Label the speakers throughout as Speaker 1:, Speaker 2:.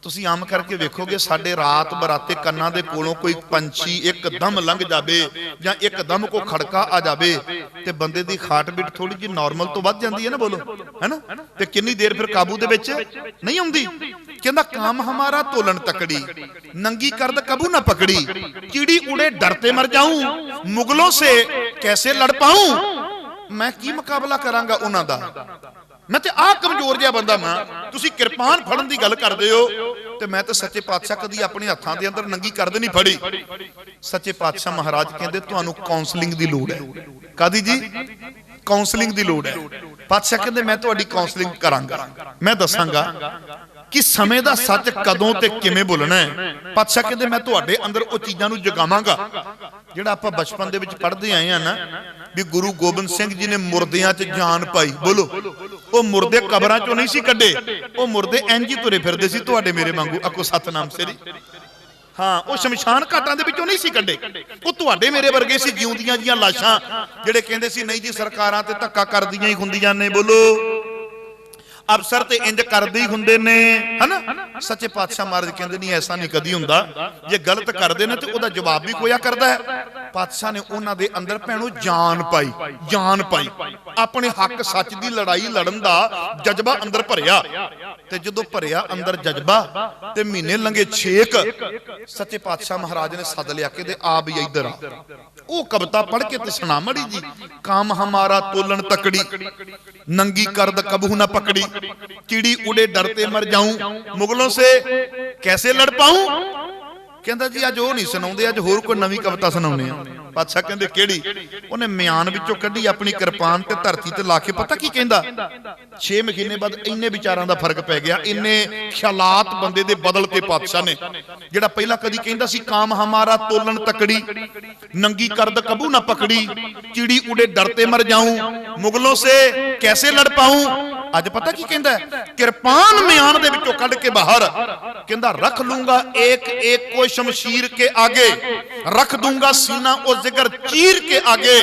Speaker 1: ਤੁਸੀਂ ਆਮ ਕਰਕੇ ਵੇਖੋਗੇ ਸਾਡੇ ਰਾਤ ਬਰਾਤੇ ਕੰਨਾਂ ਦੇ ਕੋਲੋਂ ਕੋਈ ਪੰਛੀ ਇੱਕਦਮ ਲੰਘ ਜਾਵੇ ਜਾਂ ਇੱਕਦਮ ਕੋ ਖੜਕਾ ਆ ਜਾਵੇ ਤੇ ਬੰਦੇ ਦੀ ਹਾਰਟ ਬੀਟ ਥੋੜੀ ਜਿਹੀ ਨਾਰਮਲ ਤੋਂ ਵੱਧ ਜਾਂਦੀ ਹੈ ਨਾ, ਬੋਲੋ ਹੈਨਾ। ਤੇ ਕਿੰਨੀ ਦੇਰ ਫਿਰ ਕਾਬੂ ਦੇ ਵਿੱਚ ਨਹੀਂ ਆਉਂਦੀ। ਕਹਿੰਦਾ काम हमारा तोलन तकड़ी, नंगी कर्द कबू ना पकड़ी, कीड़ी उड़े डरते मर जाऊं, मुगलों से कैसे लड़ पाऊं। मैं की मुकाबला करांगा उन्हां दा, मैं ते आ कमजोर जिहा बंदा मैं। तुसीं किरपान फड़न दी गल करदे हो ते मैं ते सच्चे पातशाह कदी अपने हत्थां दे अंदर नंगी कर्द नहीं फड़ी। सच्चे पातशाह महाराज कहंदे तुहानूं काउंसलिंग दी लोड़ है। कादी जी? काउंसलिंग दी लोड़ है। पातशाह कहंदे मैं तुहाडी काउंसलिंग करांगा, मैं दसांगा कि समय दा सच कदों ते किवें बोलना है। पातशाह कहंदे मैं तुहाडे अंदर वो चीज़ां नूं जगावांगा जिहड़ा आपां बचपन दे विच पढ़दे आए हां ना भी गुरु गोबिंद सिंह जी ने मुरदियां च जान पाई। बोलो वो मुरदे कबरां चों नहीं सी कड्डे, वो मुरदे इंज ही तुरे फिरदे सी तुहाडे मेरे वांगू। आखो सतनाम श्री। हाँ, वो शमशान घाटां दे विचों नहीं सी कड्डे, वो तुहाडे मेरे वर्गे सी जिउंदियां जिहां लाशां जिहड़े कहंदे सी नहीं जी सरकारां ते धक्का करदियां ही हुंदियां ने। बोलो अफसर ते इंज करदे ही हुंदे ने, है ना। सच्चे पातशाह महाराज कहंदे नहीं ऐसा नहीं कदी हुंदा, जे गलत करदे ने ते ओदा जवाब भी कोया करदा है। पातशाह ने उन्हां दे अंदर भैणो जान पाई, जान पाई, अपने हक सच दी लड़ाई लड़न दा जज्बा अंदर भरिया। ते जदों भरिया अंदर जज्बा ते महीने लंघे 6 सच्चे पातशाह महाराज ने सद लिया के आ भी इधर आ। वो कविता पढ़ के ते सुना मड़ी जी। काम हमारा तोलन तकड़ी, नंगी कर्द कबू ना पकड़ी, कीड़ी उड़े डरते मर जाऊं, मुगलों से कैसे लड़ पाऊं। कहंदा जी अज वो नहीं सुनाउंदे, अज होर कोई नवीं कविता सुनाउने आ। पातशाह कहंदे केड़ी? उन्हें म्यान विचों कड्ढी अपनी किरपान ते धरती ते ला के पता की कहंदा 6 महीने बाद इन्ने विचारां दा फर्क पै गया, इन्ने ख्यालात बंदे दे बदलते पातशाह ने। जिहड़ा पहला कदी कहंदा सी काम हमारा तोलन तकड़ी, नंगी कर्द कबू ना पकड़ी, चिड़ी उड़े डरते मर जाऊं, मुगलों से कैसे लड़ पाऊं। अज पता की कहंदा किरपान म्यान दे विचों कढ के बाहर कहंदा रख लूंगा एक एक को शमशीर के आगे, रख दूंगा सीना ओ जिगर चीर के आगे।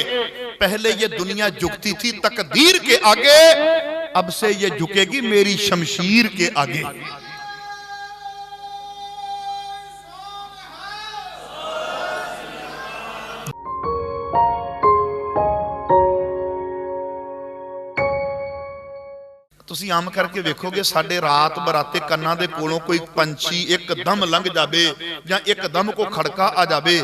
Speaker 1: पहले ये दुनिया झुकती थी तकदीर के आगे, अब से ये झुकेगी मेरी शमशीर के आगे। ਤੁਸੀਂ ਆਮ ਕਰਕੇ ਵੇਖੋਗੇ ਸਾਡੇ ਰਾਤ ਬਰਾਤੇ ਕੰਨਾਂ ਦੇ ਕੋਲੋਂ ਕੋਈ ਪੰਛੀ ਇੱਕਦਮ ਲੰਘ ਜਾਵੇ ਜਾਂ ਇੱਕਦਮ ਕੋ ਖੜਕਾ ਆ ਜਾਵੇ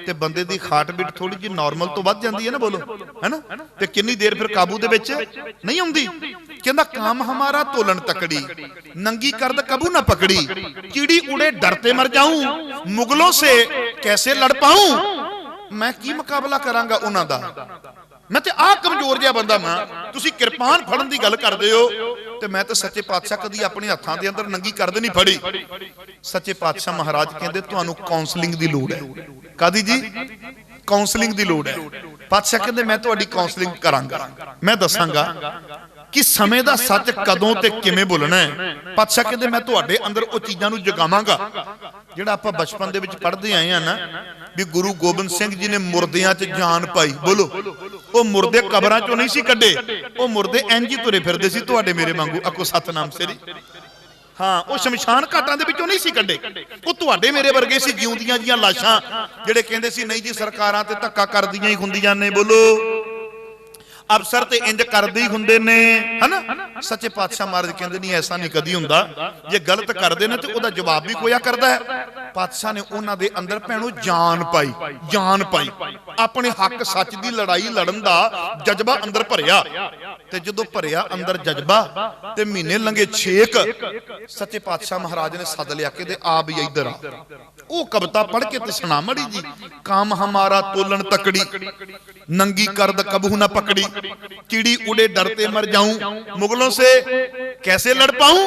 Speaker 1: ਤੇ ਬੰਦੇ ਦੀ ਹਾਰਟ ਬੀਟ ਥੋੜੀ ਜਿਹੀ ਨਾਰਮਲ ਤੋਂ ਵੱਧ ਜਾਂਦੀ ਹੈ ਨਾ। ਬੋਲੋ ਹੈਨਾ। ਤੇ ਕਿੰਨੀ ਦੇਰ ਫਿਰ ਕਾਬੂ ਦੇ ਵਿੱਚ ਨਹੀਂ ਆਉਂਦੀ। ਕਹਿੰਦਾ काम हमारा तोलन तकड़ी, नंगी कर्द कबू ना पकड़ी, कीड़ी उड़े डरते मर जाऊं, मुगलों से कैसे लड़ पाऊं। मैं की मुकाबला करांगा उन्हां दा, मैं ते आ कमजोर जिहा बंदा मैं। तुसीं किरपान फड़न दी गल करदे हो ते मैं ते सच्चे पातशाह कदी अपने हत्थां दे अंदर नंगी कर्द नहीं फड़ी। सच्चे पातशाह महाराज कहंदे तुहानूं काउंसलिंग दी लोड़ है। कादी जी? काउंसलिंग दी लोड़ है। पातशाह कहंदे मैं तुहाडी काउंसलिंग करांगा, मैं दसांगा कि समय दा सच कदों ते किवें बोलना है। पातशाह कहंदे मैं तुहाडे अंदर वो चीज़ां नूं जगावांगा जिहड़ा आपां बचपन दे विच पढ़दे आए हां ना भी गुरु गोबिंद सिंह जी ने मुरदियां च जान पाई। बोलो वो मुरदे कबरां चों नहीं सी कड्डे, वो मुरदे इंज ही तुरे फिरदे सी तुहाडे मेरे वांगू। आखो सतनाम श्री। हाँ, वो शमशान घाटां दे विचों नहीं सी कड्डे, वो तुहाडे मेरे वर्गे सी जिउंदियां जिहां लाशां जिहड़े कहंदे सी नहीं जी सरकारां ते धक्का करदियां ही हुंदियां ने। बोलो अफसर ते इंज करदे ही हुंदे ने, है ना। सच्चे पातशाह महाराज कहंदे नहीं ऐसा नहीं कदी हुंदा, जे गलत करदे ने ते ओदा जवाब भी कोया करदा है। पातशाह ने उन्हां दे अंदर भैणो जान पाई, जान पाई, अपने हक सच दी लड़ाई लड़न दा जज्बा अंदर भरिया। ते जदों भरिया अंदर जज्बा ते महीने लंघे 6 सच्चे पातशाह महाराज ने सद लिया के आ भी इधर आ। वो कविता पढ़ के ते सुना मड़ी जी। काम हमारा तोलन तकड़ी, नंगी कर्द कबू ना पकड़ी, कीड़ी उड़े डरते मर जाऊं, मुगलों से कैसे लड़ पाऊं।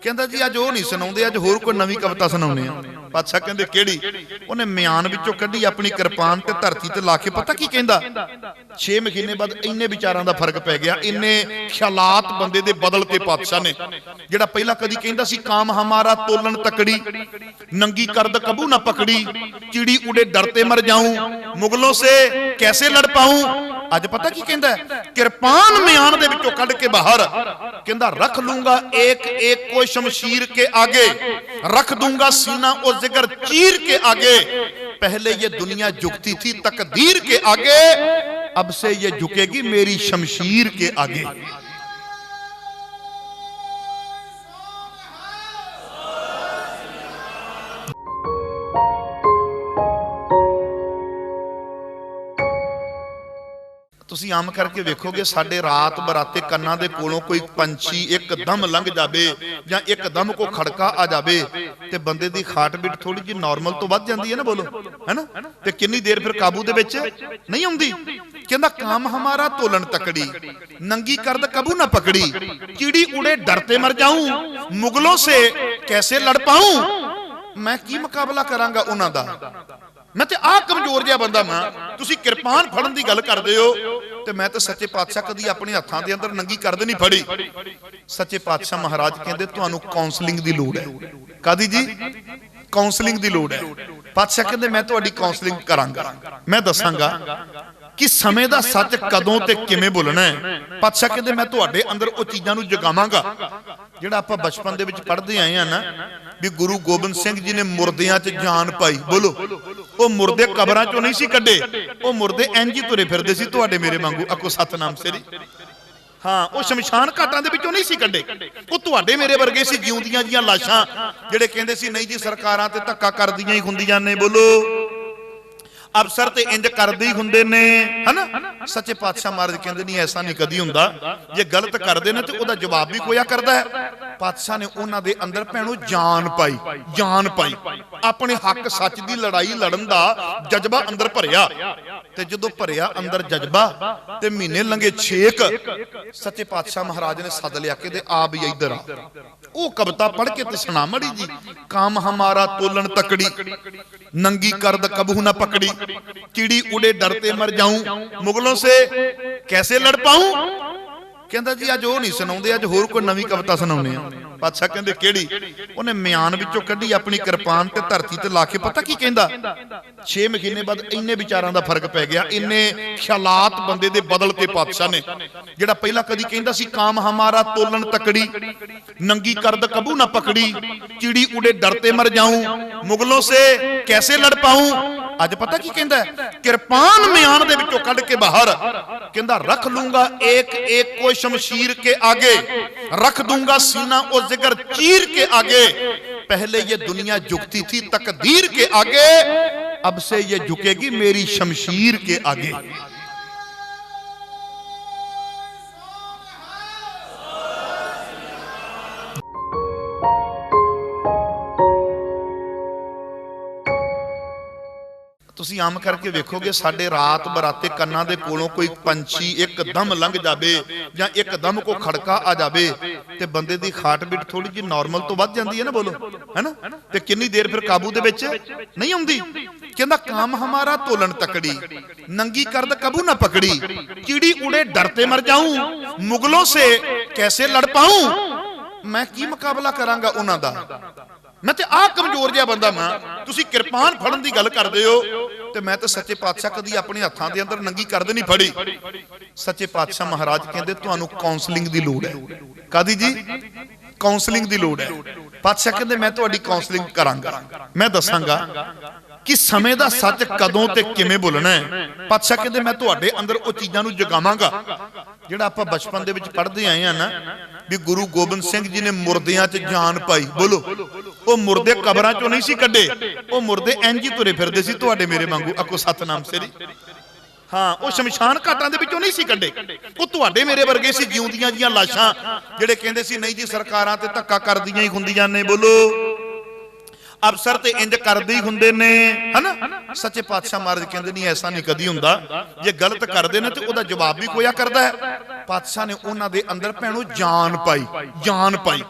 Speaker 1: कहंदा जी अज वो नहीं सुनाउंदे, अज होर कोई नवीं कविता सुनाउने आ। पातशाह कहंदे केड़ी? उन्हें म्यान विचों कड्ढी अपनी किरपान ते धरती ते ला के पता की कहंदा 6 महीने बाद इन्ने विचारां दा फर्क पै गया, इन्ने ख्यालात बंदे दे बदलते पातशाह ने। जिहड़ा पहला कदी कहंदा सी काम हमारा तोलन तकड़ी, नंगी कर्द कबू ना पकड़ी, चिड़ी उड़े डरते मर जाऊं, मुगलों से कैसे लड़ पाऊं। अज पता की कहंदा है, किरपान म्यान दे विचों कढ के बाहर कहंदा रख लूंगा एक एक को शमशीर के आगे, रख दूंगा सीना और जिगर चीर के आगे। पहले ये दुनिया झुकती थी तकदीर के आगे, अब से ये झुकेगी मेरी शमशीर के आगे। ਤੁਸੀਂ ਆਮ ਕਰਕੇ ਵੇਖੋਗੇ ਸਾਡੇ ਰਾਤ ਬਰਾਤੇ ਕੰਨਾਂ ਦੇ ਕੋਲੋਂ ਕੋਈ ਪੰਛੀ ਇੱਕਦਮ ਲੰਘ ਜਾਵੇ ਜਾਂ ਇੱਕਦਮ ਕੋ ਖੜਕਾ ਆ ਜਾਵੇ ਤੇ ਬੰਦੇ ਦੀ ਹਾਰਟ ਬੀਟ ਥੋੜੀ ਜਿਹੀ ਨਾਰਮਲ ਤੋਂ ਵੱਧ ਜਾਂਦੀ ਹੈ ਨਾ, ਬੋਲੋ ਹੈਨਾ, ਤੇ ਕਿੰਨੀ ਦੇਰ ਫਿਰ ਕਾਬੂ ਦੇ ਵਿੱਚ ਨਹੀਂ ਆਉਂਦੀ। ਕਹਿੰਦਾ काम हमारा तोलन तकड़ी, नंगी करद कबू ना पकड़ी, चिड़ी उड़े डरते मर जाऊं, मुगलों से कैसे लड़ पाऊं, मैं की मुकाबला करांगा उन्हां दा, मैं ते आ कमजोर जिहा बंदा मां। तुसीं किरपान फड़न दी गल करदे हो ते मैं ते सच्चे पातशाह कदी अपने हत्थां दे अंदर नंगी करद नहीं फड़ी। सच्चे पातशाह महाराज कहंदे तुहानूं काउंसलिंग दी लोड़ है। कादी जी? काउंसलिंग दी लोड़ है। पातशाह कहंदे मैं तुहाडी काउंसलिंग करांगा, मैं दसांगा कि समय दा सच कदों ते किवें बोलना है। पातशाह कहंदे मैं तुहाडे अंदर ओ चीज़ां नूं जगावांगा जिहड़ा आपां बचपन दे विच पढ़दे आए हां ना, भी गुरु गोबिंद सिंह जी ने मुर्दियां च जान पाई। बोलो, ओ मुर्दे कबरां चों नहीं सी कड्डे, ओ मुर्दे इंज ही तुरे फिरदे सी तुहाडे मेरे वांगू। आखो सतनाम सिरी। हाँ, वो शमशान घाटां दे विचों नहीं सी कड्डे, वो तुहाडे मेरे वर्गे सी जिउंदियां जियां लाशां जिहड़े कहंदे सी नहीं जी सरकारां ते धक्का करदियां ही हुंदियां ने। बोलो, अफसर ते इंज करदे ही हुंदे ने, है ना। सच्चे पातशाह महाराज कहंदे नहीं ऐसा नहीं कदी हुंदा, जे गलत करदे ने ते ओदा जवाब भी कोया करदा है। पातशाह ने उन्हां दे अंदर भैणो जान पाई, जान पाई, अपने हक सच दी लड़ाई लड़न दा जज्बा अंदर भरिया। ते जदों भरिया अंदर जज्बा ते महीने लंघे 6 सच्चे पातशाह महाराज ने सद लिया के आ भी इधर आ, ओ कविता पढ़ के ते सुना मड़ी जी। काम हमारा तोलन तकड़ी, नंगी करद कबू ना पकड़ी, चिड़ी उड़े डरते मर जाऊं, मुगलों से कैसे लड़ पाऊं। कहंदा जी अज वो नहीं सुनाउंदे, अज होर कोई नवीं कविता सुनाउने आ। पातशाह कहंदे केड़ी? उहने म्यान विचों कड्ढी अपनी किरपान ते धरती ते ला के पता की कहंदा, 6 महीने बाद इन्ने विचारां दा फर्क पै गया, इन्ने ख्यालात बंदे दे बदलते। पातशाह ने जिहड़ा पहला कदी कहंदा सी काम हमारा तोलन तकड़ी, नंगी करद कबू ना पकड़ी, चिड़ी उड़े डरते मर जाऊं, मुगलों से कैसे लड़ पाऊं। अज पता की कहंदा है, किरपान म्यान दे विचों कढ के बाहर कहंदा रख लूंगा एक एक को शमशीर के आगे, रख दूंगा सीना और जिगर चीर के आगे। पहले ये दुनिया झुकती थी तकदीर के आगे, अब से ये झुकेगी मेरी शमशीर के आगे। ਤੁਸੀਂ ਆਮ ਕਰਕੇ ਵੇਖੋਗੇ ਸਾਡੇ ਰਾਤ ਬਰਾਤੇ ਕੰਨਾਂ ਦੇ ਕੋਲੋਂ ਕੋਈ ਪੰਛੀ ਇੱਕਦਮ ਲੰਘ ਜਾਵੇ ਜਾਂ ਇੱਕਦਮ ਕੋ ਖੜਕਾ ਆ ਜਾਵੇ ਤੇ ਬੰਦੇ ਦੀ ਹਾਰਟ ਬੀਟ ਥੋੜੀ ਜਿਹੀ ਨਾਰਮਲ ਤੋਂ ਵੱਧ ਜਾਂਦੀ ਹੈ ਨਾ। ਬੋਲੋ, ਹੈਨਾ, ਤੇ ਕਿੰਨੀ ਦੇਰ ਫਿਰ ਕਾਬੂ ਦੇ ਵਿੱਚ ਨਹੀਂ ਆਉਂਦੀ। ਕਹਿੰਦਾ काम हमारा तोलन तकड़ी, नंगी करद कबू ना पकड़ी, चिड़ी उड़े डरते मर जाऊं, मुगलों से कैसे लड़ पाऊं, मैं की मुकाबला करांगा उन्हां दा, मैं ते आ कमजोर जिहा बंदा मां। तुसीं किरपान फड़न दी गल करदे हो ते मैं ते सच्चे पातशाह कदी अपने हत्थां दे अंदर नंगी करद नहीं फड़ी। सच्चे पातशाह महाराज कहंदे तुहानूं काउंसलिंग दी लोड़ है। कादी जी? काउंसलिंग दी लोड़ है। पातशाह कहंदे मैं तुहाडी काउंसलिंग करांगा, मैं दसांगा कि समय दा सच कदों ते किवें बोलना है। पातशाह कहंदे मैं तुहाडे अंदर ओ चीज़ां नूं जगावांगा जिहड़ा आपां बचपन दे विच पढ़दे आए हां ना, भी गुरु गोबिंद सिंह जी ने मुर्दियां च जान पाई। बोलो, ओ मुर्दे कबरां चों नहीं सी कड्डे, ओ मुर्दे इंज ही तुरे फिरदे सी तुहाडे मेरे वांगू। आखो सतनाम सिरी। हाँ, वो शमशान घाटां दे विचों नहीं सी कड्डे, वो तुहाडे मेरे वर्गे सी जिउंदियां जियां लाशां जिहड़े कहंदे सी नहीं जी सरकारां ते धक्का करदियां ही हुंदियां ने। बोलो, अफसर ते इंज करदे ही हुंदे ने, है ना। सच्चे पातशाह महाराज कहंदे नहीं ऐसा नहीं कदी हुंदा, जे गलत करदे ने ते ओदा जवाब भी कोया करदा है। पातशाह ने उन्हां दे अंदर भैणो जान पाई, जान पाई,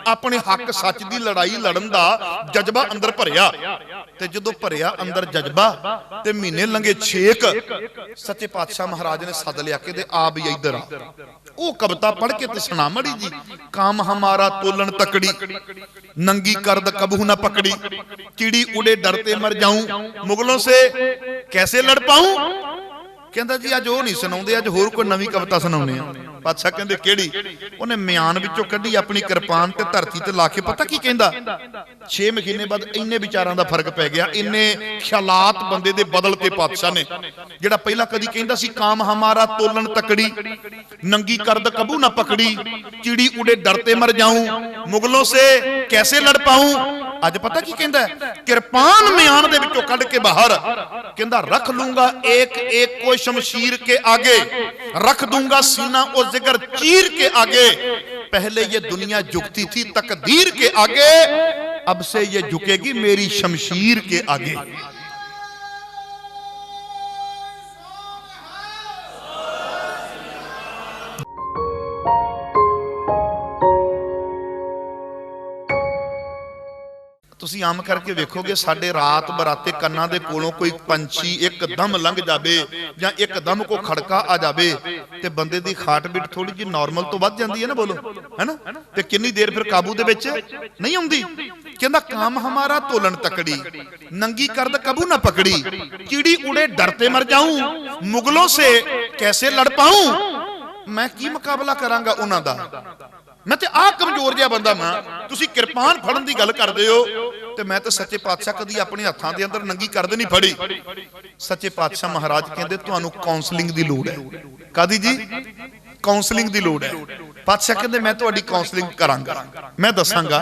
Speaker 1: अपने हक सच दी लड़ाई लड़न दा जज्बा अंदर भरिया। ते जदों भरिया अंदर जज्बा ते महीने लंघे 6 सच्चे पातशाह महाराज ने सद लिया के आ भी इधर आ, ओ कविता पढ़ के ते सुना मड़ी जी। काम हमारा तोलन तकड़ी, नंगी करद कबू ना पकड़ी, चिड़ी उड़े डरते मर जाऊं, मुगलों से कैसे लड़ पाऊं, कहता जी अज वो नहीं सुनाते, अज होर कोई नवी कविता सुनाने। पातशाह कहते केड़ी? उन्हें म्यान विचों कढ़ी अपनी किरपान ते धरती ते ला के पता की कहंदा? 6 महीने बाद इन्ने विचारां दा फर्क पै गया, इन्ने ख्यालात बंदे दे बदलते पातशाह ने। जिहड़ा पहला कदी कहंदा सी काम हमारा तोलन तकड़ी, नंगी करद कबू ना पकड़ी, चिड़ी उड़े डरते मर जाऊं, मुगलों से कैसे लड़ पाऊं। अज पता की कहंदा? किरपान म्यान दे विचों कढ़ के बाहर कहंदा रख लूंगा एक एक को शमशीर के आगे, रख दूंगा सीना और जिगर चीर के आगे। पहले ये दुनिया झुकती थी तकदीर के आगे, अब से ये झुकेगी मेरी शमशीर के आगे। ਤੁਸੀਂ ਆਮ ਕਰਕੇ ਵੇਖੋਗੇ ਸਾਡੇ ਰਾਤ ਬਰਾਤੇ ਕੰਨਾਂ ਦੇ ਕੋਲੋਂ ਕੋਈ ਪੰਛੀ ਇੱਕਦਮ ਲੰਘ ਜਾਵੇ ਜਾਂ ਇੱਕਦਮ ਕੋ ਖੜਕਾ ਆ ਜਾਵੇ ਤੇ ਬੰਦੇ ਦੀ ਹਾਰਟ ਬੀਟ ਥੋੜੀ ਜਿਹੀ ਨਾਰਮਲ ਤੋਂ ਵੱਧ ਜਾਂਦੀ ਹੈ ਨਾ, ਬੋਲੋ ਹੈਨਾ। ਤੇ ਕਿੰਨੀ ਦੇਰ ਫਿਰ ਕਾਬੂ ਦੇ ਵਿੱਚ ਨਹੀਂ ਆਉਂਦੀ। ਕਹਿੰਦਾ काम हमारा तोलन तकड़ी, नंगी करद कबू ना पकड़ी, चिड़ी उड़े डरते मर जाऊं, मुगलों से कैसे लड़ पाऊं। मैं की मुकाबला करांगा उन्हां दा, मैं ते आ कमजोर जिहा बंदा मैं। तुसी किरपान फड़न दी गल करदे हो ते मैं ते सच्चे पातशाह कदी अपने हत्थां दे अंदर नंगी करद नहीं फड़ी। सच्चे पातशाह महाराज कहंदे तुहानू काउंसलिंग दी लोड़ है। कादी जी? काउंसलिंग दी लोड़ है। पातशाह कहंदे मैं तुहाडी काउंसलिंग करांगा, मैं दसांगा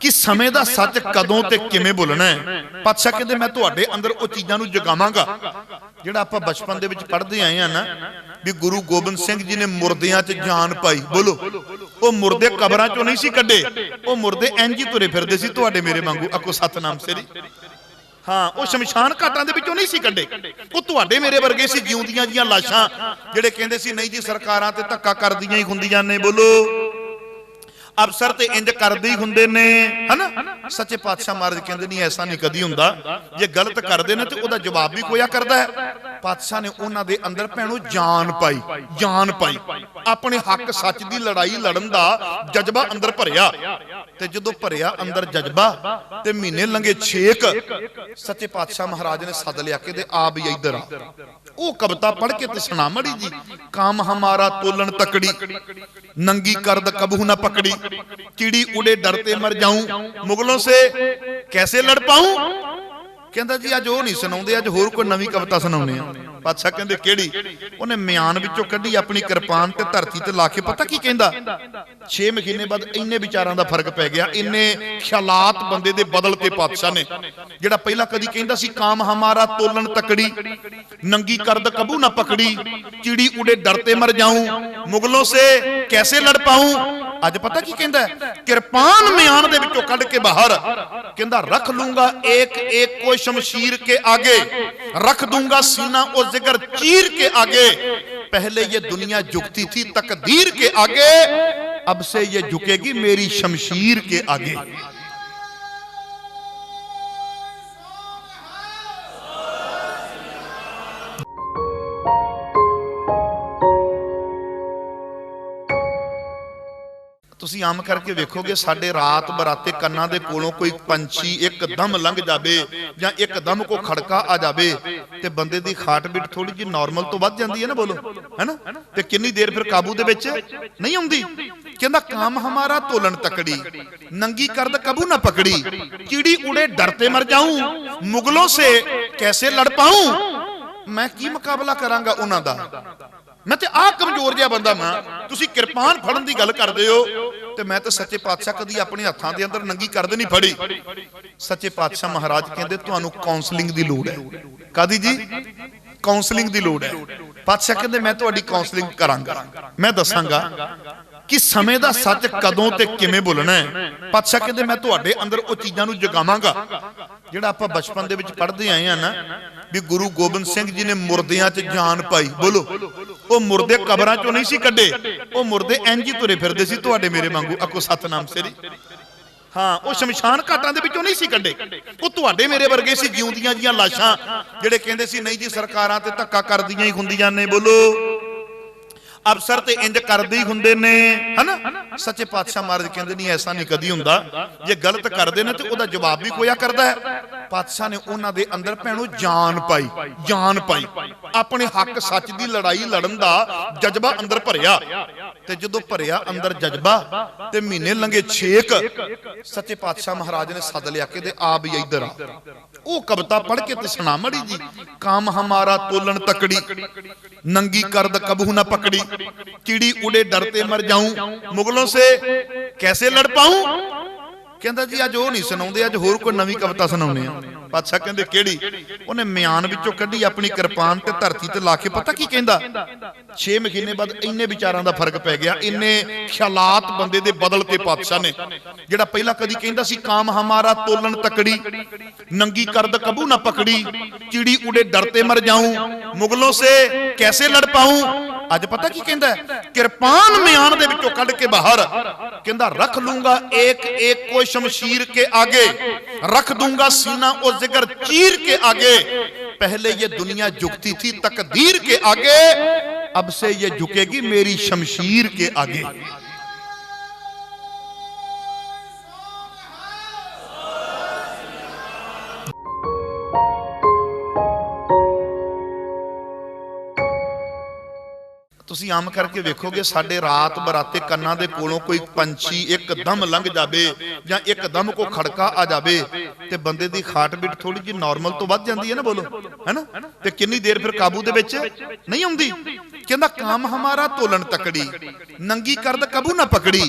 Speaker 1: कि समय दा सच कदों ते किवें बोलना है। पातशाह कहंदे मैं तुहाडे अंदर ओ चीज़ां नू जगावांगा जिहड़ा आपां बचपन दे विच पढ़दे आए हां ना, भी गुरु गोबिंद सिंह जी ने मुर्दियां च जान पाई। बोलो ओ मुर्दे कबरां चों नहीं सी कड्डे, ओ मुर्दे इंज ही तुरे फिरदे सी तुहाडे मेरे वांगू। आखो सतनाम श्री। हाँ, वो शमशान घाटां दे विचों नहीं सी कड्डे, वो तुहाडे मेरे वर्गे सी जिउंदियां जियां लाशां जिहड़े कहंदे सी नहीं जी सरकारां ते धक्का करदियां ही हुंदियां ने। बोलो अफसर ते इंज करदे ही हुंदे ने, है ना। सच्चे पातशाह महाराज कहंदे नहीं ऐसा नहीं कदी हुंदा, जे गलत करदे ने ते ओदा जवाब भी कोया करदा है। पातशाह ने उन्हां दे अंदर भैणो जान पाई, जान पाई, अपने हक सच दी लड़ाई लड़न दा जज्बा अंदर भरिया। ते जदों भरिया अंदर जज्बा ते महीने लंघे 6, सच्चे पातशाह महाराज ने सद लिया के आ भी इधर आ, ओ कविता पढ़ के ते सुना मड़ी जी। काम हमारा तोलन तकड़ी, नंगी करद कबू ना पकड़ी, चिड़ी उड़े डरते मर जाऊं, मुगलों से कैसे लड़ पाऊं। कहंदा जी अज वो नहीं सुनाते, अज होर कोई नवी कविता सुनाउने आ। पातशाह कहंदे केड़ी? उन्हें म्यान विचों कढ़ी अपनी किरपान ते धरती ते ला के पता की कहंदा? 6 महीने बाद इन्ने विचारां दा फर्क पै गया, इन्ने ख्यालात बंदे दे बदलते पातशाह ने। जिहड़ा पहला कदी कहंदा सी काम हमारा तोलन तकड़ी, नंगी करद कबू ना पकड़ी, चिड़ी उड़े डरते मर जाऊं, मुगलों से कैसे लड़ पाऊं। अज पता की कहंदा? किरपान म्यान दे विचों कढ़ के बाहर कहंदा रख लूंगा एक एक को शमशीर के आगे, रख दूंगा सीना और जिगर चीर के आगे। पहले ये दुनिया झुकती थी तकदीर के आगे, अब से ये झुकेगी मेरी शमशीर के आगे। ਤੁਸੀਂ ਆਮ ਕਰਕੇ ਵੇਖੋਗੇ ਸਾਡੇ ਰਾਤ ਬਰਾਤੇ ਕੰਨਾਂ ਦੇ ਕੋਲੋਂ ਕੋਈ ਪੰਛੀ ਇੱਕਦਮ ਲੰਘ ਜਾਵੇ ਜਾਂ ਇੱਕਦਮ ਕੋ ਖੜਕਾ ਆ ਜਾਵੇ ਤੇ ਬੰਦੇ ਦੀ ਹਾਰਟ ਬੀਟ ਥੋੜੀ ਜਿਹੀ ਨਾਰਮਲ ਤੋਂ ਵੱਧ ਜਾਂਦੀ ਹੈ ਨਾ, ਬੋਲੋ ਹੈਨਾ। ਤੇ ਕਿੰਨੀ ਦੇਰ ਫਿਰ ਕਾਬੂ ਦੇ ਵਿੱਚ ਨਹੀਂ ਆਉਂਦੀ। ਕਹਿੰਦਾ काम हमारा तोलन तकड़ी, नंगी करद कबू ना पकड़ी, चिड़ी उड़े डरते मर जाऊं, मुगलों से कैसे लड़ पाऊं। मैं की मुकाबला करांगा उन्हां दा, मैं ते आ कमजोर जिहा बंदा मैं। तुसी किरपान फड़न दी गल करदे हो ते मैं ते सच्चे पातशाह कदी अपने हत्थां दे अंदर नंगी करद नहीं फड़ी। सच्चे पातशाह महाराज कहंदे तुहानू काउंसलिंग दी लोड़ है। कादी जी? काउंसलिंग दी लोड़ है। पातशाह कहंदे मैं तुहाडी काउंसलिंग करांगा, मैं दसांगा कि समय दा सच कदों ते किवें बोलना है। पातशाह कहंदे मैं तुहाडे अंदर ओ चीज़ां नू जगावांगा जिहड़ा आपां बचपन दे विच पढ़दे आए हां ना, भी गुरु गोबिंद सिंह जी ने मुर्दियां च जान पाई। बोलो ओ मुर्दे कबरां चों नहीं सी कड्डे, ओ मुर्दे इंज ही तुरे फिरदे सी तुहाडे मेरे वांगू। आखो सतनाम श्री। हाँ, वो शमशान घाटां दे विचों नहीं सी कड्डे, वो तुहाडे मेरे वर्गे सी जिउंदियां जियां लाशां जिहड़े कहंदे सी नहीं जी सरकारां ते धक्का करदियां ही हुंदियां ने। बोलो अफसर ते इंज करदे ही हुंदे ने, है ना। सच्चे पातशाह महाराज कहंदे नहीं ऐसा नहीं कदी हुंदा, जे गलत करदे ने ते ओदा जवाब भी कोया करदा है। पातशाह ने उन्हां दे अंदर भैणो जान पाई अपने हक सच दी लड़ाई लड़न दा जज्बा अंदर भरिया ते जदों भरिया अंदर जज्बा ते महीने लंघे 6 सच्चे पातशाह महाराज ने सद लिया के आ भी इधर आ वो कविता पढ़ के ते सुना मड़ी जी। काम हमारा तोलन तकड़ी, नंगी करद कबू न पकड़ी, चिड़ी उड़े डरते मर जाऊं, मुगलों से कैसे लड़ पाऊं। कहंदा जी अज वो नहीं सुनाउंदे, अज होर कोई नवीं कविता सुनाउने आ। पातशाह कहंदे केड़ी? उन्हें म्यान विचों कड्ढी अपनी किरपान ते धरती ते ला के पता की कहंदा 6 महीने बाद इन्ने विचारां दा फर्क पै गया, इन्ने ख्यालात बंदे दे बदलते पातशाह ने। जेड़ा पहला कदी कहंदा सी काम हमारा तोलन तकड़ी, नंगी करद कबू ना पकड़ी, चिड़ी उड़े डरते मर जाऊं, मुगलों से कैसे लड़ पाऊं। अज पता की कहंदा किरपान म्यान दे विचों कढ के बाहर कहंदा रख लूंगा एक एक को शमशीर के आगे, रख दूंगा सीना और जिगर चीर के आगे। पहले ये दुनिया झुकती थी तकदीर के आगे, अब से ये झुकेगी मेरी शमशीर के आगे। तुसी आम करके वेखोगे साडे रात बराते कन्नां दे कोलों कोई पंछी एकदम लंघ जावे जां एकदम को खड़का आ जावे ते बंदे दी हार्ट बीट थोड़ी जी नॉर्मल तो वध जांदी है ना, बोलो है ना। ते किन्नी देर फिर काबू दे विच नहीं आउंदी। कहंदा काम हमारा तोलन तकड़ी, नंगी करद कबू ना पकड़ी,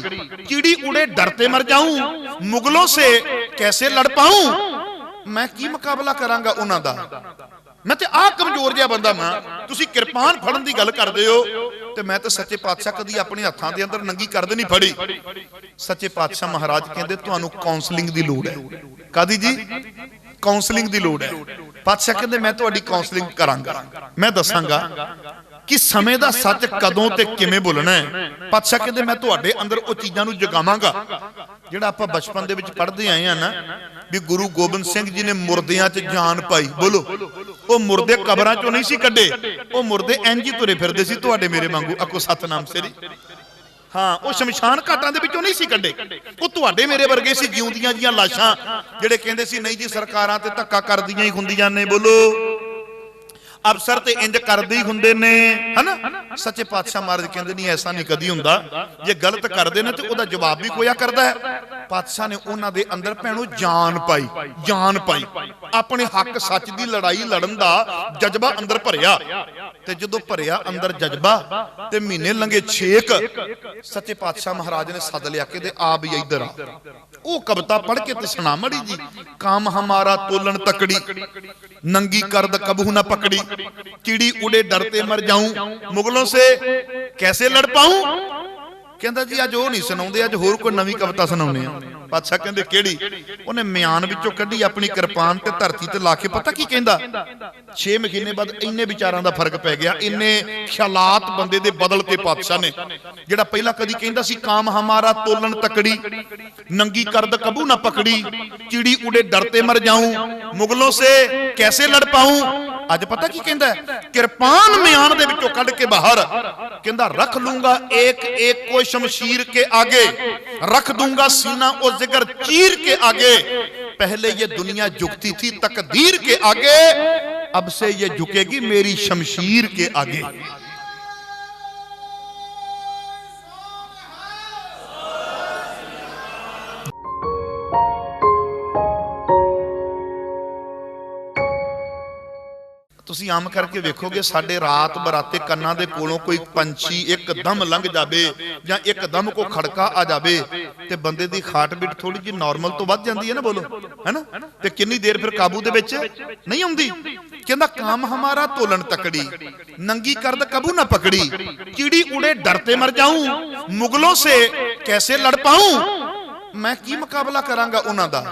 Speaker 1: चिड़ी उड़े डरते मर जाऊं, मुगलों से कैसे लड़ पाऊं। मैं की मुकाबला करांगा उन्हां दा, मैं ते आ कमजोर जिहा बंदा मैं। तुसी किरपान फड़न दी गल करदे हो ते मैं ते सच्चे पातशाह कदी अपने हत्थां दे अंदर नंगी करद नहीं फड़ी। सच्चे पातशाह महाराज कहंदे तुहानू काउंसलिंग दी लोड़ है। कादी जी? काउंसलिंग दी लोड़ है। पातशाह कहंदे मैं तुहाडी काउंसलिंग करांगा, मैं दसांगा कि समय दा सच कदों ते किवें बोलना है। पातशाह कहंदे मैं तुहाडे अंदर ओ चीज़ां नू जगावांगा जिहड़ा आपां बचपन दे विच पढ़दे आए हां ना भी गुरु गोबिंद सिंह जी ने मुर्दियां च जान पाई। बोलो वो मुर्दे कबरां चों नहीं सी कड्डे, वो मुर्दे इंज ही तुरे फिरदे सी तुहाडे मेरे वांगू। आखो सतनाम सिरी। हाँ वो शमशान घाटां दे विचों नहीं सी कड्डे, वो तुहाडे मेरे वर्गे सी जिउंदियां जियां लाशां जिहड़े कहंदे सी नहीं जी सरकारां ते धक्का करदियां ही हुंदियां ने। बोलो अफसर ते इंज करदे ही हुंदे ने, है ना। सच्चे पातशाह महाराज कहंदे नहीं ऐसा नहीं कदी हुंदा, जे गलत करदे ने ते ओदा जवाब भी कोया करदा है। पातशाह ने उन्हां दे अंदर भैणो जान पाई अपने हक सच दी लड़ाई लड़न दा जज्बा अंदर भरिया ते जदों भरिया अंदर जज्बा ते महीने लंघे 6 सच्चे पातशाह महाराज ने सद लिया के आ भी इधर आ। वो कविता पढ़ के ते सुना मड़ी जी। काम हमारा तोलन तकड़ी, नंगी करद कबू ना पकड़ी, चिड़ी उड़े डरते मर जाऊं, मुगलों से कैसे लड़ पाऊं। कहंदा जी अज वो नहीं सुनाउंदे, अज होर कोई नवीं कविता सुनाउने आ। पातशाह कहंदे केड़ी? उन्हें म्यान विचों कड्ढी अपनी किरपान ते धरती ते ला के पता की कहंदा 6 महीने बाद इन्ने विचारां दा फर्क पै गया, इन्ने ख्यालात बंदे दे बदलते पातशाह ने। जेड़ा पहला कदी कहंदा सी काम हमारा तोलन तकड़ी, नंगी करद कबू ना पकड़ी, चिड़ी उड़े डरते मर जाऊं, मुगलों से कैसे लड़ पाऊं। अज पता की कहंदा किरपान म्यान दे विचों कढ के बाहर कहंदा रख लूंगा एक एक को शमशीर के आगे, रख दूंगा सीना और जिगर चीर के आगे। पहले ये दुनिया झुकती थी तकदीर के आगे, अब से ये झुकेगी मेरी शमशीर के आगे। तुसी आम करके वेखोगे साडे रात बराते कन्नां दे कोलों कोई पंछी एकदम लंघ जावे जां एकदम को खड़का आ जावे ते बंदे दी हार्ट बीट थोड़ी जी नॉर्मल तो वध जांदी है ना, बोलो है ना। ते किन्नी देर फिर काबू दे विच नहीं आउंदी। कहंदा काम हमारा तोलन तकड़ी, नंगी करद कबू ना पकड़ी, चिड़ी उड़े डरते मर जाऊं, मुगलों से कैसे लड़ पाऊं। मैं की मुकाबला करांगा उन्हां दा,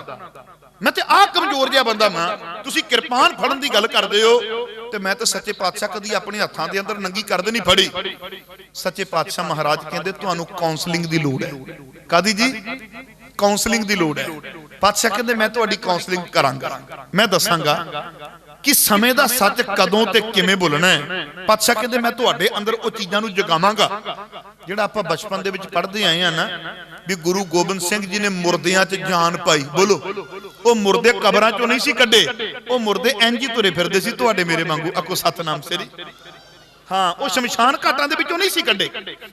Speaker 1: मैं ते आ कमजोर जिहा बंदा मैं। तुसी किरपान फड़न दी गल करदे हो ते मैं ते सच्चे पातशाह कदी अपने हत्थां दे अंदर नंगी करद नहीं फड़ी। सच्चे पातशाह महाराज कहंदे तुहानू काउंसलिंग दी लोड़ है। कादी जी? काउंसलिंग दी लोड़ है। पातशाह कहंदे मैं तुहाडी काउंसलिंग करांगा, मैं दसांगा कि समय दा सच कदों ते किवें बोलना है। पातशाह कहंदे मैं तुहाडे अंदर ओ चीज़ां नू जगावांगा जिहड़ा आपां बचपन दे विच पढ़दे आए हां ना भी गुरु गोबिंद सिंह जी ने मुर्दियां च जान पाई। बोलो ਉਹ ਮੁਰਦੇ ਕਬਰਾਂ ਚੋਂ ਨਹੀਂ ਸੀ ਕੱਢੇ, ਉਹ ਮੁਰਦੇ ਇੰਜ ਹੀ ਤੁਰੇ ਫਿਰਦੇ ਸੀ ਤੁਹਾਡੇ ਮੇਰੇ ਵਾਂਗੂ। ਆਖੋ ਸਤਨਾਮ ਸ੍ਰੀ। हाँ, वो शमशान घाटां दे विचों नहीं सी कड्डे,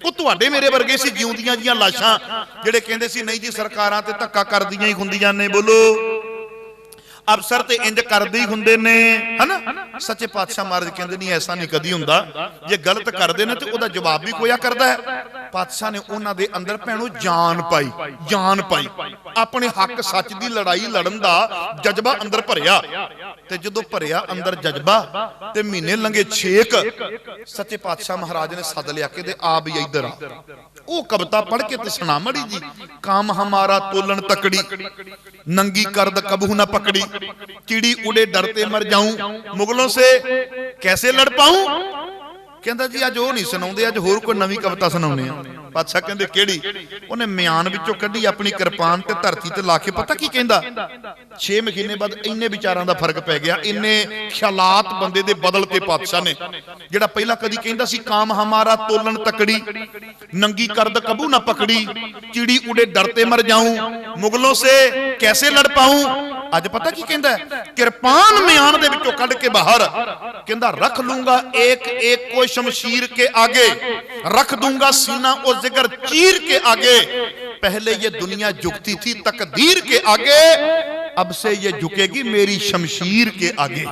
Speaker 1: वो तुहाडे मेरे वर्गे सी जिउंदियां जियां लाशां जिहड़े कहंदे सी नहीं जी सरकारां ते धक्का करदियां ही हुंदियां ने। बोलो अफसर ते इंज करदे ही हुंदे ने, है ना। सच्चे पातशाह महाराज कहंदे नहीं ऐसा नहीं कदी हुंदा, जे गलत करदे ने ते ओदा जवाब भी कोया करदा है। पातशाह ने उन्हां दे अंदर भैणो जान पाई, जान पाई, अपने हक सच दी लड़ाई लड़न दा जज्बा अंदर भरिया। ते जदों भरिया अंदर जज्बा ते महीने लंघे 6 सच्चे पातशाह महाराज ने सद लिया के आ भी इधर आ, वो कविता पढ़ के ते सुना मड़ी जी। काम हमारा तोलन तकड़ी, नंगी करद कबहू न पकड़ी, चिड़ी उड़े डरते मर जाऊं, मुगलों से कैसे लड़ पाऊं। कहंदा जी अज वो नहीं सुनाउंदे, अज होर कोई नवीं कविता सुनाउने आ। पातशाह कहंदे केड़ी? उन्हें म्यान विचों कड्ढी अपनी किरपान ते धरती ते ला के पता की कहंदा? 6 महीने बाद इन्ने विचारां दा फर्क पै गया, इन्ने ख्यालात बंदे दे बदलते पातशाह ने। जिहड़ा पहला कदी कहंदा सी काम हमारा तोलन तकड़ी, नंगी करद कबू ना पकड़ी, चिड़ी उड़े डरते मर जाऊं, मुगलों से कैसे लड़ पाऊं। अज पता की कहंदा है? किरपान म्यान दे विचों कढ के बाहर कहंदा रख लूंगा एक एक को शमशीर के आगे, रख दूंगा सीना और जिगर चीर के आगे। पहले ये दुनिया झुकती थी तकदीर के आगे, अब से ये झुकेगी मेरी शमशीर के आगे।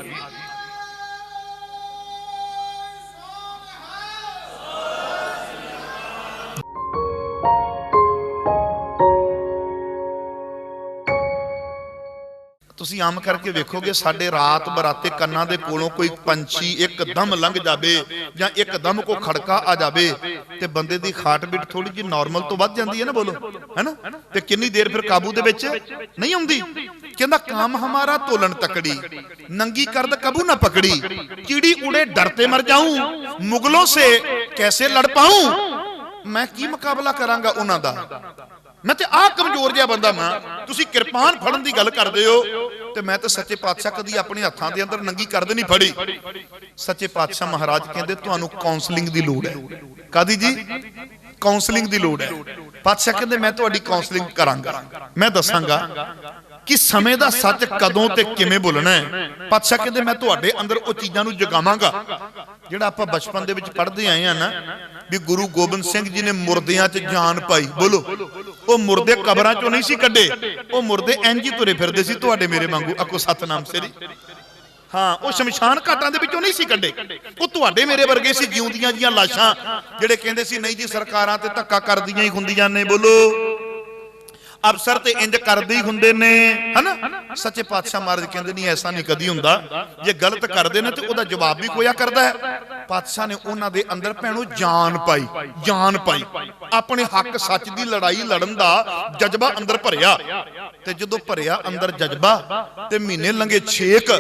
Speaker 1: ਤੁਸੀਂ ਆਮ ਕਰਕੇ ਵੇਖੋਗੇ ਸਾਡੇ ਰਾਤ ਬਰਾਤੇ ਕੰਨਾਂ ਦੇ ਕੋਲੋਂ ਕੋਈ ਪੰਛੀ ਇੱਕਦਮ ਲੰਘ ਜਾਵੇ ਜਾਂ ਇੱਕਦਮ ਕੋ ਖੜਕਾ ਆ ਜਾਵੇ ਤੇ ਬੰਦੇ ਦੀ ਹਾਰਟ ਬੀਟ ਥੋੜੀ ਜਿਹੀ ਨਾਰਮਲ ਤੋਂ ਵੱਧ ਜਾਂਦੀ ਹੈ ਨਾ। ਬੋਲੋ ਹੈਨਾ। ਤੇ ਕਿੰਨੀ ਦੇਰ ਫਿਰ ਕਾਬੂ ਦੇ ਵਿੱਚ ਨਹੀਂ ਆਉਂਦੀ। ਕਹਿੰਦਾ काम हमारा तोलन तकड़ी, नंगी करद कबू ना पकड़ी, चिड़ी उड़े डरते मर जाऊं, मुगलों से कैसे लड़ पाऊं। मैं की मुकाबला करांगा उन्हां दा, मैं ते आ कमजोर जिहा बंदा मैं। तुसीं किरपान फड़न दी गल करदे हो ते मैं ते सच्चे पातशाह कदी अपने हत्थां दे अंदर नंगी करद नहीं फड़ी। सच्चे पातशाह महाराज कहंदे तुहानूं काउंसलिंग दी लोड़ है। कादी जी? काउंसलिंग दी लोड़ है। पातशाह कहंदे मैं तुहाडी काउंसलिंग करांगा, मैं दसांगा कि समय दा सच कदों ते किवें बोलना है। पातशाह कहंदे मैं तुहाडे अंदर ओ चीज़ां नूं जगावांगा जिहड़ा आपां बचपन दे विच पढ़दे आए हां ना भी गुरु गोबिंद सिंह जी ने मुर्दियां च जान पाई। बोलो वो मुर्दे कबरां चों नहीं सी कड्डे, वो मुर्दे इंज ही तुरे फिरदे सी तुहाडे मेरे वांगू। आखो सतनाम स੍ਰੀ। हाँ, वो शमशान घाटां दे विचों नहीं सी कड्डे, वो तुहाडे मेरे वर्गे सी जिउंदियां जियां लाशां जिहड़े कहंदे सी नहीं जी सरकारां ते धक्का करदियां ही हुंदियां ने। बोलो अफसर ते इंज करदे ही हुंदे ने, है ना। सच्चे पातशाह महाराज कहंदे नहीं ऐसा नहीं कदी हुंदा, जे गलत करदे ने ते ओदा जवाब भी कोया करदा है। पातशाह ने उन्हां दे अंदर भैणो जान पाई, जान पाई, अपने हक सच दी लड़ाई लड़न दा जज्बा अंदर भरिया। ते जदों भरिया अंदर जज्बा ते महीने लंघे 6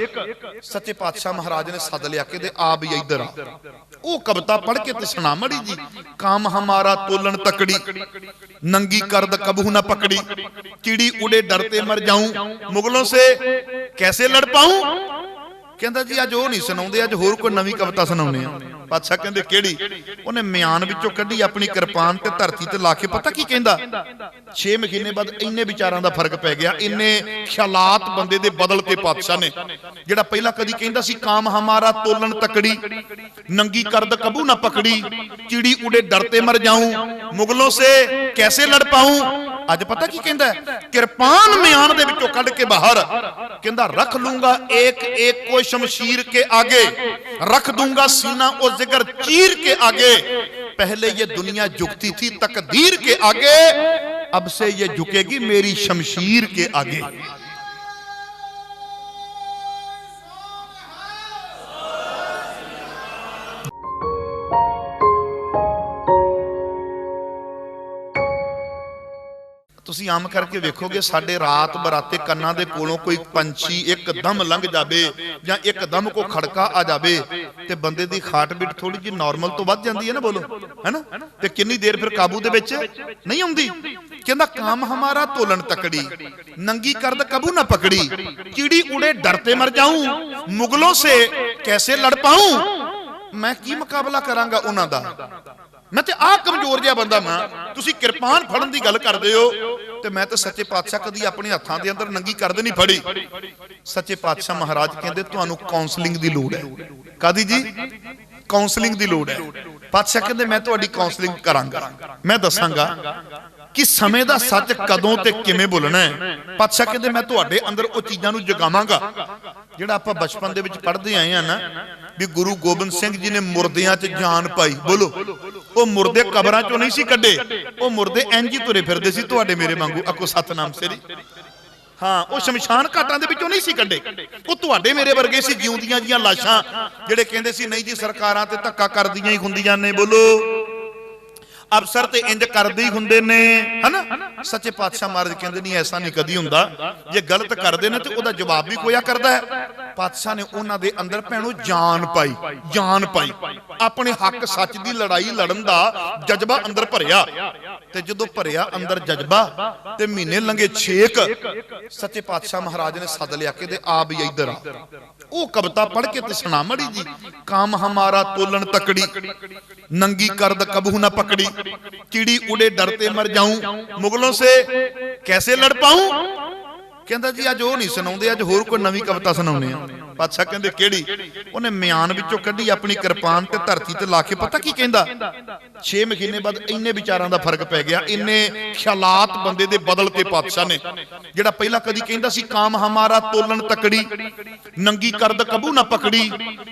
Speaker 1: सच्चे पातशाह महाराज ने सद लिया के आ भी इधर आ, वो कविता पढ़ के ते सुना मड़ी जी। काम हमारा तोलन तकड़ी, नंगी करद कबहू ना पकड़ी, चिड़ी उड़े डरते मर जाऊं, मुगलों से कैसे लड़ पाऊं। कहंदा जी अज वो नहीं सुनाउंदे, अज होर कोई नवीं कविता सुनाउने आ। पातशाह कहंदे केड़ी? उन्हें म्यान विचों कड्ढी अपनी किरपान ते धरती ते ला के पता की कहंदा? 6 महीने बाद इन्ने विचारां दा फर्क पै गया, इन्ने ख्यालात बंदे दे बदलते पातशाह ने। जिहड़ा पहला कदी कहंदा सी काम हमारा तोलन तकड़ी, नंगी करद कबू ना पकड़ी, चिड़ी उड़े डरते मर जाऊं, मुगलों से कैसे लड़ पाऊं। अज पता की कहंदा है? किरपान म्यान दे विचों कढ के बाहर कहंदा रख लूंगा एक एक को शमशीर के आगे, रख दूंगा सीना और जिगर चीर के आगे। पहले ये दुनिया झुकती थी तकदीर के आगे, अब से ये झुकेगी मेरी शमशीर के आगे। ਤੁਸੀਂ ਆਮ ਕਰਕੇ ਵੇਖੋਗੇ ਸਾਡੇ ਰਾਤ ਬਰਾਤੇ ਕੰਨਾਂ ਦੇ ਕੋਲੋਂ ਕੋਈ ਪੰਛੀ ਇੱਕਦਮ ਲੰਘ ਜਾਵੇ ਜਾਂ ਇੱਕਦਮ ਕੋ ਖੜਕਾ ਆ ਜਾਵੇ ਤੇ ਬੰਦੇ ਦੀ ਹਾਰਟ ਬੀਟ ਥੋੜੀ ਜਿਹੀ ਨਾਰਮਲ ਤੋਂ ਵੱਧ ਜਾਂਦੀ ਹੈ ਨਾ। ਬੋਲੋ ਹੈਨਾ। ਤੇ ਕਿੰਨੀ ਦੇਰ ਫਿਰ ਕਾਬੂ ਦੇ ਵਿੱਚ ਨਹੀਂ ਆਉਂਦੀ। ਕਹਿੰਦਾ काम हमारा तोलन तकड़ी, नंगी करद कबू ना पकड़ी, चिड़ी उड़े डरते मर जाऊं, मुगलों से कैसे लड़ पाऊं। मैं की मुकाबला करांगा उन्हां दा, मैं ते आ कमजोर जिहा बंदा मैं। तुसीं किरपान फड़न दी गल करदे हो ਤੇ ਮੈਂ ਤਾਂ ਸੱਚੇ ਪਾਤਸ਼ਾਹ ਕਦੀ ਆਪਣੇ ਹੱਥਾਂ ਦੇ ਅੰਦਰ ਨੰਗੀ ਕਰਦੇ ਨਹੀਂ ਫੜੀ। ਸੱਚੇ ਪਾਤਸ਼ਾਹ ਮਹਾਰਾਜ ਕਹਿੰਦੇ ਤੁਹਾਨੂੰ ਕਾਉਂਸਲਿੰਗ ਦੀ ਲੋੜ ਹੈ। ਕਾਦੀ ਜੀ? ਕਾਉਂਸਲਿੰਗ ਦੀ ਲੋੜ ਹੈ। ਪਾਤਸ਼ਾਹ ਕਹਿੰਦੇ ਮੈਂ ਤੁਹਾਡੀ ਕਾਉਂਸਲਿੰਗ ਕਰਾਂਗਾ, ਮੈਂ ਦੱਸਾਂਗਾ ਕਿ ਸਮੇਂ ਦਾ ਸੱਚ ਕਦੋਂ ਤੇ ਕਿਵੇਂ ਬੋਲਣਾ ਹੈ। ਪਾਤਸ਼ਾਹ ਕਹਿੰਦੇ ਮੈਂ ਤੁਹਾਡੇ ਅੰਦਰ ਉਹ ਚੀਜ਼ਾਂ ਨੂੰ ਜਗਾਵਾਂਗਾ ਜਿਹੜਾ ਆਪਾਂ ਬਚਪਨ ਦੇ ਵਿੱਚ ਪੜ੍ਹਦੇ ਆਏ ਆ ਨਾ, ਵੀ ਗੁਰੂ ਗੋਬਿੰਦ ਸਿੰਘ ਜੀ ਨੇ ਮੁਰਦਿਆਂ 'ਚ ਜਾਨ ਪਾਈ। ਬੋਲੋ, ਉਹ ਮੁਰਦੇ ਕਬਰਾਂ 'ਚੋਂ ਨਹੀਂ ਸੀ ਕੱਢੇ, ਉਹ ਮੁਰਦੇ ਇੰਜ ਹੀ ਤੁਰੇ ਫਿਰਦੇ ਸੀ ਤੁਹਾਡੇ ਮੇਰੇ ਵਾਂਗੂ। ਆਖੋ ਸਤਨਾਮ ਸ੍ਰੀ। ਹਾਂ, ਉਹ ਸ਼ਮਸ਼ਾਨ ਘਾਟਾਂ ਦੇ ਵਿੱਚੋਂ ਨਹੀਂ ਸੀ ਕੱਢੇ, ਉਹ ਤੁਹਾਡੇ ਮੇਰੇ ਵਰਗੇ ਸੀ, ਜਿਉਂਦੀਆਂ ਜੀਆਂ ਲਾਸ਼ਾਂ ਜਿਹੜੇ ਕਹਿੰਦੇ ਸੀ ਨਹੀਂ ਜੀ ਸਰਕਾਰਾਂ ਤੇ ਧੱਕਾ ਕਰਦੀਆਂ ਹੀ ਹੁੰਦੀਆਂ ਨੇ। ਬੋਲੋ, ਅਫਸਰ ਤੇ ਇੰਜ ਕਰਦੇ ਹੀ ਹੁੰਦੇ ਨੇ, ਹਨਾ। ਸੱਚੇ ਪਾਤਸ਼ਾਹ ਮਹਾਰਾਜ ਕਹਿੰਦੇ ਨਹੀਂ, ਐਸਾ ਨਹੀਂ ਕਦੀ ਹੁੰਦਾ। ਜੇ ਗਲਤ ਕਰਦੇ ਨੇ ਤੇ ਉਹਦਾ ਜਵਾਬ ਵੀ ਕੋਇਆ ਕਰਦਾ ਹੈ। ਪਾਤਸ਼ਾਹ ਨੇ ਉਹਨਾਂ ਦੇ ਅੰਦਰ ਭੈਣੋ ਜਾਨ ਪਾਈ, ਜਾਨ ਪਾਈ। ਆਪਣੇ ਹੱਕ ਸੱਚ ਦੀ ਲੜਾਈ ਲੜਨ ਦਾ ਜਜ਼ਬਾ ਅੰਦਰ ਭਰਿਆ, ਤੇ ਜਦੋਂ ਭਰਿਆ ਅੰਦਰ ਜਜ਼ਬਾ ਤੇ ਮਹੀਨੇ ਲੰਘੇ 6 ਸੱਚੇ ਪਾਤਸ਼ਾਹ ਮਹਾਰਾਜ ਨੇ ਸੱਦ ਲਿਆ ਕਿ ਆ ਵੀ ਇੱਧਰ ਆ। ਉਹ ਕਵਿਤਾ ਪੜ੍ਹ ਕੇ ਤੇ ਸੁਣਾ ਮੜੀ ਜੀ। ਕਾਮ ਹਮਾਰਾ ਤੋਲਣ ਤਕੜੀ, नंगी कर्द कबू न पकड़ी, चिड़ी उड़े डरते मर जाऊं, मुगलों से कैसे लड़ पाऊं। कहंदा जी अज वो नहीं सुनाउंदे, अज होर कोई नवीं कविता सुनाउने आ। पातशाह कहंदे किहड़ी? उहने म्यान विचों कड्ढी अपनी किरपान ते धरती ते ला के पता की कहंदा, 6 महीने बाद इन्ने विचारां दा फर्क पै गया, इन्ने ख्यालात बंदे दे बदलते पातशाह ने। जिहड़ा पहला कदी कहंदा सी काम हमारा तोलन तकड़ी, नंगी कर्द कबू ना पकड़ी,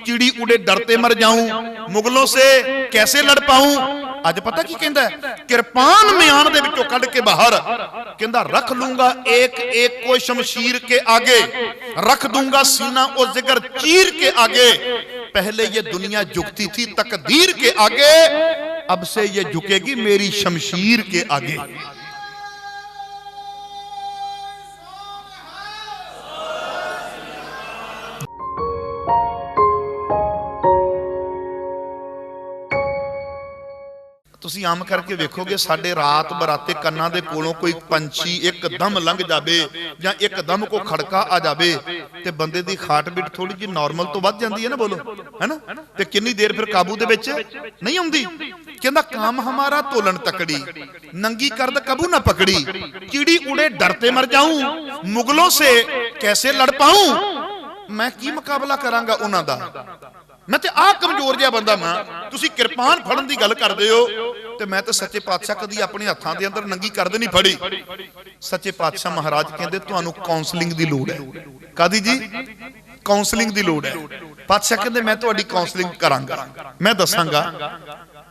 Speaker 1: चिड़ी उड़े डरते मर जाऊं, मुगलों से कैसे लड़ पाऊं। अज पता की कहंदा, किरपान म्यान दे विचों कढ के बाहर कहंदा रख लूंगा एक एक को शमशीर के आगे, रख दूंगा सीना और जिगर चीर के आगे। पहले ये दुनिया झुकती थी तकदीर के आगे, अब से ये झुकेगी मेरी शमशीर के आगे। ਤੁਸੀਂ ਆਮ ਕਰਕੇ ਵੇਖੋਗੇ ਸਾਡੇ ਰਾਤ ਬਰਾਤੇ ਕੰਨਾਂ ਦੇ ਕੋਲੋਂ ਕੋਈ ਪੰਛੀ ਇੱਕਦਮ ਲੰਘ ਜਾਵੇ ਜਾਂ ਇੱਕਦਮ ਕੋ ਖੜਕਾ ਆ ਜਾਵੇ ਤੇ ਬੰਦੇ ਦੀ ਹਾਰਟ ਬੀਟ ਥੋੜੀ ਜਿਹੀ ਨਾਰਮਲ ਤੋਂ ਵੱਧ ਜਾਂਦੀ ਹੈ ਨਾ। ਬੋਲੋ, ਹੈਨਾ। ਤੇ ਕਿੰਨੀ ਦੇਰ ਫਿਰ ਕਾਬੂ ਦੇ ਵਿੱਚ ਨਹੀਂ ਆਉਂਦੀ। ਕਹਿੰਦਾ ਕਾਮ ਹਮਾਰਾ ਤੋਲਣ ਤਕੜੀ, ਨੰਗੀ ਕਰਦ ਕਬੂ ਨਾ ਪਕੜੀ, ਚਿੜੀ ਉੜੇ ਡਰਤੇ ਮਰ ਜਾਊਂ, ਮੁਗਲੋਂ ਸੇ ਕੈਸੇ ਲੜ ਪਾऊं। ਮੈਂ ਕੀ ਮੁਕਾਬਲਾ ਕਰਾਂਗਾ ਉਹਨਾਂ ਦਾ, मैं तो आ कमजोर जिहा बंदा मैं। तुसी किरपान फड़न की गल करदे हो ते मैं तो सच्चे पातशाह कदी अपने हत्थां दे अंदर नंगी करद नहीं फड़ी। सच्चे पातशाह महाराज कहंदे तुहानू काउंसलिंग दी लोड़ है। कादी जी? काउंसलिंग दी लोड़ है। पातशाह कहंदे मैं तुहाडी काउंसलिंग करांगा, मैं दसांगा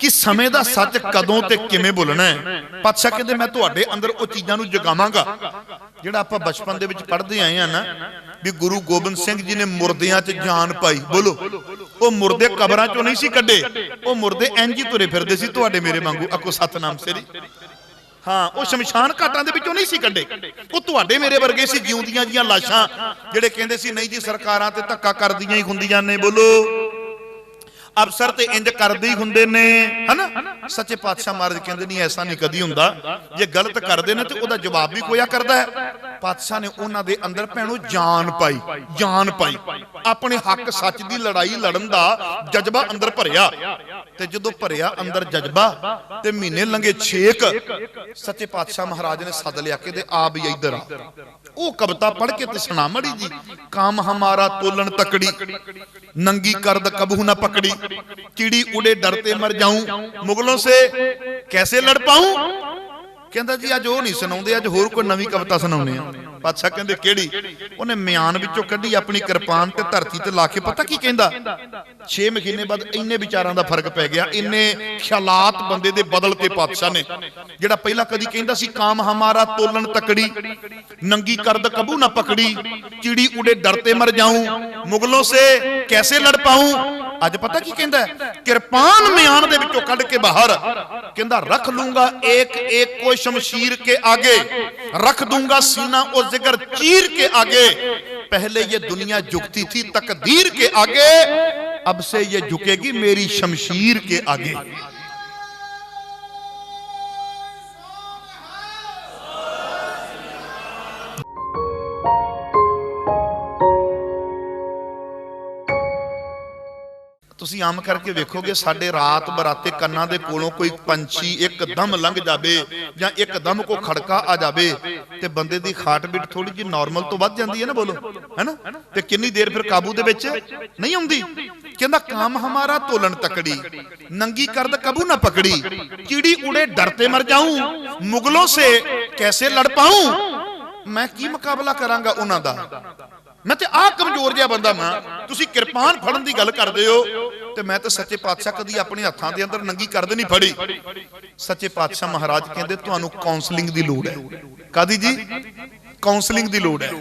Speaker 1: कि समय दा सच कदों ते किवें बोलना है। पातशाह कहंदे मैं तुहाडे अंदर वो चीज़ां नू जगावांगा जिहड़ा आपां बचपन दे विच पढ़दे आए हां ना, भी गुरु गोबिंद सिंह जी ने मुरदियां च जान पाई। बोलो, वो मुरदे कबरां चों नहीं सी कड्ढे, वो मुरदे इंज ही तुरे फिरदे सी तुहाडे मेरे वांगू। आखो सतनाम सरी। हाँ, वो शमशान घाटां दे विचों नहीं सी कड्ढे, वो तुहाडे मेरे वर्गे सी, जिਉਂਦੀਆਂ ਜੀਆਂ लाशां ਜਿਹੜੇ ਕਹਿੰਦੇ ਸੀ नहीं जी सरकारां ते धक्का करदियां ही ਹੁੰਦੀਆਂ ने। बोलो, अफसर ते इंज करदे ही हुंदे ने, हना। सच्चे पातशाह महाराज कहंदे नहीं, ऐसा नहीं कदी हुंदा। जे गलत करदे ने ते ओदा जवाब भी कोया करदा है। पातशाह ने उन्हां दे अंदर भैणो जान पाई, जान पाई। अपने हक सच दी लड़ाई लड़न दा जज्बा अंदर भरिया, ते जदों भरिया अंदर जज्बा ते महीने लंघे 6 सच्चे पातशाह महाराज ने सद लिया कि आ भी इधर आ। वो कविता पढ़ के ते सुना मड़ी जी। काम हमारा तोलन तकड़ी, नंगी कर्द कबू ना पकड़ी, चिड़ी उड़े डरते मर जाऊं, मुगलों से कैसे लड़ पाऊं। कहंदा जी अज वो नहीं सुनाउंदे, अज होर कोई नवीं कविता सुनाउने आ। पातशाह कहंदे किहड़ी? उहने म्यान विचों कड्ढी अपनी किरपान ते धरती ते ला के पता की कहंदा, 6 महीने बाद इन्ने विचारां दा फर्क पै गया, इन्ने ख्यालात बंदे दे बदलते पातशाह ने। जिहड़ा पहला कदी कहंदा सी काम हमारा तोलन तकड़ी, नंगी करद कबू ना पकड़ी, चिड़ी उड़े डरते मर जाऊं, मुगलों से कैसे लड़ पाऊं। अज पता की कहंदा, किरपान म्यान दे विचों कढ के बाहर कहंदा रख लूंगा एक एक को शमशीर के आगे, रख दूंगा सीना और जिगर चीर के आगे। पहले ये दुनिया झुकती थी तकदीर के आगे, अब से ये झुकेगी मेरी शमशीर के आगे। ਤੁਸੀਂ ਆਮ ਕਰਕੇ ਵੇਖੋਗੇ ਸਾਡੇ ਰਾਤ ਬਰਾਤੇ ਕੰਨਾਂ ਦੇ ਕੋਲੋਂ ਕੋਈ ਪੰਛੀ ਇੱਕਦਮ ਲੰਘ ਜਾਵੇ ਜਾਂ ਇੱਕਦਮ ਕੋ ਖੜਕਾ ਆ ਜਾਵੇ ਤੇ ਬੰਦੇ ਦੀ ਹਾਰਟ ਬੀਟ ਥੋੜੀ ਜਿਹੀ ਨਾਰਮਲ ਤੋਂ ਵੱਧ ਜਾਂਦੀ ਹੈ ਨਾ, ਬੋਲੋ, ਹੈਨਾ? ਤੇ ਕਿੰਨੀ ਦੇਰ ਫਿਰ ਕਾਬੂ ਦੇ ਵਿੱਚ ਨਹੀਂ ਆਉਂਦੀ। ਕਹਿੰਦਾ काम हमारा तोलन तकड़ी, नंगी कर्द कबू ना पकड़ी, कीड़ी उड़े डरते मर जाऊं, मुगलों से कैसे लड़ पाऊं। मैं की मुकाबला करांगा उन्हां दा, मैं ते आ कमजोर जिहा बंदा मां। तुसीं किरपान फड़न दी गल करदे हो ते मैं ते सच्चे पातशाह कदी अपने हत्थां दे अंदर नंगी कर्द नहीं फड़ी। सच्चे पातशाह महाराज कहंदे तुहानूं काउंसलिंग दी लोड़ है। कादी जी? काउंसलिंग दी लोड़ है।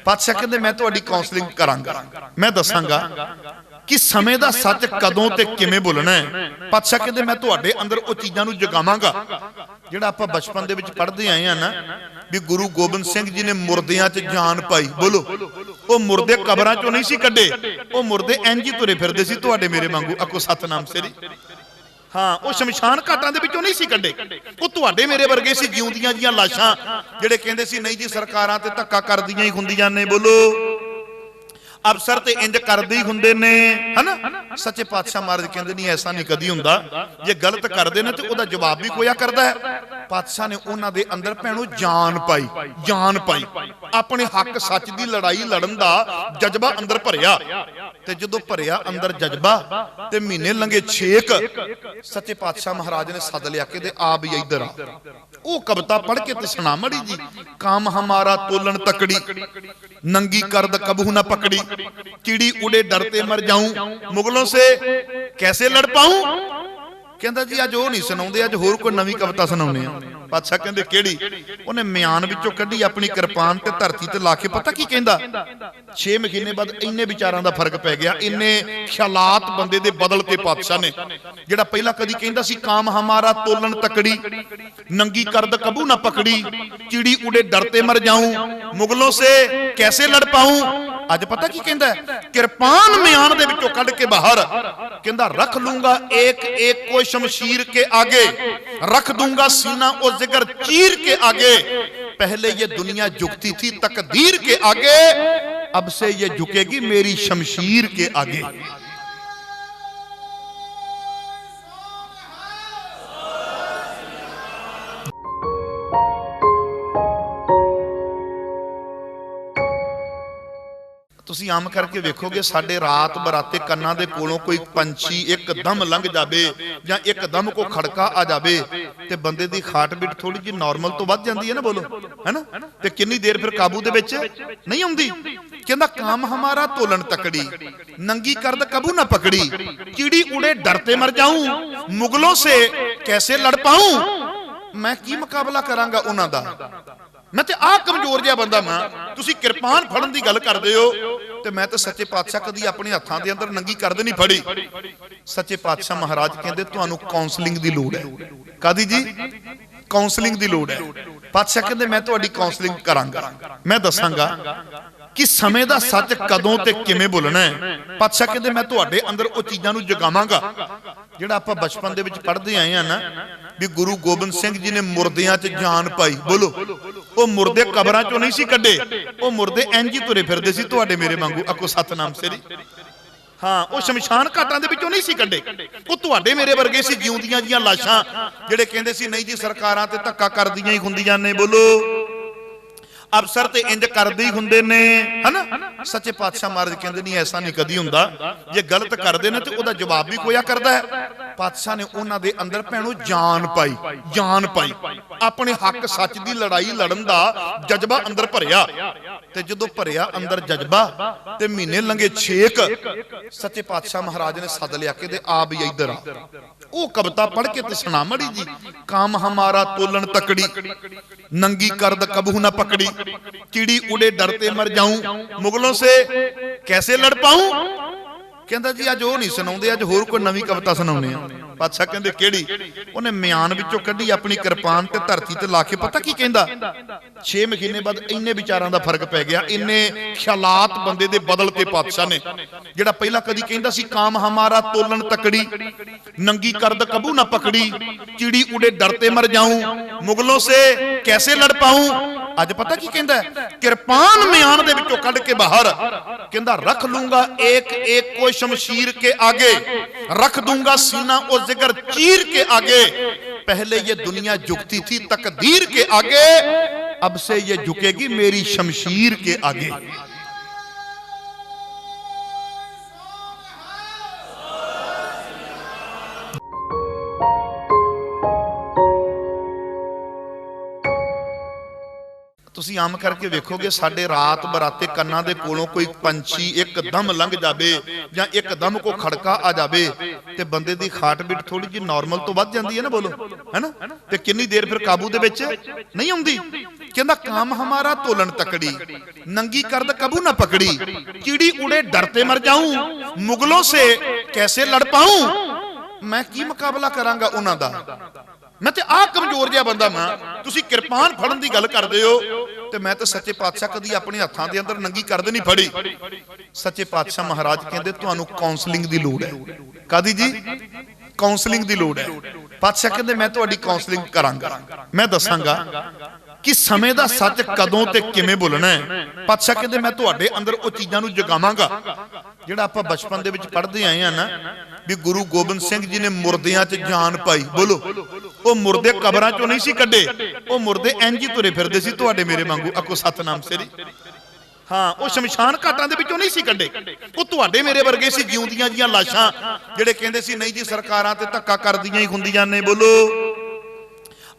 Speaker 1: पातशाह कहंदे मैं तुहाडी काउंसलिंग करांगा, मैं दसांगा कि समय दा सच कदों ते किवें बोलना है। पातशाह कहंदे मैं तुहाडे अंदर उह चीज़ां नूं जगावांगा जिहड़ा आपां बचपन दे विच पढ़दे आए हां ना, भी गुरु गोबिंद सिंह जी ने मुर्दियां च जान पाई। बोलो, वो मुर्दे कबरां चों नहीं सी कड्डे, वो मुर्दे इंज ही तुरे फिरदे सी तुहाडे मेरे वांगू। आखो सतनाम सिरी। हाँ, वो शमशान घाटां दे विचों नहीं सी कड्डे, वो तुहाडे मेरे वर्गे सी जिउंदियां जियां लाशां जिहड़े कहंदे सी नहीं जी सरकारां ते धक्का करदियां ही हुंदियां ने। बोलो, अफसर ते इंज करदे ही हुंदे ने, है ना? सच्चे पातशाह महाराज कहंदे नहीं ऐसा नहीं कदी हुंदा, जे गलत करदे ने ते ओदा जवाब भी कोया करदा है। पातशाह ने उन्हां दे अंदर भैणो जान पाई, जान पाई, अपने हक सच दी लड़ाई लड़न दा जज्बा अंदर भरिया। ते जदों भरिया अंदर जज्बा ते महीने लंघे 6 सच्चे पातशाह महाराज ने सद लिया के दे आ भी इधर आ। वो कविता पढ़ के ते सुना मड़ी जी। काम हमारा तोलन तकड़ी, नंगी कर्द कबू ना पकड़ी, कीड़ी उड़े डरते मर जाऊं, मुगलों से कैसे लड़ पाऊं। कहंदा जी अज वो नहीं सुनाउंदे, अज होर कोई नवीं कविता सुनाउने आ। पातशाह कहंदे केड़ी? उन्हें म्यान विचों कड्ढी अपनी किरपान ते धरती ते ला के पता की कहंदा? 6 महीने बाद इन्ने विचारां दा फर्क पै गया, इन्ने ख्यालात बंदे दे बदलते पातशाह ने। जिहड़ा पहला कदी कहंदा सी काम हमारा तोलन तकड़ी, नंगी कर्द कबू ना पकड़ी, चिड़ी उड़े डरते मर जाऊं, मुगलों से कैसे लड़ पाऊं। अज पता की कहंदा? किरपान म्यान दे विचों कढ के बाहर कहंदा रख लूंगा एक एक को शमशीर के आगे, रख दूंगा सीना और जिगर चीर के आगे। पहले ये दुनिया झुकती थी तकदीर के आगे, अब से ये झुकेगी मेरी शमशीर के आगे। ਤੁਸੀਂ ਆਮ ਕਰਕੇ ਵੇਖੋਗੇ ਸਾਡੇ ਰਾਤ ਬਰਾਤੇ ਕੰਨਾਂ ਦੇ ਕੋਲੋਂ ਕੋਈ ਪੰਛੀ ਇੱਕਦਮ ਲੰਘ ਜਾਵੇ ਜਾਂ ਇੱਕਦਮ ਕੋ ਖੜਕਾ ਆ ਜਾਵੇ ਤੇ ਬੰਦੇ ਦੀ ਹਾਰਟ ਬੀਟ ਥੋੜੀ ਜਿਹੀ ਨਾਰਮਲ ਤੋਂ ਵੱਧ ਜਾਂਦੀ ਹੈ ਨਾ, ਬੋਲੋ, ਹੈਨਾ? ਤੇ ਕਿੰਨੀ ਦੇਰ ਫਿਰ ਕਾਬੂ ਦੇ ਵਿੱਚ ਨਹੀਂ ਆਉਂਦੀ। ਕਹਿੰਦਾ काम हमारा तोलन तकड़ी, नंगी कर्द कबू ना पकड़ी, कीड़ी उड़े डरते मर जाऊं, मुगलों से कैसे लड़ पाऊं। मैं की मुकाबला करांगा उन्हां दा, मैं ते आ कमजोर जिहा बंदा मां। तुसीं किरपान फड़न दी गल करदे हो ते मैं ते सच्चे पातशाह कदी अपने हत्थां दे अंदर नंगी कर्द नहीं फड़ी। सच्चे पातशाह महाराज कहंदे तुहानूं काउंसलिंग दी लोड़ है। कादी जी? काउंसलिंग दी लोड़ है। पातशाह कहंदे मैं तुहाडी काउंसलिंग करांगा, मैं दसांगा कि समय दा सच कदों ते किवें बोलना है। पातशाह कहंदे मैं तुहाडे अंदर उह चीज़ां नूं जगावांगा जिहड़ा आपां बचपन दे विच पढ़दे आए हां ना, भी गुरु गोबिंद सिंह जी ने मुर्दियां च जान पाई। बोलो, वो मुर्दे कबरां चों नहीं सी कड्डे, वो मुर्दे इंज ही तुरे फिरदे सी तुहाडे मेरे वांगू। आखो सतनाम सिरी। हाँ, वो शमशान घाटां दे विचों नहीं सी कड्डे, वो तुहाडे मेरे वर्गे सी जिउंदियां जियां लाशां जिहड़े कहंदे सी नहीं जी सरकारां ते धक्का करदियां ही हुंदियां ने। बोलो, अफसर ते इंज करदे ही हुंदे ने, है ना? सच्चे पातशाह महाराज कहंदे नहीं ऐसा नहीं कदी हुंदा, जे गलत करदे ने ते ओदा जवाब भी कोया करदा है। पातशाह ने उन्हां दे अंदर भैणो जान पाई, जान पाई, अपने हक सच दी लड़ाई लड़न दा जज्बा अंदर भरिया। ते जदों भरिया अंदर जज्बा ते महीने लंघे 6 सच्चे पातशाह महाराज ने सद लिया के दे आ भी इधर आ। वो कविता पढ़ के ते सुना मड़ी जी। काम हमारा तोलन तकड़ी, नंगी कर्द कबू ना पकड़ी, कीड़ी उड़े डरते मर जाऊं, मुगलों से कैसे लड़ पाऊं। कहंदा जी अज वो नहीं सुनाउंदे, अज होर कोई नवीं कविता सुनाउने आ। पातशाह कहंदे केड़ी? उन्हें म्यान विचों कड्ढी अपनी किरपान ते धरती ते ला के पता की कहंदा? 6 महीने बाद इन्ने विचारां दा फर्क पै गया, इन्ने ख्यालात बंदे दे बदलते पातशाह ने। जिहड़ा पहला कदी कहंदा सी काम हमारा तोलन तकड़ी, नंगी कर्द कबू ना पकड़ी, चिड़ी उड़े डरते मर जाऊं, मुगलों से कैसे लड़ पाऊं। अज पता की कहंदा है, किरपान म्यान दे विचों कढ के बाहर कहंदा रख लूंगा एक एक को शमशीर के आगे, रख दूंगा सीना और जिगर चीर के आगे। पहले ये दुनिया झुकती थी तकदीर के आगे, अब से ये झुकेगी मेरी शमशीर के आगे। ਤੁਸੀਂ ਆਮ ਕਰਕੇ ਵੇਖੋਗੇ ਸਾਡੇ ਰਾਤ ਬਰਾਤੇ ਕੰਨਾਂ ਦੇ ਕੋਲੋਂ ਕੋਈ ਪੰਛੀ ਇੱਕਦਮ ਲੰਘ ਜਾਵੇ ਜਾਂ ਇੱਕਦਮ ਕੋ ਖੜਕਾ ਆ ਜਾਵੇ ਤੇ ਬੰਦੇ ਦੀ ਹਾਰਟ ਬੀਟ ਥੋੜੀ ਜਿਹੀ ਨਾਰਮਲ ਤੋਂ ਵੱਧ ਜਾਂਦੀ ਹੈ ਨਾ, ਬੋਲੋ ਹੈਨਾ, ਤੇ ਕਿੰਨੀ ਦੇਰ ਫਿਰ ਕਾਬੂ ਦੇ ਵਿੱਚ ਨਹੀਂ ਆਉਂਦੀ। ਕਹਿੰਦਾ काम हमारा तोलन तकड़ी, नंगी करद कबू ना पकड़ी, कीड़ी उड़े डरते मर जाऊं, मुगलों से कैसे लड़ पाऊं। मैं की मुकाबला करांगा उन्हां दा, मैं ते आ कमजोर जिहा बंदा मैं। तुसीं किरपान फड़न दी गल करदे हो ते मैं ते सच्चे पातशाह कदी अपने हत्थां दे अंदर नंगी करद नहीं फड़ी। सच्चे पातशाह महाराज कहंदे तुहानूं काउंसलिंग दी लोड़ है। कादी जी? काउंसलिंग दी लोड़ है। पातशाह कहंदे मैं तुहाडी काउंसलिंग करांगा, मैं दसांगा कि समय दा सच कदों ते किवें बोलना है। पातशाह कहंदे मैं तुहाडे अंदर ओ चीज़ां नूं जगावांगा जिहड़ा आपां बचपन दे विच पढ़दे आए हां ना, भी गुरु गोबिंद सिंह जी ने मुर्दियां च जान पाई। बोलो, ओ मुर्दे कबरां चों नहीं सी कड्डे, ओ मुर्दे इंज ही तुरे फिरदे सी तुहाडे मेरे वांगू। आखो सतनाम सिरी। हाँ, वो शमशान घाटां दे विचों नहीं सी कड्डे, वो तुहाडे मेरे वर्गे सी जिउंदियां जियां लाशां जिहड़े कहंदे सी नहीं जी सरकारां ते धक्का करदियां ही हुंदियां ने। बोलो,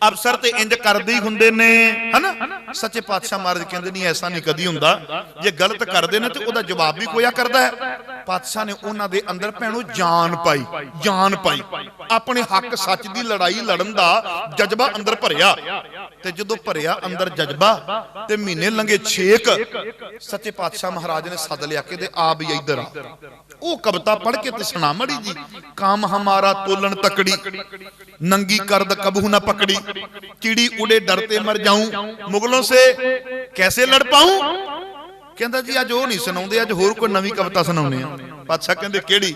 Speaker 1: अफसर ते इंज करदे ही हुंदे ने, है ना। सच्चे पातशाह महाराज कहंदे नहीं ऐसा नहीं कदी हुंदा, जे गलत करदे ने ते ओदा जवाब भी कोया करदा है। पातशाह ने उन्हां दे अंदर भैणो जान पाई, जान पाई, अपने हक सच दी लड़ाई लड़न दा जज्बा अंदर भरिया। ते जदों भरिया अंदर जज्बा ते महीने लंघे 6 सच्चे पातशाह महाराज ने सद लिया के आ भी इधर आ। ओ कविता पढ़ के ते सुना मड़ी जी। काम हमारा तोलन तकड़ी, नंगी करद कबू ना पकड़ी, कीड़ी उड़े डरते मर जाऊं, मुगलों से कैसे लड़ पाऊं। कहंदा जी अज वो नहीं सुनाउंदे, अज होर कोई नवीं कविता सुनाउने आ। पातशाह कहंदे केड़ी?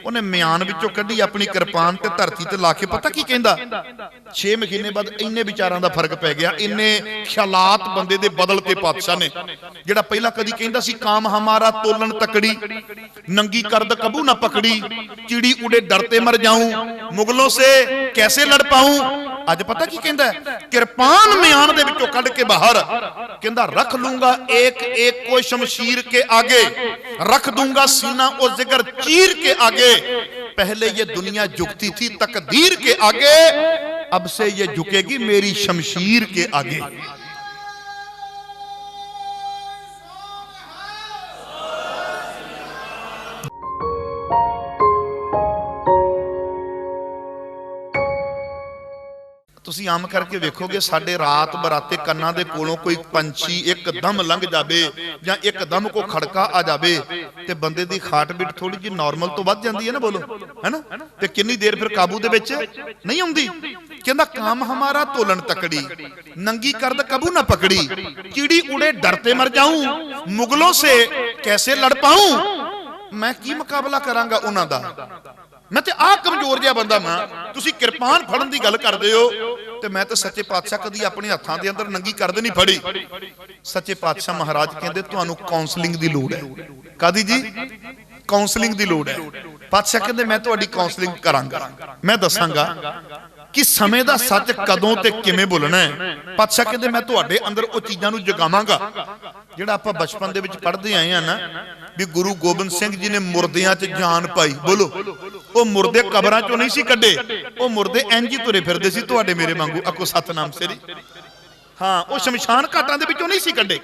Speaker 1: उन्हें म्यान विचों कड्ढी अपनी किरपान ते धरती ते ला के पता की कहंदा 6 महीने बाद इन्ने विचारां दा फर्क पै गया, इन्ने ख्यालात बंदे दे बदलते पातशाह ने। जिहड़ा पहला कदी कहंदा सी काम हमारा तोलन तकड़ी, नंगी करद कबू ना पकड़ी, चिड़ी उड़े डरते मर जाऊं, मुगलों से कैसे लड़ पाऊं। अज पता की कहंदा है, किरपान म्यान दे विचों कढ के बाहर कहंदा रख लूंगा एक एक को शमशीर के आगे, रख दूंगा सीना और जिगर चीर के आगे। पहले ये दुनिया झुकती थी तकदीर के आगे, अब से ये झुकेगी मेरी शमशीर के आगे। ਤੁਸੀਂ ਆਮ ਕਰਕੇ ਵੇਖੋਗੇ ਸਾਡੇ ਰਾਤ ਬਰਾਤੇ ਕੰਨਾਂ ਦੇ ਕੋਲੋਂ ਕੋਈ ਪੰਛੀ ਇੱਕਦਮ ਲੰਘ ਜਾਵੇ ਜਾਂ ਇੱਕਦਮ ਕੋ ਖੜਕਾ ਆ ਜਾਵੇ ਤੇ ਬੰਦੇ ਦੀ ਹਾਰਟ ਬੀਟ ਥੋੜੀ ਜਿਹੀ ਨਾਰਮਲ ਤੋਂ ਵੱਧ ਜਾਂਦੀ ਹੈ ਨਾ। ਬੋਲੋ, ਹੈਨਾ, ਤੇ ਕਿੰਨੀ ਦੇਰ ਫਿਰ ਕਾਬੂ ਦੇ ਵਿੱਚ ਨਹੀਂ ਆਉਂਦੀ। ਕਹਿੰਦਾ काम हमारा तोलन तकड़ी, नंगी करद कबू ना पकड़ी, कीड़ी उड़े डरते मर जाऊं, मुगलों से कैसे लड़ पाऊं। मैं की मुकाबला करांगा उन्हां दा, मैं ते आ कमजोर जिहा बंदा मैं। तुसीं किरपान फड़न दी गल करदे हो ते मैं ते सच्चे पातशाह कदी अपने हत्थां दे अंदर नंगी करद नहीं फड़ी। सच्चे पातशाह महाराज कहंदे तुहानूं काउंसलिंग दी लोड़ है। कादी जी? काउंसलिंग दी लोड़ है। पातशाह कहंदे मैं तुहाडी काउंसलिंग करांगा, मैं दसांगा कि समय दा सच कदों ते किवें बोलना है। पातशाह कहंदे मैं तुहाडे अंदर ओ चीज़ां नूं जगावांगा जिहड़ा आपां बचपन दे विच पढ़दे आए हां ना, भी गुरु गोबिंद सिंह जी ने मुर्दियां च जान पाई। बोलो, ओ मुर्दे कबरां चों नहीं सी कड्डे, ओ मुर्दे इंज ही तुरे फिरदे सी तुहाडे मेरे वांगू। आखो सतनाम सिरी। हाँ, वो शमशान घाटां दे विचों नहीं सी कड्डे,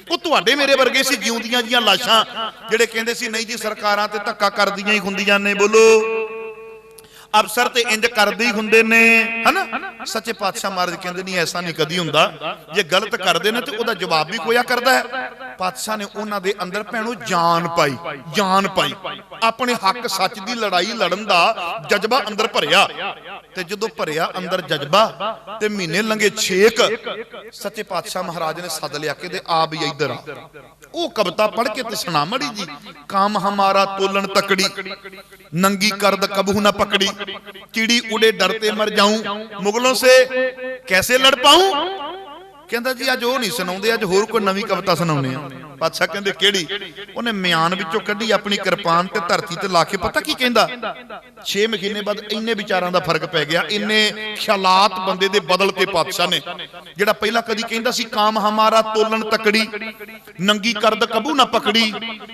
Speaker 1: वो तुहाडे मेरे वर्गे सी जिउंदियां जियां लाशां जिहड़े कहंदे सी नहीं जी सरकारां ते धक्का करदियां ही हुंदियां ने। बोलो, अफसर ते इंज करदे ही हुंदे ने, है ना। सच्चे पातशाह महाराज कहंदे नहीं ऐसा नहीं कदी हुंदा, जे गलत करदे ने ते ओदा जवाब भी कोया करदा है। पातशाह ने उन्हां दे अंदर भैणो जान पाई, जान पाई, अपने हक सच दी लड़ाई लड़न दा जज्बा अंदर भरिया। ते जदों भरिया अंदर जज्बा ते महीने लंघे 6 सच्चे पातशाह महाराज ने सद लिया के आ भी इधर आ। ओ कविता पढ़ के ते सुना मड़ी जी। काम हमारा तोलन तकड़ी, नंगी करद कबू ना पकड़ी, कीड़ी उड़े डरते मर जाऊं, मुगलों से कैसे लड़ पाऊं। कहता जी अज वो नहीं सुनाते, अज होर कोई नवी कविता सुनाने। पातशाह कहते केड़ी? उन्हें म्यान विचों कढ़ी अपनी किरपान ते धरती ते ला के पता की कहंदा? 6 महीने बाद इन्ने विचारां दा फर्क पै गया, इन्ने ख्यालात बंदे दे बदलते पातशाह ने। जिहड़ा पहला कदी कहंदा सी काम हमारा तोलन तकड़ी, नंगी करद कबू ना पकड़ी,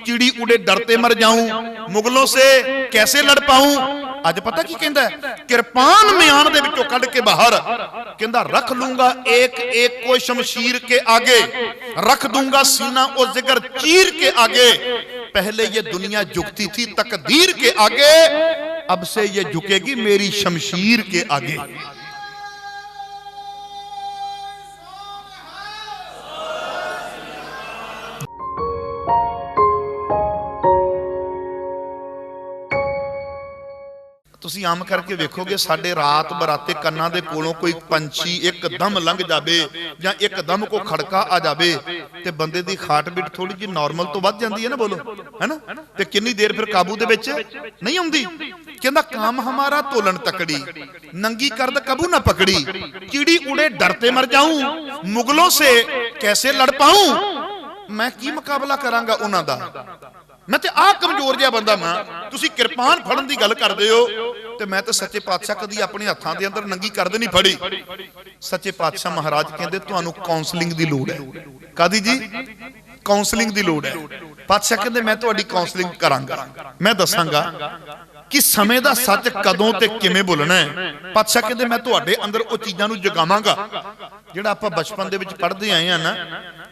Speaker 1: चिड़ी उड़े डरते मर जाऊं, मुगलों से कैसे लड़ पाऊं। अज पता की कहंदा? किरपान म्यान दे विचों कढ़ के बाहर कहंदा रख लूंगा एक एक को शमशीर के आगे, रख दूंगा सीना और जिगर चीर के आगे। पहले ये दुनिया झुकती थी तकदीर के आगे, अब से ये झुकेगी मेरी शमशीर के आगे। ਤੁਸੀਂ ਆਮ ਕਰਕੇ ਵੇਖੋਗੇ ਸਾਡੇ ਰਾਤ ਬਰਾਤੇ ਕੰਨਾਂ ਦੇ ਕੋਲੋਂ ਕੋਈ ਪੰਛੀ ਇੱਕਦਮ ਲੰਘ ਜਾਵੇ ਜਾਂ ਇੱਕਦਮ ਕੋ ਖੜਕਾ ਆ ਜਾਵੇ ਤੇ ਬੰਦੇ ਦੀ ਹਾਰਟ ਬੀਟ ਥੋੜੀ ਜਿਹੀ ਨਾਰਮਲ ਤੋਂ ਵੱਧ ਜਾਂਦੀ ਹੈ ਨਾ, ਬੋਲੋ ਹੈਨਾ। ਤੇ ਕਿੰਨੀ ਦੇਰ ਫਿਰ ਕਾਬੂ ਦੇ ਵਿੱਚ ਨਹੀਂ ਆਉਂਦੀ। ਕਹਿੰਦਾ काम हमारा तोलन तकड़ी, नंगी करद कबू ना पकड़ी, चिड़ी उड़े डरते मर जाऊं, मुगलों से कैसे लड़ पाऊं। मैं की मुकाबला करांगा उन्हां दा, मैं ते आ कमजोर जिहा बंदा मां। तुसीं किरपान फड़न दी गल करदे हो ते मैं ते सच्चे पातशाह कदी अपने हत्थां दे अंदर नंगी करद नहीं फड़ी। सच्चे पातशाह महाराज कहंदे तुहानूं काउंसलिंग दी लोड़ है। कादी जी? काउंसलिंग दी लोड़ है। पातशाह कहंदे मैं तुहाडी काउंसलिंग करांगा, मैं दसांगा कि समय दा सच कदों ते किवें बोलना है। पातशाह कहंदे मैं तुहाडे अंदर वो चीज़ां नूं जगावांगा जिहड़ा आपां बचपन दे विच पढ़दे आए हां ना,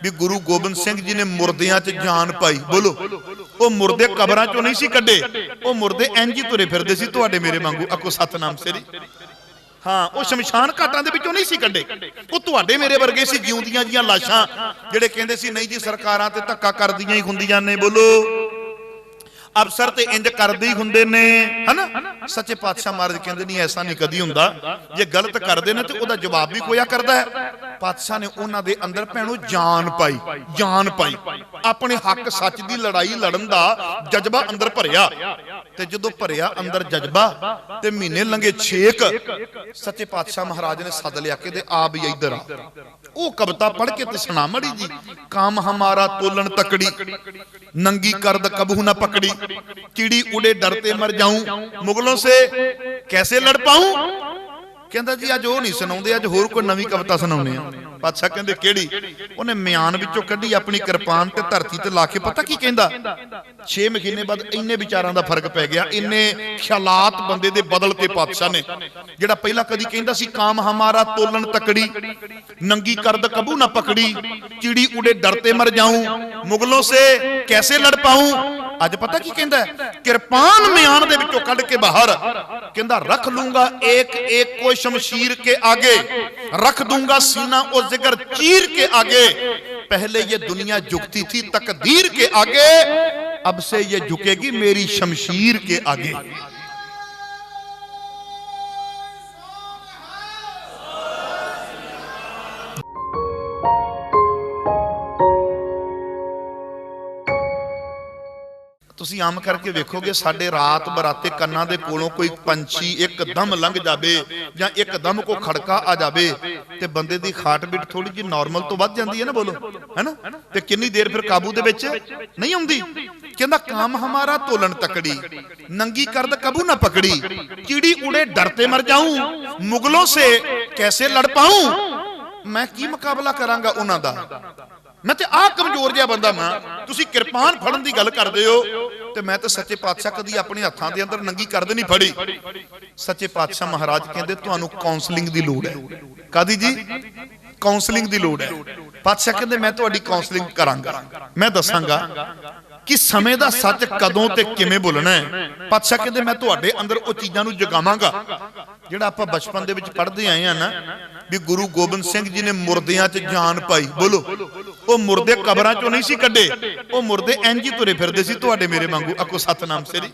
Speaker 1: भी गुरु गोबिंद सिंह जी ने मुरदियां च जान पाई। बोलो वो मुरदे कबरां चों नहीं सी कड्डे, वो मुरदे इंज ही तुरे फिरदे सी तुहाडे मेरे वांगू। आखो सतनाम श्री। हाँ, वो शमशान घाटां दे विचों नहीं सी कड्डे, वो तुहाडे मेरे वर्गे सी जिउंदियां जियां लाशां जिहड़े कहंदे सी नहीं जी सरकारां ते धक्का करदियां ही हुंदियां ने। बोलो अफसर ते इंज करदे ही हुंदे ने, है ना। सच्चे पातशाह महाराज कहंदे नहीं ऐसा नहीं कदी हुंदा, जे गलत करदे ने ते ओदा जवाब भी कोया करदा है। पातशाह ने उन्हां दे अंदर भैणो जान पाई, जान पाई, अपने हक सच दी लड़ाई लड़न दा जज्बा अंदर भरिया। ते जदों भरिया अंदर जज्बा ते महीने लंघे 6, सच्चे पातशाह महाराज ने सद लिया के आ भी इधर आ। वो कविता पढ़ के ते सुना मड़ी जी। काम हमारा तोलन तकड़ी, नंगी करद कबू ना पकड़ी, चिड़ी उड़े डरते मर जाऊं, मुगलों से कैसे लड़ पाऊं। कहंदा जी अज वो नहीं सुनाते, अज होर कोई नवी कविता सुनाउने आ। पातशाह कहंदे केड़ी? उन्हें म्यान विचों कढ़ी अपनी किरपान ते धरती ते ला के पता की कहंदा? 6 महीने बाद इन्ने विचारां दा फर्क पै गया, इन्ने ख्यालात बंदे दे बदलते पातशाह ने। जिहड़ा पहला कदी कहंदा सी काम हमारा तोलन तकड़ी, नंगी करद कबू ना पकड़ी, चिड़ी उड़े डरते मर जाऊं, मुगलों से कैसे लड़ पाऊं। अज पता की कहंदा? किरपान म्यान दे विचों कढ़ के बाहर कहंदा रख लूंगा एक एक को शमशीर के आगे, रख दूंगा सीना और जिगर चीर के आगे। पहले ये दुनिया झुकती थी तकदीर के आगे, अब से ये झुकेगी मेरी शमशीर के आगे। ਤੁਸੀਂ ਆਮ ਕਰਕੇ ਵੇਖੋਗੇ ਸਾਡੇ ਰਾਤ ਬਰਾਤੇ ਕੰਨਾਂ ਦੇ ਕੋਲੋਂ ਕੋਈ ਪੰਛੀ ਇੱਕਦਮ ਲੰਘ ਜਾਵੇ ਜਾਂ ਇੱਕਦਮ ਕੋ ਖੜਕਾ ਆ ਜਾਵੇ ਤੇ ਬੰਦੇ ਦੀ ਹਾਰਟ ਬੀਟ ਥੋੜੀ ਜਿਹੀ ਨਾਰਮਲ ਤੋਂ ਵੱਧ ਜਾਂਦੀ ਹੈ ਨਾ। ਬੋਲੋ ਹੈਨਾ। ਤੇ ਕਿੰਨੀ ਦੇਰ ਫਿਰ ਕਾਬੂ ਦੇ ਵਿੱਚ ਨਹੀਂ ਆਉਂਦੀ। ਕਹਿੰਦਾ काम हमारा तोलन तकड़ी, नंगी करद कबू ना पकड़ी, चिड़ी उड़े डरते मर जाऊं, मुगलों से कैसे लड़ पाऊं। मैं की मुकाबला करांगा उन्हां दा, मैं ते आ कमजोर जिहा बंदा मां। तुसीं किरपान फड़न दी गल करदे हो ते मैं ते सच्चे पातशाह कदी अपने हत्थां दे अंदर नंगी करद नहीं फड़ी। सच्चे पातशाह महाराज कहंदे तुहानूं काउंसलिंग दी लोड़ है। कादी जी? काउंसलिंग दी लोड़ है। पातशाह कहंदे मैं तुहाडी काउंसलिंग करांगा, मैं दसांगा कि समय दा सच कदों ते किवें बोलना है। पातशाह कहंदे मैं तुहाडे अंदर वो चीज़ां नूं जगावांगा जिहड़ा आपां बचपन दे विच पढ़दे आए हां ना, भी गुरु गोबिंद सिंह जी ने मुरदियां च जान पाई। बोलो वो मुरदे कबरां चों नहीं सी कड्डे, वो मुरदे इंज ही तुरे फिरदे सी तुहाडे मेरे वांगू। आखो सतनाम श्री।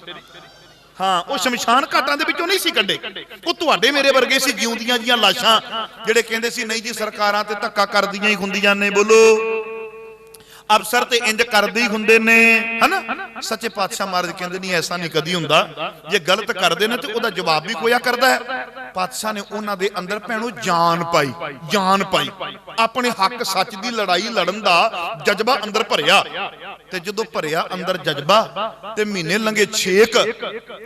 Speaker 1: हाँ, वो शमशान घाटां दे विचों नहीं सी कड्डे, वो तुहाडे मेरे वर्गे सी जिउंदियां जियां लाशां जिहड़े कहंदे सी नहीं जी सरकारां ते धक्का करदियां ही हुंदियां ने। बोलो अफसर ते इंज करदे ही हुंदे ने, है ना। सच्चे पातशाह महाराज कहंदे नहीं ऐसा नहीं कदी हुंदा, जे गलत करदे ने ते ओदा जवाब भी कोया करदा है। ਪਾਤਸ਼ਾਹ ਨੇ ਉਹਨਾਂ ਦੇ ਅੰਦਰ ਭੈਣੋ ਜਾਨ ਪਾਈ, ਜਾਨ ਪਾਈ। ਆਪਣੇ ਹੱਕ ਸੱਚ ਦੀ ਲੜਾਈ ਲੜਨ ਦਾ ਜਜ਼ਬਾ ਅੰਦਰ ਭਰਿਆ, ਤੇ ਜਦੋਂ ਭਰਿਆ ਅੰਦਰ ਜਜ਼ਬਾ ਤੇ ਮਹੀਨੇ ਲੰਘੇ 6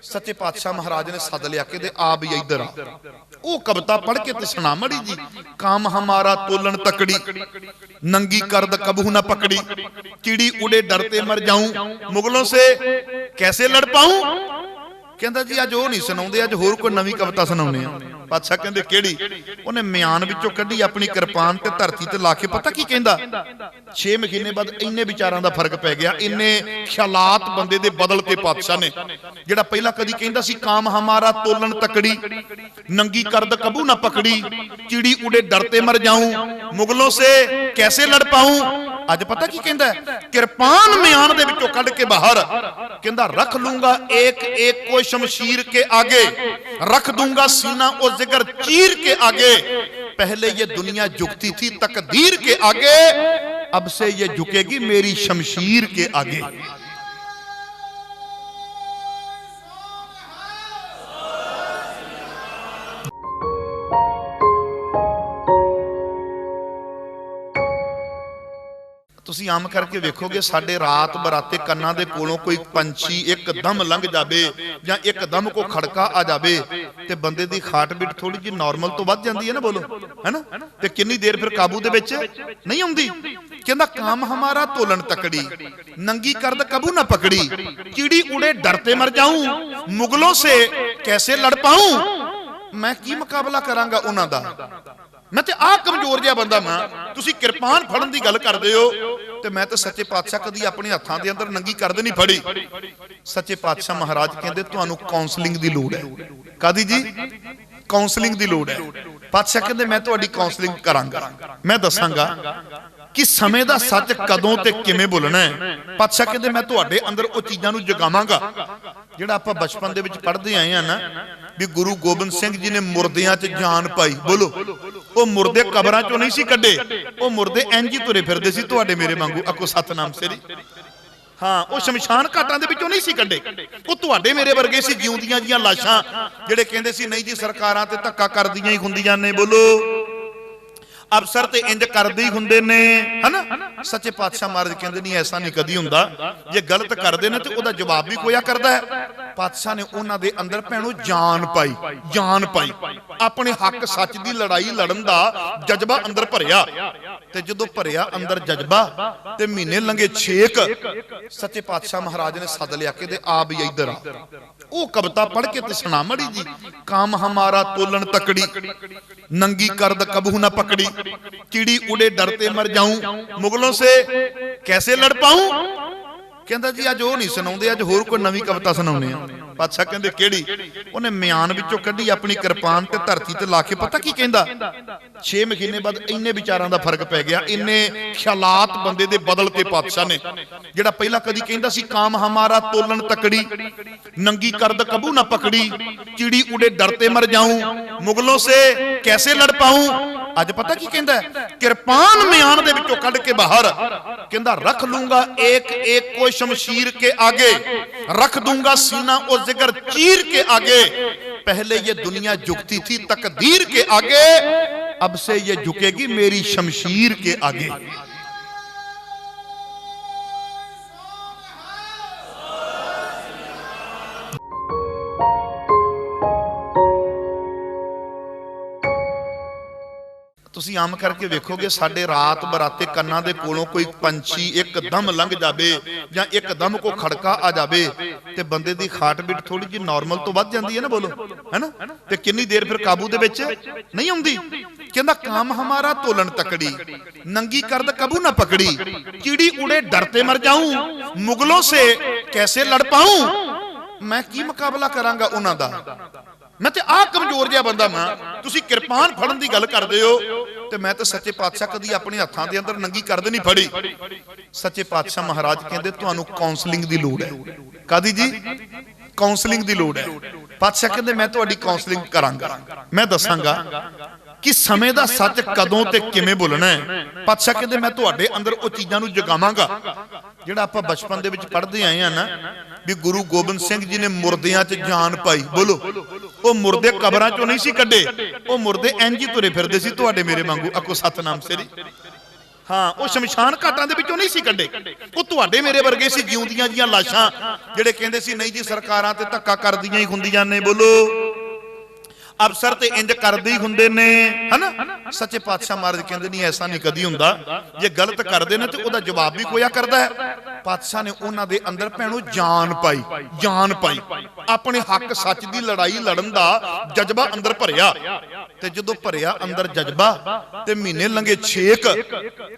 Speaker 1: ਸੱਚੇ ਪਾਤਸ਼ਾਹ ਮਹਾਰਾਜ ਨੇ ਸੱਦ ਲਿਆ ਕਿ ਤੇ ਆ ਵੀ ਇੱਧਰ ਆ। ਉਹ ਕਵਿਤਾ ਪੜ੍ਹ ਕੇ ਤੇ ਸੁਣਾ ਮੜੀ ਜੀ। काम हमारा तोलन तकड़ी, नंगी कर्द कबू न पकड़ी, चिड़ी उड़े डरते मर जाऊं, मुगलों से कैसे लड़ पाऊं। कहंदा जी अज वो नहीं सुनाउंदे, अज होर कोई नवीं कविता सुनाउने आ। पातशाह कहंदे किहड़ी? उहने म्यान विचों कड्ढी अपनी किरपान ते धरती ते ला के पता की कहंदा? 6 महीने बाद इन्ने विचारां दा फर्क पै गया, इन्ने ख्यालात बंदे दे बदलते पातशाह ने। जिहड़ा पहला कदी कहंदा सी काम हमारा तोलन तकड़ी, नंगी कर्द कबू ना पकड़ी, चिड़ी उड़े डरते मर जाऊं, मुगलों से कैसे लड़ पाऊं। अज पता की कहंदा? किरपान म्यान दे विचों कढ के बाहर कहंदा रख लूंगा एक एक को शमशीर के आगे, रख दूंगा सीना और जिगर चीर के आगे। पहले ये दुनिया झुकती थी तकदीर के आगे, अब से ये झुकेगी मेरी शमशीर के आगे। ਤੁਸੀਂ ਆਮ ਕਰਕੇ ਵੇਖੋਗੇ ਸਾਡੇ ਰਾਤ ਬਰਾਤੇ ਕੰਨਾਂ ਦੇ ਕੋਲੋਂ ਕੋਈ ਪੰਛੀ ਇੱਕਦਮ ਲੰਘ ਜਾਵੇ ਜਾਂ ਇੱਕਦਮ ਕੋ ਖੜਕਾ ਆ ਜਾਵੇ ਤੇ ਬੰਦੇ ਦੀ ਹਾਰਟ ਬੀਟ ਥੋੜੀ ਜਿਹੀ ਨਾਰਮਲ ਤੋਂ ਵੱਧ ਜਾਂਦੀ ਹੈ ਨਾ, ਬੋਲੋ ਹੈਨਾ। ਤੇ ਕਿੰਨੀ ਦੇਰ ਫਿਰ ਕਾਬੂ ਦੇ ਵਿੱਚ ਨਹੀਂ ਆਉਂਦੀ। ਕਹਿੰਦਾ काम हमारा तोलन तकड़ी, नंगी कर्द कबू ना पकड़ी, चिड़ी उड़े डरते मर जाऊं, मुगलों से कैसे लड़ पाऊं। मैं की मुकाबला करांगा उन्हां दा, मैं ते आ कमजोर जिहा बंदा मैं। तुसीं किरपान फड़न दी गल करदे हो ते मैं ते सच्चे पातशाह कदी अपने हत्थां दे अंदर नंगी कर्द नहीं फड़ी। सच्चे पातशाह महाराज कहंदे तुहानूं काउंसलिंग दी लोड़ है। कादी जी? काउंसलिंग दी लोड़ है। पातशाह कहंदे मैं तुहाडी काउंसलिंग करांगा, मैं दसांगा कि समय दा सच कदों ते किवें बोलना है। पातशाह कहंदे मैं तुहाडे अंदर ओ चीज़ां नूं जगावांगा जिहड़ा आपां बचपन दे विच पढ़दे आए हां ना, भी गुरु गोबिंद सिंह जी ने मुर्दियां च जान पाई। बोलो ओ मुर्दे कबरां चों नहीं सी कड्डे, ओ मुर्दे इंज ही तुरे फिरदे सी तुहाडे मेरे वांगू। आखो सतनाम सिरी। हाँ, वो शमशान घाटां दे विचों नहीं सी कड्डे, वो तुहाडे मेरे वर्गे सी जिउंदियां जियां लाशां जिहड़े कहंदे सी नहीं जी सरकारां ते धक्का करदियां ही हुंदियां ने। बोलो अफसर ते इंज करदे ही हुंदे ने, है ना। सच्चे पातशाह महाराज कहंदे नहीं ऐसा नहीं कदी हुंदा, जे गलत करदे ने ते ओदा जवाब भी कोया करदा है। पातशाह ने उन्हां दे अंदर भैणो जान पाई, जान पाई। अपने हक सच दी लड़ाई लड़न दा जज्बा अंदर भरिया, ते जदों भरिया अंदर जज्बा ते महीने लंघे 6 सच्चे पातशाह महाराज ने सद लिया कि आ भी इधर आ। वो कविता पढ़ के ते सुना मड़ी जी। काम हमारा तोलन तकड़ी, नंगी कर्द कबू ना पकड़ी, चिड़ी उड़े डरते मर जाऊं, मुगलों से कैसे लड़ पाऊं। कहंदा जी अज वो नहीं सुनाउंदे, अज होर कोई नवीं कविता सुनाउने आ। पातशाह कहंदे किहड़ी? उहने म्यान विचों कड्ढी अपनी किरपान ते धरती ते ला के पता की कहंदा? 6 महीने बाद इन्ने विचारां दा फर्क पै गया, इन्ने ख्यालात बंदे दे बदलते पातशाह ने। जिहड़ा पहला कदी कहंदा सी काम हमारा तोलन तकड़ी, नंगी कर्द कबू ना पकड़ी, चिड़ी उड़े डरते मर जाऊं, मुगलों से कैसे लड़ पाऊं। अज पता की कहंदा? किरपान म्यान दे विचों कढ के बाहर कहंदा रख लूंगा एक एक को शमशीर के आगे, रख दूंगा सीना और जिगर चीर के आगे। पहले ये दुनिया झुकती थी तकदीर के आगे, अब से ये झुकेगी मेरी शमशीर के आगे। ਤੁਸੀਂ ਆਮ ਕਰਕੇ ਵੇਖੋਗੇ ਸਾਡੇ ਰਾਤ ਬਰਾਤੇ ਕੰਨਾਂ ਦੇ ਕੋਲੋਂ ਕੋਈ ਪੰਛੀ ਇੱਕਦਮ ਲੰਘ ਜਾਵੇ ਜਾਂ ਇੱਕਦਮ ਕੋ ਖੜਕਾ ਆ ਜਾਵੇ ਤੇ ਬੰਦੇ ਦੀ ਹਾਰਟ ਬੀਟ ਥੋੜੀ ਜਿਹੀ ਨਾਰਮਲ ਤੋਂ ਵੱਧ ਜਾਂਦੀ ਹੈ ਨਾ, ਬੋਲੋ ਹੈਨਾ। ਤੇ ਕਿੰਨੀ ਦੇਰ ਫਿਰ ਕਾਬੂ ਦੇ ਵਿੱਚ ਨਹੀਂ ਆਉਂਦੀ। ਕਹਿੰਦਾ काम हमारा तोलन तकड़ी, नंगी कर्द कबू ना पकड़ी, चिड़ी उड़े डरते मर जाऊं, मुगलों से कैसे लड़ पाऊं। मैं की मुकाबला करांगा उन्हां दा, मैं ते आ कमजोर जिहा बंदा मैं। तुसीं किरपान फड़न दी गल करदे हो ते मैं ते सच्चे पातशाह कदी अपने हत्थां दे अंदर नंगी कर्द नहीं फड़ी। सच्चे पातशाह महाराज कहंदे तुहानूं काउंसलिंग दी लोड़ है। कादी जी? काउंसलिंग दी लोड़ है। पातशाह कहंदे मैं तुहाडी काउंसलिंग करांगा, मैं दसांगा कि समय दा सच कदों ते किवें बोलना है। पातशाह कहंदे मैं तुहाडे अंदर ओ चीज़ां नूं जगावांगा ਜਿਹੜਾ ਆਪਾਂ ਬਚਪਨ ਦੇ ਵਿੱਚ ਪੜ੍ਹਦੇ ਆਏ ਆ ਨਾ ਵੀ ਗੁਰੂ ਗੋਬਿੰਦ ਸਿੰਘ ਜੀ ਨੇ ਮੁਰਦਿਆਂ 'ਚ ਜਾਨ ਪਾਈ। ਬੋਲੋ, ਉਹ ਮੁਰਦੇ ਕਬਰਾਂ 'ਚੋਂ ਨਹੀਂ ਸੀ ਕੱਢੇ, ਉਹ ਮੁਰਦੇ ਇੰਜ ਹੀ ਤੁਰੇ ਫਿਰਦੇ ਸੀ ਤੁਹਾਡੇ ਮੇਰੇ ਵਾਂਗੂ। ਆਖੋ ਸਤਨਾਮ ਸ੍ਰੀ। हाँ, वो शमशान घाटां दे विचों नहीं सी कड्डे, वो तुहाडे मेरे वर्गे सी जिउंदियां जियां लाशां जिहड़े कहंदे सी नहीं जी सरकारां ते धक्का करदियां ही हुंदियां ने। बोलो, अफसर ते इंज करदे ही हुंदे ने, है ना। सच्चे पातशाह महाराज कहंदे नहीं ऐसा नहीं कदी हुंदा, जे गलत करदे ने ते ओदा जवाब भी कोया करदा है। पातशाह ने उन्हां दे अंदर भैणो जान पाई, जान पाई, अपने हक सच दी लड़ाई लड़न दा जज्बा अंदर भरिया। ते जदों भरिया अंदर जज्बा ते महीने लंघे 6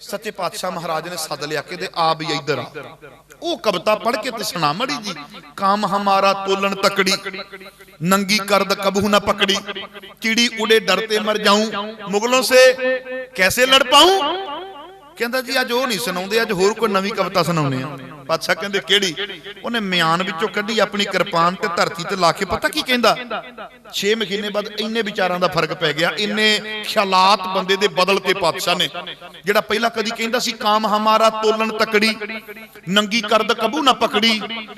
Speaker 1: सच्चे पातशाह महाराज ने सद लिया के आ भी इधर आ। वो कविता पढ़ के ते सुना मड़ी जी। काम हमारा तोलन तकड़ी, नंगी करद कबू ना पकड़ी, चिड़ी उड़े डरते मर जाऊं, मुगलों से कैसे लड़ पाऊं। कहंदा जी अज वो नहीं सुनाउंदे, अज होर कोई नवीं कविता सुनाउने आ। पातशाह कहंदे केड़ी? उन्हें म्यान विचों कड्ढी अपनी किरपान ते धरती ते ला के पता की कहंदा 6 महीने बाद इन्ने विचारां दा फर्क पै गया, इन्ने ख्यालात बंदे दे बदलते पातशाह ने। जेड़ा पहला कदी कहंदा सी काम हमारा तोलन तकड़ी, नंगी करद कबू ना पकड़ी,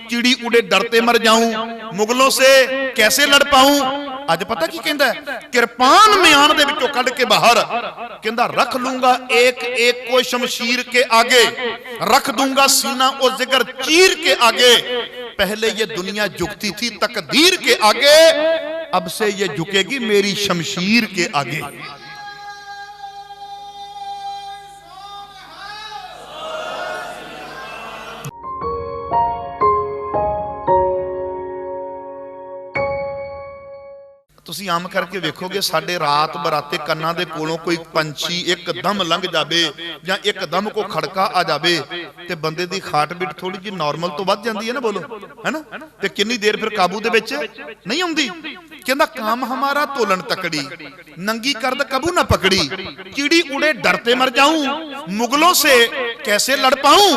Speaker 1: चिड़ी उड़े डरते मर जाऊं, मुगलों से कैसे लड़ पाऊं। अज पता की कहंदा किरपान म्यान दे विचों कढ के बाहर कहंदा रख लूंगा एक एक को शमशीर के आगे, रख दूंगा सीना और जिगर चीर के आगे। पहले ये दुनिया झुकती थी तकदीर के आगे, अब से ये झुकेगी मेरी शमशीर के आगे। ਤੁਸੀਂ ਆਮ ਕਰਕੇ ਵੇਖੋਗੇ ਸਾਡੇ ਰਾਤ ਬਰਾਤੇ ਕੰਨਾਂ ਦੇ ਕੋਲੋਂ ਕੋਈ ਪੰਛੀ ਇੱਕਦਮ ਲੰਘ ਜਾਵੇ ਜਾਂ ਇੱਕਦਮ ਕੋ ਖੜਕਾ ਆ ਜਾਵੇ ਤੇ ਬੰਦੇ ਦੀ ਹਾਰਟ ਬੀਟ ਥੋੜੀ ਜਿਹੀ ਨਾਰਮਲ ਤੋਂ ਵੱਧ ਜਾਂਦੀ ਹੈ ਨਾ। ਬੋਲੋ, ਹੈਨਾ। ਤੇ ਕਿੰਨੀ ਦੇਰ ਫਿਰ ਕਾਬੂ ਦੇ ਵਿੱਚ ਨਹੀਂ ਆਉਂਦੀ। ਕਹਿੰਦਾ काम हमारा तोलन तकड़ी, नंगी करद कबू ना पकड़ी, चिड़ी उड़े डरते मर जाऊं, मुगलों से कैसे लड़ पाऊं।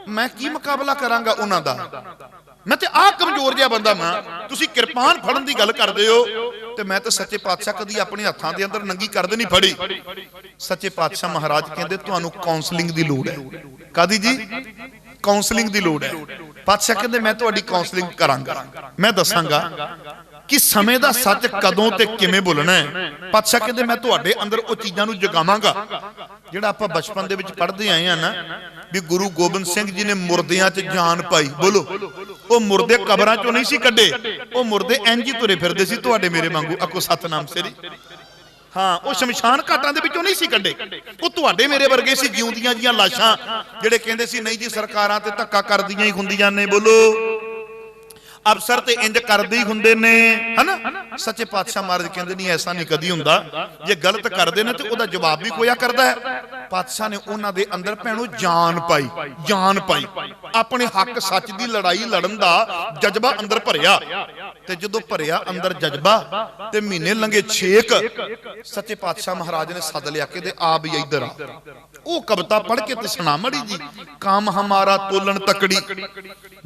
Speaker 1: मैं की मुकाबला करांगा उन्हां दा, मैं ते आ कमजोर जिहा बंदा मैं। तुसी किरपान फड़न दी गल करदे हो ते मैं ते सच्चे पातशाह कदी अपने हत्थां दे अंदर नंगी करद नहीं फड़ी। सच्चे पातशाह महाराज कहंदे तुहानू काउंसलिंग दी लोड़ है। कादी जी? काउंसलिंग दी लोड़ है। पातशाह कहंदे मैं तुहाडी काउंसलिंग करांगा, मैं दसांगा कि समय दा सच कदों ते किवें बोलना है। पातशाह कहंदे मैं तुहाडे अंदर ओ चीज़ां नू जगावांगा जिहड़ा आपां बचपन दे विच पढ़दे आए हां ना भी गुरु गोबिंद सिंह जी ने मुरदियां च जान पाई। बोलो, वो मुरदे कबरां चों नहीं सी कड्डे, वो मुरदे इंज ही तुरे फिरदे सी तुहाडे मेरे वांगू। आखो सतनाम सरी। हाँ, वो शमशान घाटां दे विचों नहीं सी कड्डे, वो तुहाडे मेरे वर्गे सी जिउंदियां जियां लाशां जिहड़े कहंदे सी नहीं जी सरकारां ते धक्का करदियां ही हुंदियां ने। बोलो, अफसर ते इंज करदे ही हुंदे ने, है ना। सच्चे पातशाह महाराज कहंदे नहीं ऐसा नहीं कदी हुंदा, जे गलत करदे ने ते ओदा जवाब भी कोया करदा है। पातशाह ने उन्हां दे अंदर भैणो जान पाई, जान पाई, अपने हक सच दी लड़ाई लड़न दा जज्बा अंदर भरिया। ते जदों भरिया अंदर जज्बा ते महीने लंघे 6 सच्चे पातशाह महाराज ने सद लिया के आ भी इधर आ। वो कविता पढ़ के ते सुना मड़ी जी। काम हमारा तोलन तकड़ी,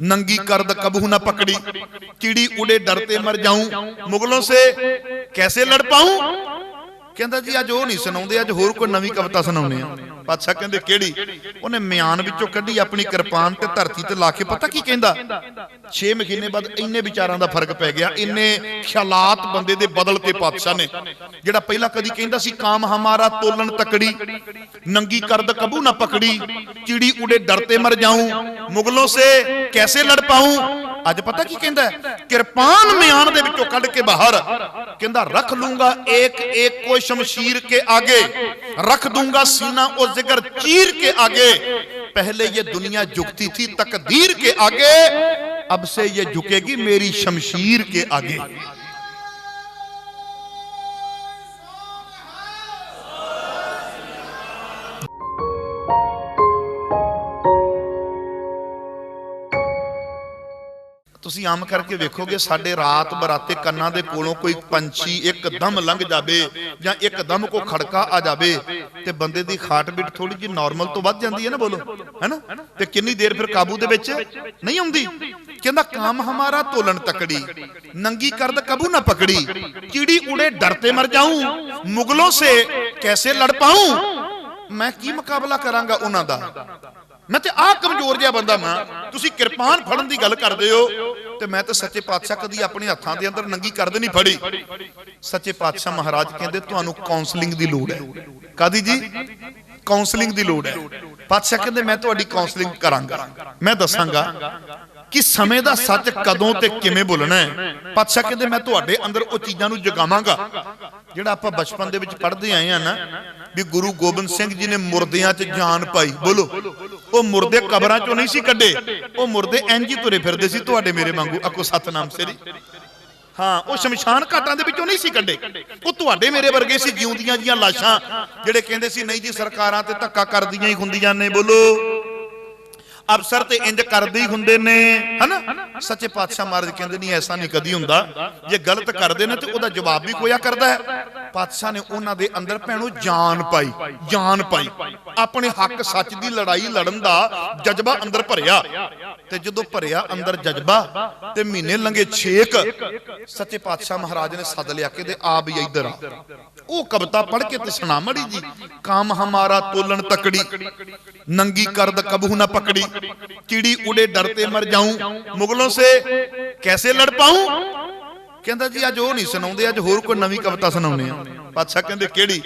Speaker 1: नंगी करद कबू ना पकड़ी, चिड़ी उड़े डरते मर जाऊं, मुगलों से कैसे लड़ पाऊं। कहंदा जी अज वो नहीं सुनाउंदे, अज होर कोई नवीं कविता सुनाउने आ। पातशाह कहंदे केड़ी? उन्हें म्यान विचों कड्ढी अपनी किरपान ते धरती ते ला के पता की कहंदा 6 महीने बाद इन्ने विचारां दा फर्क पै गया, इन्ने ख्यालात बंदे दे बदलते पातशाह ने। जेड़ा पहला कदी कहंदा सी काम हमारा तोलन तकड़ी, नंगी करद कबू ना पकड़ी, चिड़ी उड़े डरते मर जाऊं, मुगलों से कैसे लड़ पाऊं। अज पता की कहंदा किरपान म्यान दे विचों कढ के बाहर कहंदा रख लूंगा एक एक को शमशीर के आगे, रख दूंगा सीना और जिगर चीर के आगे। पहले ये दुनिया झुकती थी तकदीर के आगे, अब से ये झुकेगी मेरी शमशीर के आगे। ਤੁਸੀਂ ਆਮ ਕਰਕੇ ਵੇਖੋਗੇ ਸਾਡੇ ਰਾਤ ਬਰਾਤੇ ਕੰਨਾਂ ਦੇ ਕੋਲੋਂ ਕੋਈ ਪੰਛੀ ਇੱਕਦਮ ਲੰਘ ਜਾਵੇ ਜਾਂ ਇੱਕਦਮ ਕੋ ਖੜਕਾ ਆ ਜਾਵੇ ਤੇ ਬੰਦੇ ਦੀ ਹਾਰਟ ਬੀਟ ਥੋੜੀ ਜਿਹੀ ਨਾਰਮਲ ਤੋਂ ਵੱਧ ਜਾਂਦੀ ਹੈ ਨਾ। ਬੋਲੋ, ਹੈਨਾ। ਤੇ ਕਿੰਨੀ ਦੇਰ ਫਿਰ ਕਾਬੂ ਦੇ ਵਿੱਚ ਨਹੀਂ ਆਉਂਦੀ। ਕਹਿੰਦਾ काम हमारा तोलन तकड़ी, नंगी करद कबू ना पकड़ी, चिड़ी उड़े डरते मर जाऊं, मुगलों से कैसे लड़ पाऊं। मैं की मुकाबला करांगा उन्हां दा, मैं तो आ कमजोर जिहा बंदा मैं, तुसी किरपान फड़न की गल करदे हो ते मैं तो सच्चे पातशाह कदी अपने हत्थां दे अंदर नंगी करद नहीं फड़ी। सच्चे पातशाह महाराज कहंदे तुहानू काउंसलिंग की लोड़ है। कादी जी? काउंसलिंग की लोड़ है। पातशाह कहंदे मैं तुहाडी काउंसलिंग करांगा, मैं दसांगा कि समय का सच कदों ते किवें बोलना है। पातशाह कहंदे मैं तुहाडे अंदर उह चीज़ां नू जगावांगा जिहड़ा आपां बचपन दे विच पढ़दे आए हां ना भी गुरु गोबिंद सिंह जी ने मुरदियां च जान पाई। बोलो, वो मुरदे कबरां चों नहीं सी कड्डे, वो मुरदे इंज ही तुरे फिरदे सी तुहाडे मेरे वांगू। आखो सतनाम श्री। हाँ, वो शमशान घाटां दे विचों नहीं सी कड्डे, वो तुहाडे मेरे वर्गे सी जिउंदियां जियां लाशां जिहड़े कहंदे सी नहीं जी सरकारां ते धक्का करदियां ही हुंदियां ने। बोलो, अफसर ते इंज करदे ही हुंदे ने, है ना। सच्चे पातशाह महाराज कहंदे नहीं ऐसा नहीं कदी हुंदा, जे गलत करदे ने ते ओहदा जवाब भी कोया करदा है। पातशाह ने उन्हां दे अंदर भैणो जान पाई, जान पाई, अपने हक सच दी लड़ाई लड़न दा जज्बा अंदर भरिया। ते जदों भरिया अंदर जज्बा ते महीने लंघे 6 सच्चे पातशाह महाराज ने सद लिया के आ भी इधर आ। वो कविता पढ़ के ते सुना मड़ी जी। काम हमारा तोलन तकड़ी, नंगी करद कबहू न पकड़ी, चिड़ी उड़े डरते मर जाऊं, मुगलों से कैसे लड़ पाऊं। कहंदा जी अज वो नहीं सुनाउंदे, अज होर कोई नवीं कविता सुनाउने आ। पातशाह कहंदे केड़ी?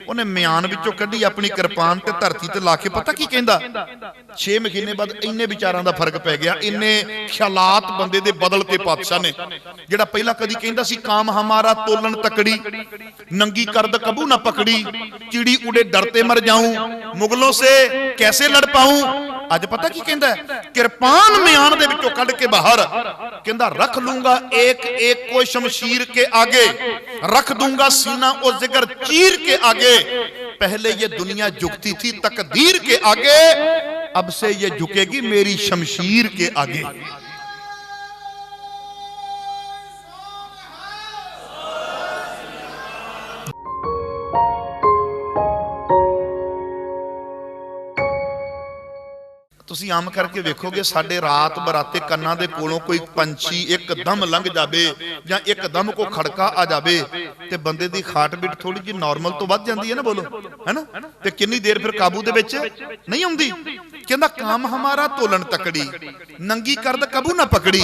Speaker 1: उन्हें म्यान विचों कड्ढी अपनी किरपान ते धरती ते ला के पता की कहंदा 6 महीने बाद इन्ने विचारां दा फर्क पै गया, इन्ने ख्यालात बंदे दे बदलते पातशाह ने। जिहड़ा पहला कदी कहंदा सी काम हमारा तोलन तकड़ी, नंगी करद कबू ना पकड़ी, चिड़ी उड़े डरते मर जाऊं, मुगलों से कैसे लड़ पाऊं। अज पता की कहंदा किरपान म्यान दे विचों कढ के बाहर कहंदा रख लूंगा एक एक को शमशीर के आगे, रख दूंगा सीना और जिगर चीर के आगे। पहले ये दुनिया झुकती थी तकदीर के आगे, अब से ये झुकेगी मेरी शमशीर के आगे। तुसी आम करके वेखोगे साडे रात बराते कन्नां दे कोलों कोई पंछी एकदम लंघ जावे जां एकदम को खड़का आ जावे ते बंदे दी हार्ट बीट थोड़ी जी नॉर्मल तो वध जांदी है ना। बोलो, है ना। ते किन्नी देर फिर काबू दे विच नहीं आउंदी। कहंदा काम हमारा तोलन तकड़ी, नंगी करद कबू ना पकड़ी,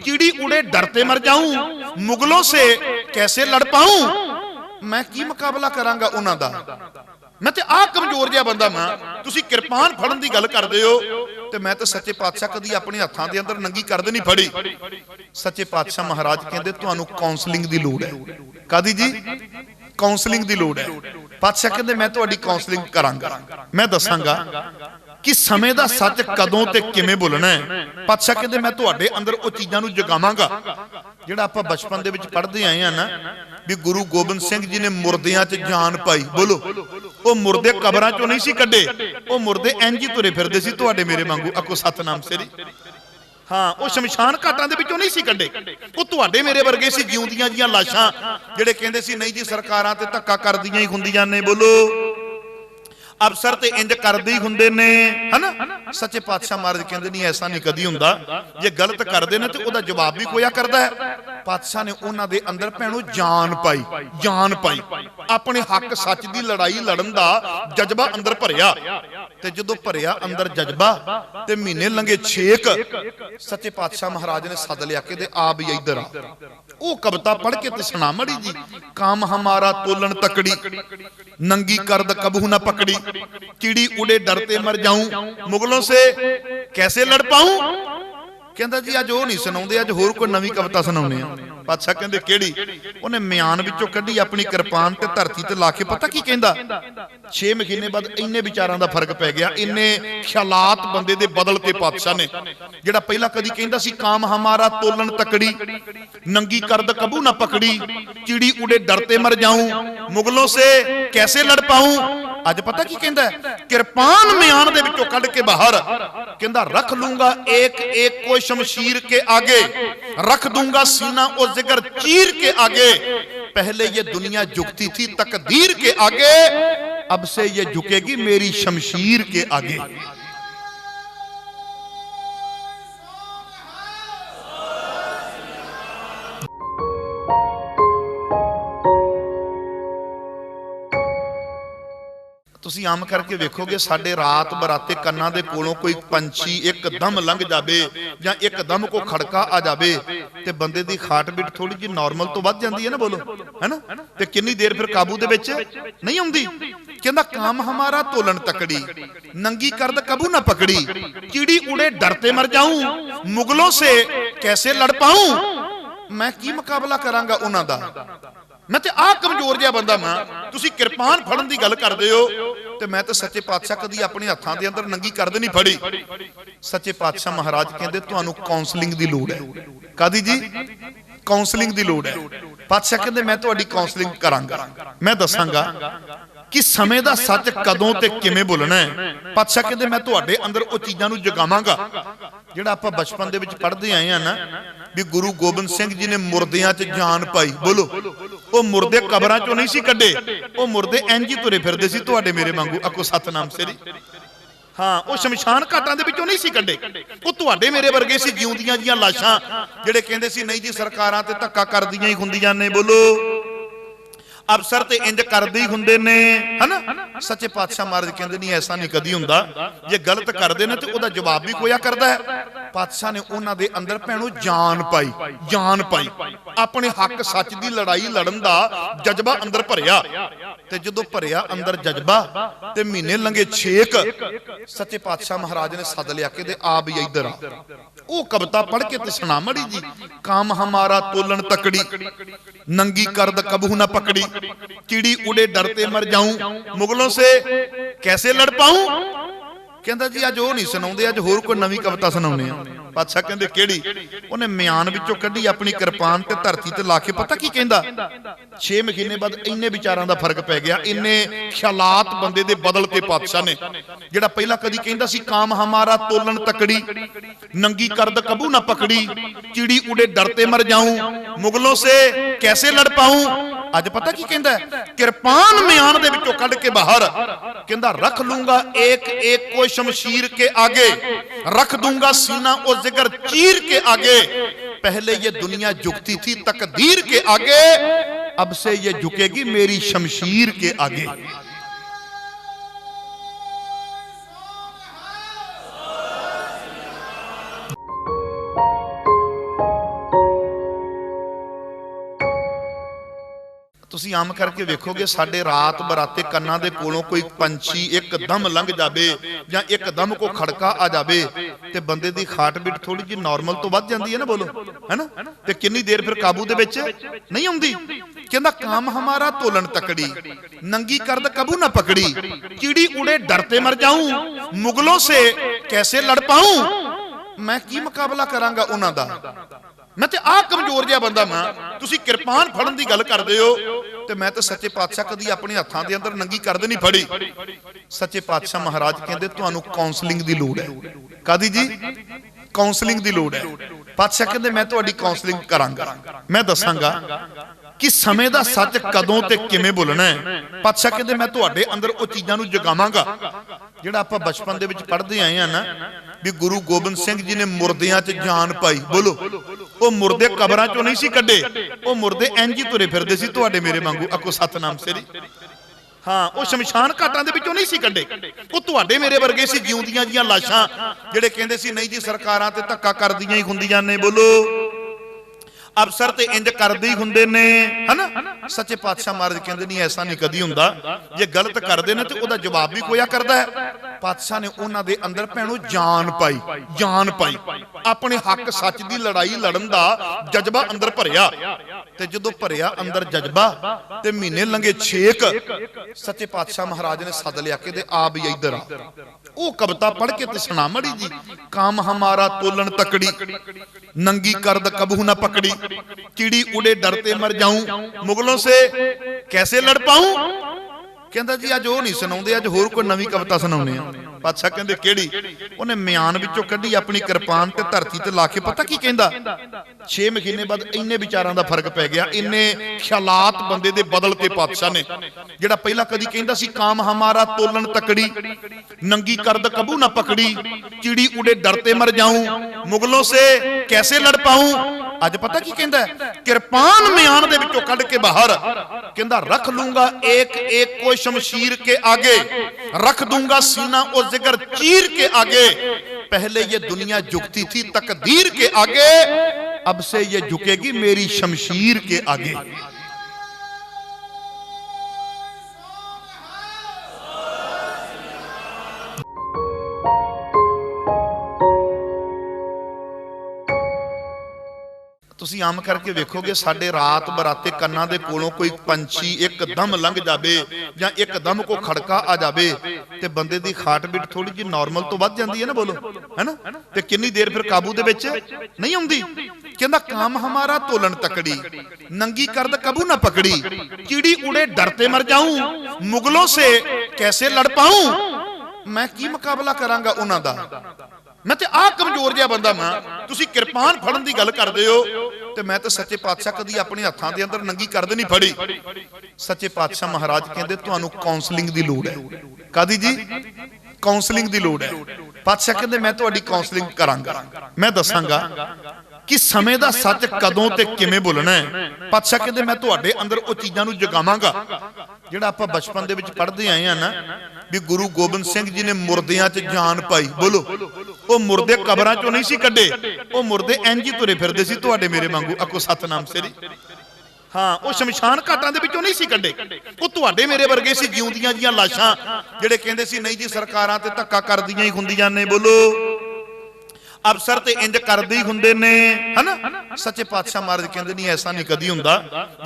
Speaker 1: चिड़ी उड़े डरते मर जाऊं, मुगलों से कैसे लड़ पाऊं। मैं की मुकाबला करांगा उन्हां दा, मैं तो आ कमजोर जिहा बंदा मैं, तुसी किरपान फड़न की गल करदे हो ते मैं तो सच्चे पातशाह कदी अपने हत्थां दे अंदर नंगी करद नहीं फड़ी। सच्चे पातशाह महाराज कहंदे तुहानू काउंसलिंग की लोड़ है। कादी जी? काउंसलिंग की लोड़ है। पातशाह कहंदे मैं तुहाडी काउंसलिंग करांगा, मैं दसांगा कि समय का सच कदों ते किवें बोलना है। पातशाह कहंदे मैं तुहाडे अंदर उह चीज़ां नू जगावांगा जिहड़ा आपां बचपन दे विच पढ़दे आए हां ना भी गुरु गोबिंद सिंह जी ने मुरदियां च जान पाई। बोलो, वो मुरदे कबरां चों नहीं सी कड्डे, वो मुरदे इंज ही तुरे फिरदे सी तुहाडे मेरे वांगू। आखो सतनाम श्री। हाँ, वो शमशान घाटां दे विचों नहीं सी कड्डे, वो तुहाडे मेरे वर्गे सी जिउंदियां जियां लाशां जिहड़े कहंदे सी नहीं जी सरकारां ते धक्का करदियां ही हुंदियां ने। बोलो, अफसर ते इंज करदे ही हुंदे ने, है ना। सच्चे पातशाह महाराज कहंदे नहीं ऐसा नहीं कदी हुंदा, जे गलत करदे ने ते ओहदा जवाब भी कोया करदा है। पातशाह ने उन्हां दे अंदर भैणो जान पाई, जान पाई, अपने हक सच दी लड़ाई लड़न दा जज्बा अंदर भरिया। ते जदों भरिया अंदर जज्बा ते महीने लंघे 6 सच्चे पातशाह महाराज ने सद लिया के आ भी इधर आ। वो कविता पढ़ के ते सुना मड़ी जी। काम हमारा तोलन तकड़ी, नंगी करद कबहू न पकड़ी, चिड़ी उड़े डरते मर जाऊं, मुगलों से कैसे लड़ पाऊं। कहंदा जी अज वो नहीं सुनाउंदे, अज होर कोई नवीं कविता सुनाउने आ। पातशाह कहंदे केड़ी? उन्हें म्यान विचों कड्ढी अपनी किरपान ते धरती ते ला के पता की कहंदा 6 महीने बाद इन्ने विचारां दा फर्क पै गया, इन्ने ख्यालात बंदे दे बदलते पातशाह ने। जिहड़ा पहला कदी कहंदा सी काम हमारा तोलन तकड़ी, नंगी करद कबू ना पकड़ी, चिड़ी उड़े डरते मर जाऊं, मुगलों से कैसे लड़ पाऊं। अज पता की कहंदा किरपान म्यान दे विचों कढ के बाहर कहंदा रख लूंगा एक एक को शमशीर के आगे, रख दूंगा सीना और जिगर चीर के आगे। पहले ये दुनिया झुकती थी तकदीर के आगे, अब से ये झुकेगी मेरी शमशीर के आगे। ਤੁਸੀਂ ਆਮ ਕਰਕੇ ਵੇਖੋਗੇ ਸਾਡੇ ਰਾਤ ਬਰਾਤੇ ਕੰਨਾਂ ਦੇ ਕੋਲੋਂ ਕੋਈ ਪੰਛੀ ਇੱਕਦਮ ਲੰਘ ਜਾਵੇ ਜਾਂ ਇੱਕਦਮ ਕੋ ਖੜਕਾ ਆ ਜਾਵੇ ਤੇ ਬੰਦੇ ਦੀ ਹਾਰਟ ਬੀਟ ਥੋੜੀ ਜਿਹੀ ਨਾਰਮਲ ਤੋਂ ਵੱਧ ਜਾਂਦੀ ਹੈ ਨਾ, ਬੋਲੋ ਹੈਨਾ। ਤੇ ਕਿੰਨੀ ਦੇਰ ਫਿਰ ਕਾਬੂ ਦੇ ਵਿੱਚ ਨਹੀਂ ਆਉਂਦੀ। ਕਹਿੰਦਾ काम हमारा तोलन तकड़ी, नंगी करद कबू ना पकड़ी, कीड़ी उड़े डरते मर जाऊं, मुगलों से कैसे लड़ पाऊं। मैं की मुकाबला करांगा उन्हां दा, मैं ते आ कमजोर जिहा बंदा मां। तुसीं किरपान फड़न दी गल करदे हो ते मैं ते सच्चे पातशाह कदी अपने हत्थां दे अंदर नंगी करद नहीं फड़ी। सच्चे पातशाह महाराज कहंदे तुहानूं काउंसलिंग दी लोड़ है। कादी जी? काउंसलिंग दी लोड़ है। पातशाह कहंदे मैं तुहाडी काउंसलिंग करांगा, मैं दसांगा कि समय दा सच कदों ते किवें बोलना है। पातशाह कहंदे मैं तुहाडे अंदर ओ चीज़ां नूं जगावांगा जिहड़ा आपां बचपन दे विच पढ़दे आए हां ना भी गुरु गोबिंद सिंह जी ने मुर्दियां च जान पाई। बोलो ओ मुर्दे कबरां चों नहीं सी कड्डे, ओ मुर्दे इंज ही तुरे फिरदे सी तुहाडे मेरे वांगू। आखो सतनाम सिरी। हाँ, वो शमशान घाटां दे विचों नहीं सी कड्डे, वो तुहाडे मेरे वर्गे सी जिउंदियां जियां लाशां जिहड़े कहंदे सी नहीं जी सरकारां ते धक्का करदियां ही हुंदियां ने। बोलो अफसर ते इंज करदे ही हुंदे ने, है ना। सच्चे पातशाह महाराज कहंदे नहीं ऐसा नहीं कदी हुंदा, जे गलत करदे ने ते ओदा जवाब भी कोया करदा है। पातशाह ने उन्हां दे अंदर भैणो जान पाई, जान पाई, अपने हक सच दी लड़ाई लड़न दा जज्बा अंदर भरिया। ते जदों भरिया अंदर जज्बा ते महीने लंघे 6 सच्चे पातशाह महाराज ने सद लिया के आ भी इधर आ। ओ कविता पढ़ के ते सुना मड़ी जी। काम हमारा तोलन तकड़ी, नंगी करद कबू ना पकड़ी, कीड़ी उड़े डरते मर जाऊं, मुगलों से कैसे लड़ पाऊं। कहंदा जी अज वो नहीं सुनाउंदे, अज होर कोई नवीं कविता सुनाउने आ। पातशाह कहंदे केड़ी? उहने म्यान विचों कड्ढी अपनी किरपान ते धरती ते ला के पता की कहंदा 6 महीने बाद इन्ने विचारां दा फर्क पै गया, इन्ने ख्यालात बंदे दे बदलते पातशाह ने। जिहड़ा पहला कदी कहंदा सी काम हमारा तोलन तकड़ी, नंगी करद कबू ना पकड़ी, चिड़ी उड़े डरते मर जाऊं, मुगलों से कैसे लड़ पाऊं। अज पता की कहंदा है? किरपान म्यान दे विचों कढ के बाहर कहंदा रख लूंगा एक एक को शमशीर के आगे, रख दूंगा सीना और जिगर चीर के आगे। पहले ये दुनिया झुकती थी तकदीर के आगे, अब से ये झुकेगी मेरी शमशीर के आगे। ਤੁਸੀਂ ਆਮ ਕਰਕੇ ਵੇਖੋਗੇ ਸਾਡੇ ਰਾਤ ਬਰਾਤੇ ਕੰਨਾਂ ਦੇ ਕੋਲੋਂ ਕੋਈ ਪੰਛੀ ਇੱਕਦਮ ਲੰਘ ਜਾਵੇ ਜਾਂ ਇੱਕਦਮ ਕੋ ਖੜਕਾ ਆ ਜਾਵੇ ਤੇ ਬੰਦੇ ਦੀ ਹਾਰਟ ਬੀਟ ਥੋੜੀ ਜਿਹੀ ਨਾਰਮਲ ਤੋਂ ਵੱਧ ਜਾਂਦੀ ਹੈ ਨਾ। ਬੋਲੋ ਹੈਨਾ। ਤੇ ਕਿੰਨੀ ਦੇਰ ਫਿਰ ਕਾਬੂ ਦੇ ਵਿੱਚ ਨਹੀਂ ਆਉਂਦੀ। ਕਹਿੰਦਾ काम हमारा तोलन तकड़ी, नंगी करद कबू ना पकड़ी, कीड़ी उड़े डरते मर जाऊं, मुगलों से कैसे लड़ पाऊं। मैं की मुकाबला करांगा उन्हां दा, मैं ते आ कमजोर जिहा बंदा मां। तुसीं किरपान फड़न दी गल करदे हो ते मैं ते सच्चे पातशाह कदी अपने हत्थां दे अंदर नंगी करद नहीं फड़ी। सच्चे पातशाह महाराज कहंदे तुहानूं काउंसलिंग दी लोड़ है। कादी जी? काउंसलिंग दी लोड़ है। पातशाह कहंदे मैं तुहाडी काउंसलिंग करांगा, मैं दसांगा कि समय दा सच कदों ते किवें बोलना है। पातशाह कहंदे मैं तुहाडे अंदर ओ चीज़ां नूं जगावांगा जिहड़ा आपां बचपन दे विच पढ़दे आए हां ना भी गुरु गोबिंद सिंह जी ने मुर्दियां च जान पाई। बोलो ओ मुर्दे कबरां चों नहीं सी कड्डे, ओ मुर्दे इंज ही तुरे फिरदे सी तुहाडे मेरे वांगू। आखो सतनाम सिरी। हाँ, वो शमशान घाटां दे विचों नहीं सी कड्डे, वो तुहाडे मेरे वर्गे सी जिउंदियां जियां लाशां जिहड़े कहंदे सी नहीं जी सरकारां ते धक्का करदियां ही हुंदियां ने। बोलो अफसर ते इंज करदे ही हुंदे ने, है ना। सच्चे पातशाह महाराज कहंदे नहीं ऐसा नहीं कदी हुंदा, जे गलत करदे ने ते ओदा जवाब भी कोया करदा है। पातशाह ने उन्हां दे अंदर भैणो जान पाई, जान पाई, अपने हक सच दी लड़ाई लड़न दा जज्बा अंदर भरिया। ते जदों भरिया अंदर जज्बा ते महीने लंघे 6 सच्चे पातशाह महाराज ने सद लिया के आ भी इधर आ। ओ कविता पढ़ के ते सुना मड़ी जी। काम हमारा तोलन तकड़ी, नंगी करद कबू ना पकड़ी, कीड़ी उड़े डरते मर जाऊं, मुगलों से कैसे लड़ पाऊं। कहंदा जी अज वो नहीं सुनाउंदे, अज होर कोई नवीं कविता सुनाउने आ। पातशाह कहंदे केड़ी? उन्हें म्यान विचों कड्ढी अपनी किरपान ते धरती ते ला के पता की कहंदा? 6 महीने बाद इन्ने विचारां दा फर्क पै गया, इन्ने ख्यालात बंदे दे बदलते पातशाह ने। जेड़ा पहला कदी कहंदा सी काम हमारा तोलन तकड़ी, नंगी करद कबू ना पकड़ी, चिड़ी उड़े डरते मर जाऊं, मुगलों से कैसे लड़ पाऊं। अज पता की कहंदा? किरपान म्यान दे विचों कढ के बाहर कहंदा रख लूंगा एक एक को शमशीर के आगे, रख दूंगा सीना और जिगर चीर के आगे। पहले ये दुनिया झुकती थी तकदीर के आगे, अब से ये झुकेगी मेरी शमशीर के आगे। ਤੁਸੀਂ ਆਮ ਕਰਕੇ ਵੇਖੋਗੇ ਸਾਡੇ ਰਾਤ ਬਰਾਤੇ ਕੰਨਾਂ ਦੇ ਕੋਲੋਂ ਕੋਈ ਪੰਛੀ ਇੱਕਦਮ ਲੰਘ ਜਾਵੇ ਜਾਂ ਇੱਕਦਮ ਕੋ ਖੜਕਾ ਆ ਜਾਵੇ ਤੇ ਬੰਦੇ ਦੀ ਹਾਰਟ ਬੀਟ ਥੋੜੀ ਜਿਹੀ ਨਾਰਮਲ ਤੋਂ ਵੱਧ ਜਾਂਦੀ ਹੈ ਨਾ, ਬੋਲੋ ਹੈਨਾ, ਤੇ ਕਿੰਨੀ ਦੇਰ ਫਿਰ ਕਾਬੂ ਦੇ ਵਿੱਚ ਨਹੀਂ ਆਉਂਦੀ। ਕਹਿੰਦਾ काम हमारा तोलन तकड़ी, नंगी करद कबू ना पकड़ी, चिड़ी उड़े डरते मर जाऊं, मुगलों से कैसे लड़ पाऊं। मैं की मुकाबला करांगा उन्हां दा, मैं ते आ कमजोर जिहा बंदा मैं। तुसी किरपान फड़न दी गल करदे हो ते मैं ते सच्चे पातशाह कदी अपने हत्थां दे अंदर नंगी करद नहीं फड़ी। सच्चे पातशाह महाराज कहंदे तुहानू काउंसलिंग दी लोड़ है। कादी जी? काउंसलिंग दी लोड़ है। पातशाह कहंदे मैं तुहाडी काउंसलिंग करांगा, मैं दसांगा कि समय दा सच कदों ते किवें बोलना है। पातशाह कहंदे मैं तुहाडे अंदर ओ चीज़ां नू जगावांगा जिहड़ा आपां बचपन दे विच पढ़दे आए हां ना, भी गुरु गोबिंद सिंह जी ने मुर्दियां च जान पाई। बोलो ओ मुर्दे कबरां चों नहीं सी कड्डे, ओ मुर्दे इंज ही तुरे फिरदे सी तुहाडे मेरे वांगू। आखो सतनाम श्री। हाँ, वो शमशान घाटां दे विचों नहीं सी कड्डे, वो तुहाडे मेरे वर्गे सी जिउंदियां जियां लाशां जिहड़े कहंदे सी नहीं जी सरकारां ते धक्का करदियां ही हुंदियां ने। बोलो अफसर ते इंज करदे ही हुंदे ने, है ना। सच्चे पातशाह महाराज कहंदे नहीं ऐसा नहीं कदी हुंदा,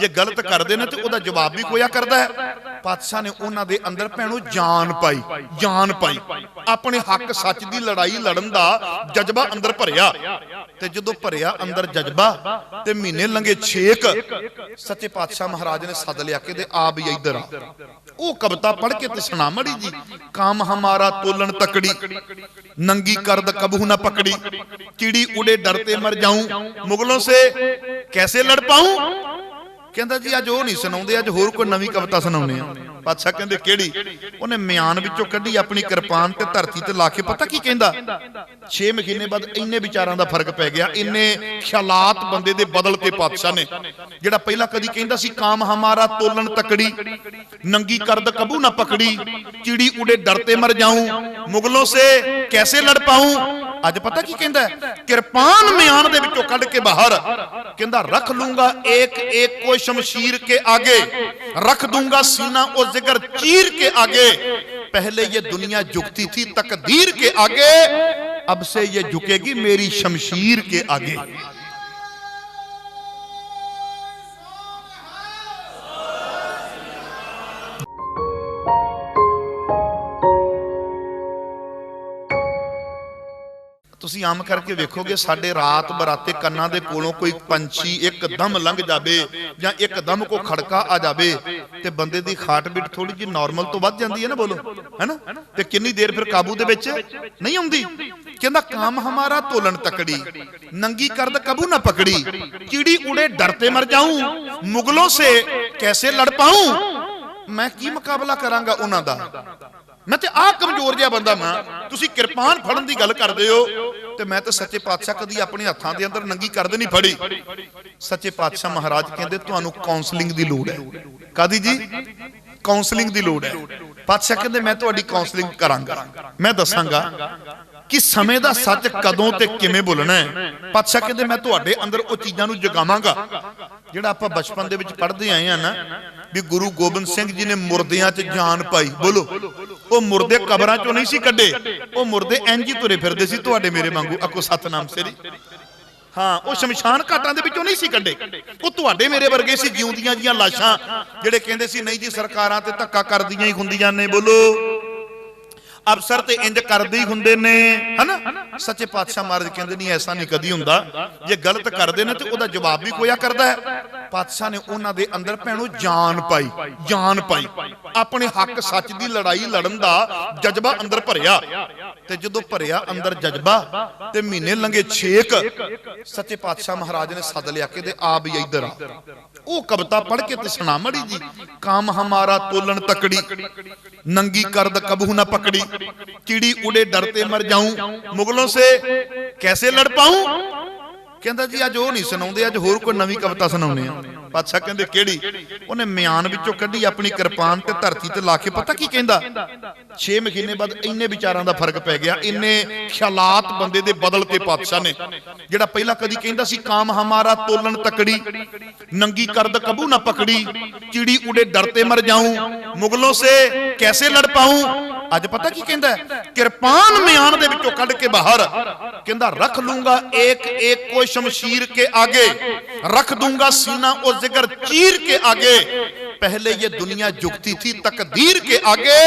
Speaker 1: जे गलत करदे ने ते ओदा जवाब भी कोया करदा है। पातशाह ने उन्हां दे अंदर भैणो जान पाई, जान पाई, अपने हक सच दी लड़ाई लड़न दा जज्बा अंदर भरिया। ते जदों भरिया अंदर जज्बा ते महीने लंघे 6 सच्चे पातशाह महाराज ने सद लिया के आ भी इधर आ, ओ कविता पढ़ के ते सुना मड़ी जी। काम हमारा तोलन तकड़ी, नंगी करद कबू ना पकड़ी, चिड़ी उड़े डरते मर जाऊं, मुगलों से कैसे लड़ पाऊं। कहंदा जी अज वो नहीं सुनाउंदे, अज होर कोई नवीं कविता सुनाउने आ। पातशाह कहंदे केड़ी? उन्हें म्यान विचों कड्ढी अपनी किरपान ते धरती ते ला के पता की कहंदा? 6 महीने बाद इन्ने विचारां दा फर्क पै गया, इन्ने ख्यालात बंदे दे बदलते पातशाह ने। जेड़ा पहला कदी कहंदा सी काम हमारा तोलन तकड़ी, नंगी करद कबू ना पकड़ी, चिड़ी उड़े डरते मर जाऊं, मुगलों से कैसे लड़ पाऊं। अज पता की कहंदा? किरपान म्यान दे विचों कढ के बाहर कहंदा रख लूंगा एक एक को शमशीर के आगे, रख दूंगा सीना और जिगर चीर के आगे। पहले ये दुनिया झुकती थी तकदीर के आगे, अब से ये झुकेगी मेरी शमशीर के आगे। ਤੁਸੀਂ ਆਮ ਕਰਕੇ ਵੇਖੋਗੇ ਸਾਡੇ ਰਾਤ ਬਰਾਤੇ ਕੰਨਾਂ ਦੇ ਕੋਲੋਂ ਕੋਈ ਪੰਛੀ ਇੱਕਦਮ ਲੰਘ ਜਾਵੇ ਜਾਂ ਇੱਕਦਮ ਕੋ ਖੜਕਾ ਆ ਜਾਵੇ ਤੇ ਬੰਦੇ ਦੀ ਹਾਰਟ ਬੀਟ ਥੋੜੀ ਜਿਹੀ ਨਾਰਮਲ ਤੋਂ ਵੱਧ ਜਾਂਦੀ ਹੈ ਨਾ, ਬੋਲੋ ਹੈਨਾ, ਤੇ ਕਿੰਨੀ ਦੇਰ ਫਿਰ ਕਾਬੂ ਦੇ ਵਿੱਚ ਨਹੀਂ ਆਉਂਦੀ। ਕਹਿੰਦਾ काम हमारा तोलन तकड़ी, नंगी करद कबू ना पकड़ी, चिड़ी उड़े डरते मर जाऊं, मुगलों से कैसे लड़ पाऊं। मैं की मुकाबला करांगा उन्हां दा, मैं ते आ कमजोर जिहा बंदा मैं। तुसी किरपान फड़न दी गल करदे हो ते मैं ते सच्चे पातशाह कदी अपने हत्थां दे अंदर नंगी करद नहीं फड़ी। सच्चे पातशाह महाराज कहंदे तुहानू काउंसलिंग दी लोड़ है। कादी जी? काउंसलिंग दी लोड़ है। पातशाह कहंदे मैं तुहाडी काउंसलिंग करांगा, मैं दसांगा कि समय दा सच कदों ते किवें बोलना है। पातशाह कहंदे मैं तुहाडे अंदर ओ चीज़ां नू जगावांगा जिहड़ा आपां बचपन दे विच पढ़दे आए हां ना, भी गुरु गोबिंद सिंह जी ने मुर्दियां च जान पाई। बोलो ओ मुर्दे कबरां चों नहीं सी कड्डे, ओ मुर्दे इंज ही तुरे फिरदे सी तुहाडे मेरे वांगू। आखो सतनाम श्री। हाँ, वो शमशान घाटां दे विचों नहीं सी कड्डे, वो तुहाडे मेरे वर्गे सी जिउंदियां जियां लाशां जिहड़े कहंदे सी नहीं जी सरकारां ते धक्का करदियां ही हुंदियां ने। बोलो अफसर ते इंज करदे ही हुंदे ने, है ना। सच्चे पातशाह महाराज कहंदे नहीं ऐसा नहीं कदी हुंदा, जे गलत करदे ने ते ओदा जवाब भी कोया करदा है। पातशाह ने उन्हां दे अंदर भैणो जान पाई अपने हक सच दी लड़ाई लड़न दा जज्बा अंदर भरिया ते जदों भरिया अंदर जज्बा ते महीने लंघे 6 सच्चे पातशाह महाराज ने सद लिया के आ भी इधर आ वो कविता पढ़ के ते सुना मड़ी जी। काम हमारा तोलन तकड़ी, नंगी करद कबू न पकड़ी, चिड़ी उड़े डरते मर जाऊं, मुगलों से कैसे लड़ पाऊं। कहंदा जी अज वो नहीं सुनाउंदे, अज होर कोई नवीं कविता सुनाउने आ। पातशाह कहंदे केड़ी? उन्हें म्यान विचों कड्ढी अपनी किरपान ते धरती ते ला के पता की कहंदा 6 महीने बाद इन्ने विचारां दा फर्क पै गया, इन्ने ख्यालात बंदे दे बदलते पातशाह ने। जेड़ा पहला कदी कहंदा सी काम हमारा तोलन तकड़ी, नंगी करद कबू ना पकड़ी, चिड़ी उड़े डरते मर जाऊं, मुगलों से कैसे लड़ पाऊं। अज पता की कहंदा किरपान म्यान दे विचों कढ के बाहर कहंदा रख लूंगा एक एक को शमशीर के आगे, रख दूंगा सीना और जिगर चीर के आगे। पहले ये दुनिया झुकती थी तकदीर के आगे,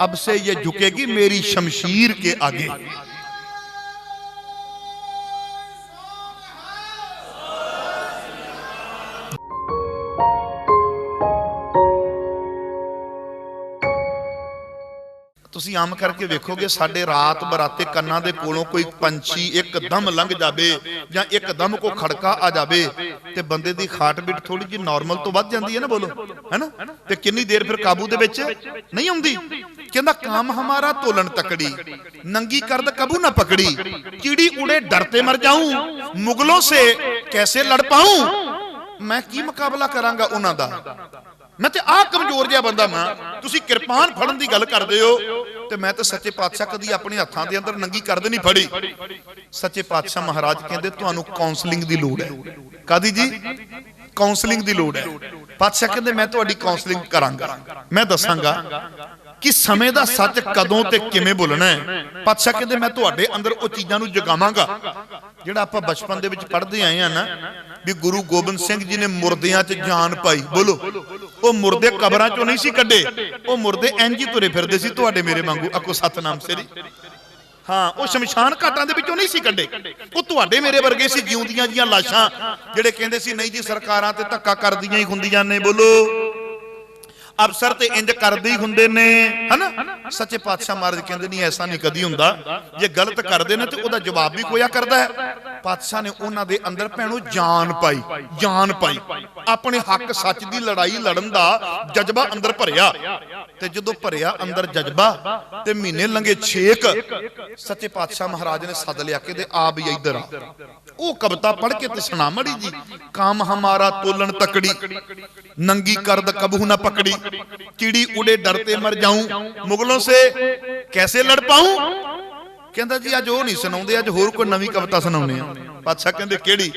Speaker 1: अब से ये झुकेगी मेरी शमशीर के आगे। तुसी आम करके वेखोगे साडे रात बराते कन्नां दे कोलों कोई पंछी एकदम लंघ जावे जां एकदम को खड़का आ जावे ते बंदे दी हार्ट बीट थोड़ी जी नॉर्मल तो वध जांदी है ना, बोलो है ना। ते किन्नी देर फिर काबू दे विच नहीं आउंदी। कहंदा काम हमारा तोलन तकड़ी, नंगी करद कबू ना पकड़ी, चिड़ी उड़े डरते मर जाऊं, मुगलों से कैसे लड़ पाऊं। मैं की मुकाबला करांगा उन्हां दा, मैं ते आ कमजोर जिहा बंदा मैं। तुसी किरपान फड़न दी गल करदे हो ते मैं ते सच्चे पातशाह कदी अपने हत्थां दे अंदर नंगी करद नहीं फड़ी। सच्चे पातशाह महाराज कहंदे तुहानू काउंसलिंग दी लोड़ है। कादी जी? काउंसलिंग दी लोड़ है। पातशाह कहंदे मैं तुहाडी काउंसलिंग करांगा, मैं दसांगा कि समय दा सच कदों ते किवें बोलना है। पातशाह कहंदे मैं तुहाडे अंदर ओ चीज़ां नू जगावांगा जिहड़ा आपां बचपन दे विच पढ़दे आए हां ना भी गुरु गोबिंद सिंह जी ने मुर्दियां च जान पाई। बोलो वो मुर्दे कबरां चों नहीं सी कड्डे, वो मुर्दे इंज ही तुरे फिरदे सी तुहाडे मेरे वांगू। आखो सतनाम सिरी। हाँ वो शमशान घाटां दे विचों नहीं सी कड्डे, वो तुहाडे मेरे वर्गे सी जिउंदियां जियां लाशां जिहड़े कहंदे सी नहीं जी सरकारां ते धक्का करदियां ही हुंदियां ने। बोलो अफसर ते इंज करदे ही हुंदे ने, है ना। सच्चे पातशाह महाराज कहंदे नहीं ऐसा नहीं कदी हुंदा, जे गलत करदे ने ते ओदा जवाब भी कोया करदा है। पातशाह ने उन्हां दे अंदर भैणो जान पाई अपने हक सच दी लड़ाई लड़न दा जज्बा अंदर भरिया ते जदों भरिया अंदर जज्बा ते महीने लंघे 6 सच्चे पातशाह महाराज ने सद लिया के आ भी इधर आ। वो कविता पढ़ के ते सुना मड़ी जी। काम हमारा तोलन तकड़ी, नंगी करद कबू ना पकड़ी, चिड़ी उड़े डरते मर जाऊं, मुगलों से कैसे लड़ पाऊं। कहंदा जी अज वो नहीं सुनाउंदे, अज होर कोई नवीं कविता सुनाउने आ। पातशाह कहंदे केड़ी?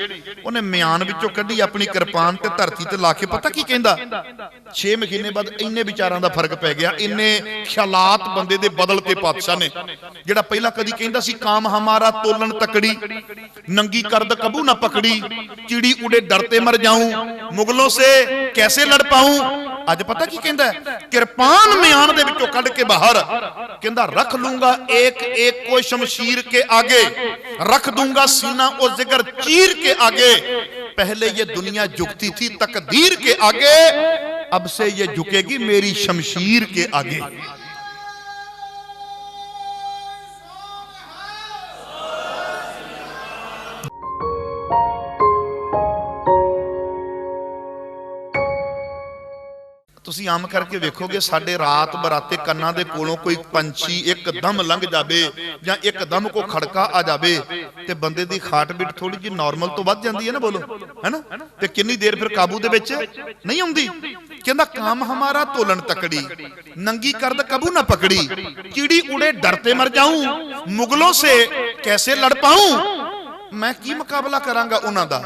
Speaker 1: उन्हें म्यान विचों कड्ढी अपनी किरपान ते धरती ते ला के पता की कहंदा 6 महीने बाद इन्ने विचारां दा फर्क पै गया, इन्ने ख्यालात बंदे दे बदलते पातशाह ने। जेड़ा पहला कदी कहंदा सी काम हमारा तोलन तकड़ी, नंगी करद कबू ना पकड़ी, चिड़ी उड़े डरते मर जाऊं, मुगलों से कैसे लड़ पाऊं। अज पता की कहंदा किरपान म्यान दे विचों कढ के बाहर कहंदा रख लूंगा एक एक को शमशीर के आगे, रख दूंगा सीना और जिगर चीर के आगे। पहले ये दुनिया झुकती थी तकदीर के आगे, अब से ये झुकेगी मेरी शमशीर के आगे। तुसी आम करके वेखोगे साडे रात बराते कन्नां दे कोलों कोई पंछी एकदम लंघ जावे जां एकदम को खड़का आ जावे ते बंदे दी हार्ट बीट थोड़ी जी नॉर्मल तो वध जांदी है ना, बोलो है ना। ते किन्नी देर फिर काबू दे विच नहीं आउंदी। कहंदा काम हमारा तोलन तकड़ी, नंगी करद कबू ना पकड़ी, चिड़ी उड़े डरते मर जाऊं, मुगलों से कैसे लड़ पाऊं। मैं की मुकाबला करांगा उन्हां दा,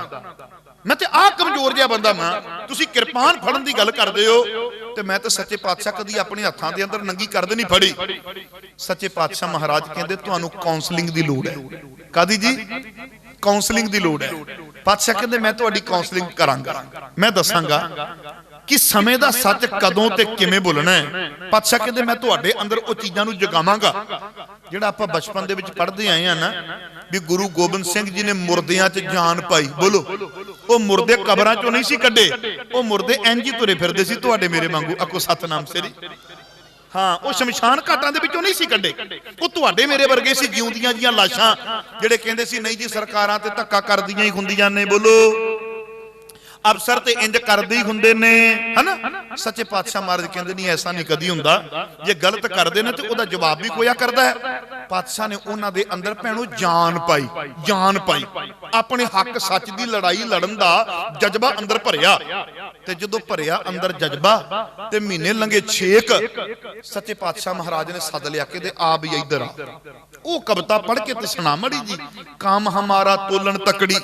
Speaker 1: मैं ते आ कमजोर जिहा बंदा मैं। तुसी किरपान फड़न दी गल करदे हो ते मैं ते सच्चे पातशाह कदी अपने हत्थां दे अंदर नंगी करद नहीं फड़ी। सच्चे पातशाह महाराज कहंदे तुहानू काउंसलिंग दी लोड़ है। कादी जी? काउंसलिंग दी लोड़ है। पातशाह कहंदे मैं तुहाडी काउंसलिंग करांगा, मैं दसांगा कि समय का सच कदों ते किवें बोलना है। पातशाह कहते मैं तुहाडे अंदर वो चीज़ां नूं जगावांगा जिहड़ा आपां बचपन दे विच पढ़दे आए हैं ना, भी गुरु गोबिंद सिंह जी ने मुरदियां च जान पाई। बोलो, वो मुरदे कबरां चों नहीं सी कड्डे, वो मुरदे इंज ही तुरे फिरदे सी तुहाडे मेरे वांगू। आखो सतनाम सिरी। हाँ, वो शमशान घाटां दे विचों नहीं सी कड्डे, वो तुहाडे मेरे वर्गे सी जिउंदियां जियां लाशां जिहड़े कहंदे सी नहीं जी सरकारां ते धक्का करदियां ही हुंदियां ने। बोलो, अफसर ते इंज करदे ही हुंदे ने, है ना। सच्चे पातशाह महाराज कहंदे नहीं ऐसा नहीं कदी हुंदा, जे गलत करदे ने ते ओदा जवाब भी कोया करदा है। पातशाह ने उन्हां दे अंदर भैणो जान पाई, जान पाई, अपने हक सच दी लड़ाई लड़न दा जज्बा अंदर भरिया। ते जदों भरिया अंदर जज्बा ते महीने लंघे 6 सच्चे पातशाह महाराज ने सद लिया के आ भी इधर आ। वो कविता पढ़ के ते सुना मड़ी जी। काम हमारा तोलन तकड़ी,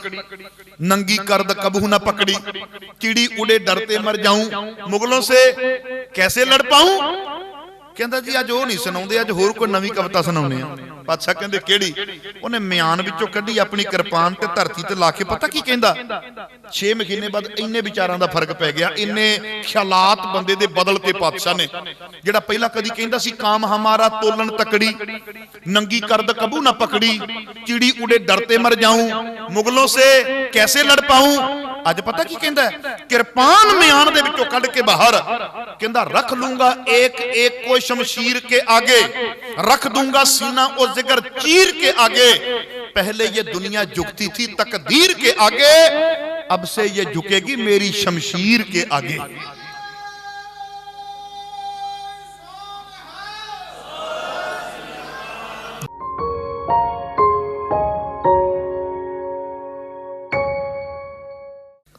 Speaker 1: नंगी करद कबहू न पकड़ी, चिड़ी उड़े डरते मर जाऊं, मुगलों से कैसे लड़ पाऊं। कहंदा जी अज वो नहीं सुनाउंदे, अज होर कोई नवीं कविता सुनाउने आ। पातशाह कहंदे केड़ी? उन्हें म्यान विचों कड्ढी अपनी किरपान ते धरती ते ला के, पता की कहंदा? 6 महीने बाद इन्ने विचारां दा फर्क पै गया, इन्ने ख्यालात बंदे दे बदलते पातशाह ने। जिहड़ा पहला कदी कहंदा सी काम हमारा तोलन तकड़ी, नंगी करद कबू ना पकड़ी, चिड़ी उड़े डरते मर जाऊं, मुगलों से कैसे लड़ पाऊं। अज पता की कहंदा है? किरपान म्यान दे विचों कढ के बाहर कहंदा रख लूंगा एक एक को शमशीर के आगे, रख दूंगा सीना और जिगर चीर के आगे। पहले ये दुनिया झुकती थी तकदीर के आगे, अब से ये झुकेगी मेरी शमशीर के आगे।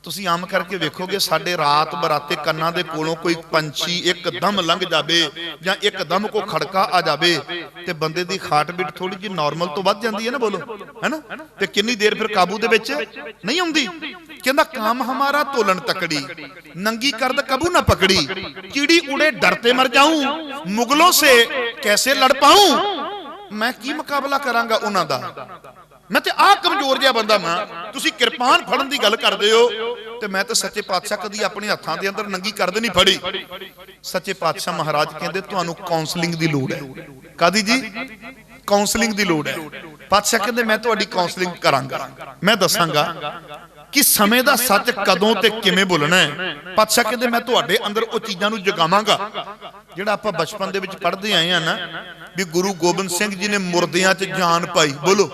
Speaker 1: ਤੁਸੀਂ ਆਮ ਕਰਕੇ ਵੇਖੋਗੇ ਸਾਡੇ ਰਾਤ ਬਰਾਤੇ ਕੰਨਾਂ ਦੇ ਕੋਲੋਂ ਕੋਈ ਪੰਛੀ ਇੱਕਦਮ ਲੰਘ ਜਾਵੇ ਜਾਂ ਇੱਕਦਮ ਕੋ ਖੜਕਾ ਆ ਜਾਵੇ ਤੇ ਬੰਦੇ ਦੀ ਹਾਰਟ ਬੀਟ ਥੋੜੀ ਜਿਹੀ ਨਾਰਮਲ ਤੋਂ ਵੱਧ ਜਾਂਦੀ ਹੈ ਨਾ। ਬੋਲੋ, ਹੈਨਾ। ਤੇ ਕਿੰਨੀ ਦੇਰ ਫਿਰ ਕਾਬੂ ਦੇ ਵਿੱਚ ਨਹੀਂ ਆਉਂਦੀ। ਕਹਿੰਦਾ काम हमारा तोलन तकड़ी, नंगी करद कबू ना पकड़ी, चिड़ी उड़े डरते मर जाऊं, मुगलों से कैसे लड़ पाऊं। मैं की मुकाबला करांगा उन्हां दा, मैं ते आ कमजोर जिहा बंदा मैं। तुसीं किरपान फड़न दी गल करदे हो ते मैं ते सच्चे पातशाह कदी अपने हत्थां दे अंदर नंगी करद नहीं फड़ी। सच्चे पातशाह महाराज कहंदे तुहानूं काउंसलिंग दी लोड़ है। कादी जी? काउंसलिंग दी लोड़ है। पातशाह कहंदे मैं तुहाडी काउंसलिंग करांगा, मैं दसांगा कि समय का सच कदों ते किवें बोलना है। पातशाह कहंदे मैं तुहाडे अंदर वो चीज़ां नूं जगावांगा जिहड़ा आपां बचपन दे विच पढ़दे आए हैं ना, भी गुरु गोबिंद सिंह जी ने मुरदियां च जान पाई। बोलो,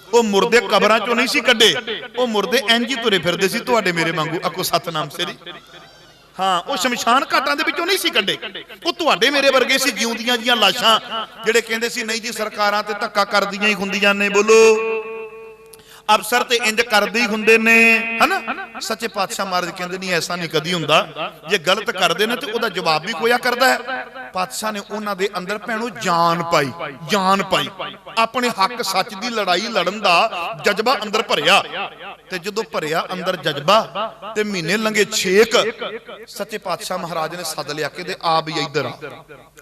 Speaker 1: वो मुरदे कबरां चों नहीं सी कड्डे, वो मुरदे इंज ही तुरे फिरदे सी तुहाडे मेरे वांगू। आखो सतनाम सिरी। हाँ, वो शमशान घाटां दे विचों नहीं सी कड्डे, वो तुहाडे मेरे वर्गे सी जिउंदियां जियां लाशां जिहड़े कहंदे सी नहीं जी सरकारां ते धक्का करदियां ही हुंदियां ने। बोलो, अफसर ते इंज करदे ही हुंदे ने, है ना। सच्चे पातशाह महाराज कहंदे नहीं ऐसा नहीं कदी हुंदा, जे गलत करदे ने ते ओदा जवाब भी कोया करदा है। पातशाह ने उन्हां दे अंदर भैणो जान पाई, जान पाई, अपने हक सच दी लड़ाई लड़न दा जज्बा अंदर भरिया। ते जदों भरिया अंदर जज्बा ते महीने लंघे 6 सच्चे पातशाह महाराज ने सद लिया के आ भी इधर आ।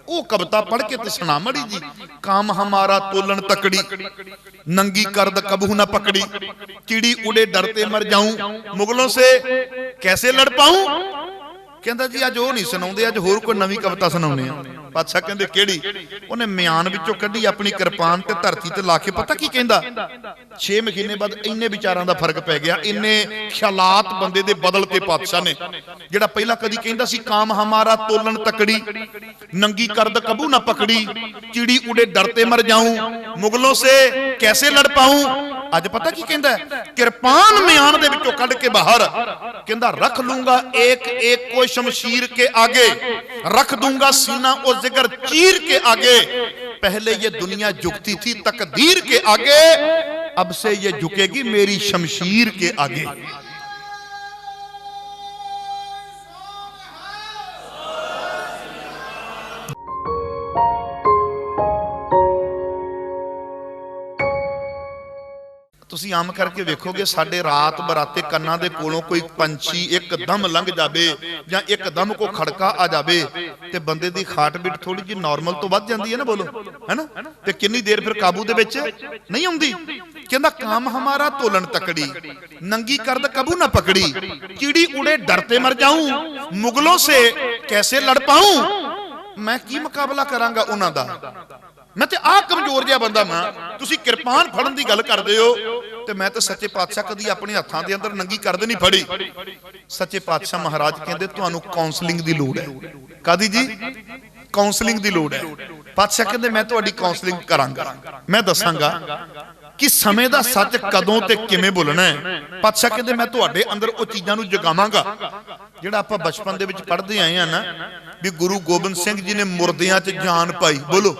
Speaker 1: वो कविता पढ़ के ते सुना मड़ी जी। काम हमारा तोलन तकड़ी, नंगी करद कबहू ना पकड़ी, चिड़ी उड़े डरते मर जाऊं, मुगलों से कैसे लड़ पाऊं। कहंदा जी अज वो नहीं सुनाउंदे, अज होर कोई नवीं कविता सुनाउने आ। पातशाह कहंदे केड़ी? उन्हें म्यान विचों कड्ढी अपनी किरपान ते धरती ते ला के, पता की कहंदा? 6 महीने बाद इन्ने विचारां दा फर्क पै गया, इन्ने ख्यालात बंदे दे बदलते पातशाह ने। जिहड़ा पहला कदी कहंदा सी काम हमारा तोलन तकड़ी, नंगी करद कबू ना पकड़ी, चिड़ी उड़े डरते मर जाऊं, मुगलों से कैसे लड़ पाऊं। अज पता की कहंदा है? किरपान म्यान दे विचों कढ के बाहर कहंदा रख लूंगा एक एक को शमशीर के आगे, रख दूंगा सीना और जिगर चीर के आगे। पहले ये दुनिया झुकती थी तकदीर के आगे, अब से ये झुकेगी मेरी शमशीर के आगे। ਤੁਸੀਂ ਆਮ ਕਰਕੇ ਵੇਖੋਗੇ ਸਾਡੇ ਰਾਤ ਬਰਾਤੇ ਕੰਨਾਂ ਦੇ ਕੋਲੋਂ ਕੋਈ ਪੰਛੀ ਇੱਕਦਮ ਲੰਘ ਜਾਵੇ ਜਾਂ ਇੱਕਦਮ ਕੋ ਖੜਕਾ ਆ ਜਾਵੇ ਤੇ ਬੰਦੇ ਦੀ ਹਾਰਟ ਬੀਟ ਥੋੜੀ ਜਿਹੀ ਨਾਰਮਲ ਤੋਂ ਵੱਧ ਜਾਂਦੀ ਹੈ ਨਾ, ਬੋਲੋ, ਹੈਨਾ? ਤੇ ਕਿੰਨੀ ਦੇਰ ਫਿਰ ਕਾਬੂ ਦੇ ਵਿੱਚ ਨਹੀਂ ਆਉਂਦੀ। ਕਹਿੰਦਾ काम हमारा तोलन तकड़ी, नंगी करद कबू ना पकड़ी, कीड़ी उड़े डरते मर जाऊं, मुगलों से कैसे लड़ पाऊं, मैं की मुकाबला करांगा उन्हां दा, मैं ते आ कमजोर जिहा बंदा मैं, तुसी किरपान फड़न दी गल करदे हो ते मैं ते सच्चे पातशाह कदी अपने हत्थां दे अंदर नंगी करद नहीं फड़ी। सच्चे पातशाह महाराज कहंदे तुहानू काउंसलिंग दी लोड़ है। कादी जी? काउंसलिंग दी लोड़ है। पातशाह कहंदे मैं तुहाडी काउंसलिंग करांगा, मैं दसांगा कि समय दा सच कदों ते किवें बोलना है। पातशाह कहंदे मैं तुहाडे अंदर ओ चीज़ां नू जगावांगा जिहड़ा आपां बचपन दे विच पढ़दे आए हां ना, भी गुरु गोबिंद सिंह जी ने मुर्दियां च जान पाई। बोलो,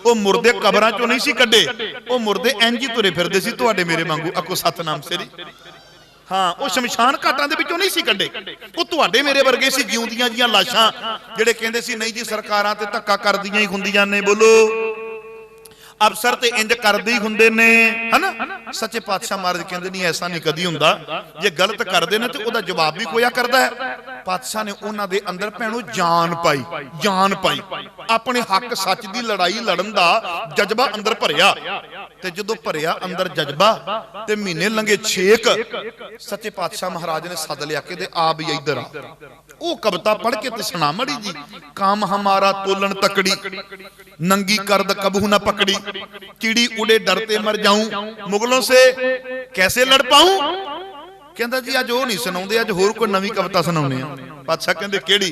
Speaker 1: ओ मुर्दे कबरां चों नहीं सी कड्डे, ओ मुर्दे इंज ही तुरे फिरदे सी तुहाडे मेरे वांगू। आखो सतनाम श्री। हाँ, वो शमशान घाटां दे विचों नहीं सी कड्डे, वो तुहाडे मेरे वर्गे सी जिउंदियां जियां लाशां जिहड़े कहंदे सी नहीं जी सरकारां ते धक्का करदियां ही हुंदियां ने। बोलो, अफसर ते इंज करदे ही हुंदे ने, है ना? सच्चे पातशाह महाराज कहंदे नहीं ऐसा नहीं कदी हुंदा, जे गलत करदे ने ते ओदा जवाब भी कोया करदा है। पातशाह ने उन्हां दे अंदर भैणो जान पाई, जान पाई, अपने हक सच दी लड़ाई लड़न दा जज्बा अंदर भरिया। ते जदों भरिया अंदर जज्बा ते महीने लंघे 6 सच्चे पातशाह महाराज ने सद लिया के आ भी इधर आ, ओ कविता पढ़ के ते सुना मड़ी जी। काम हमारा तोलन तकड़ी, नंगी करद कबू ना पकड़ी, कीड़ी उड़े डरते मर जाऊं, मुगलों से कैसे लड़ पाऊं। कहंदा जी अज वो नहीं सुनाउंदे, अज होर कोई नवीं कविता सुनाउने आ। पातशाह कहंदे केड़ी?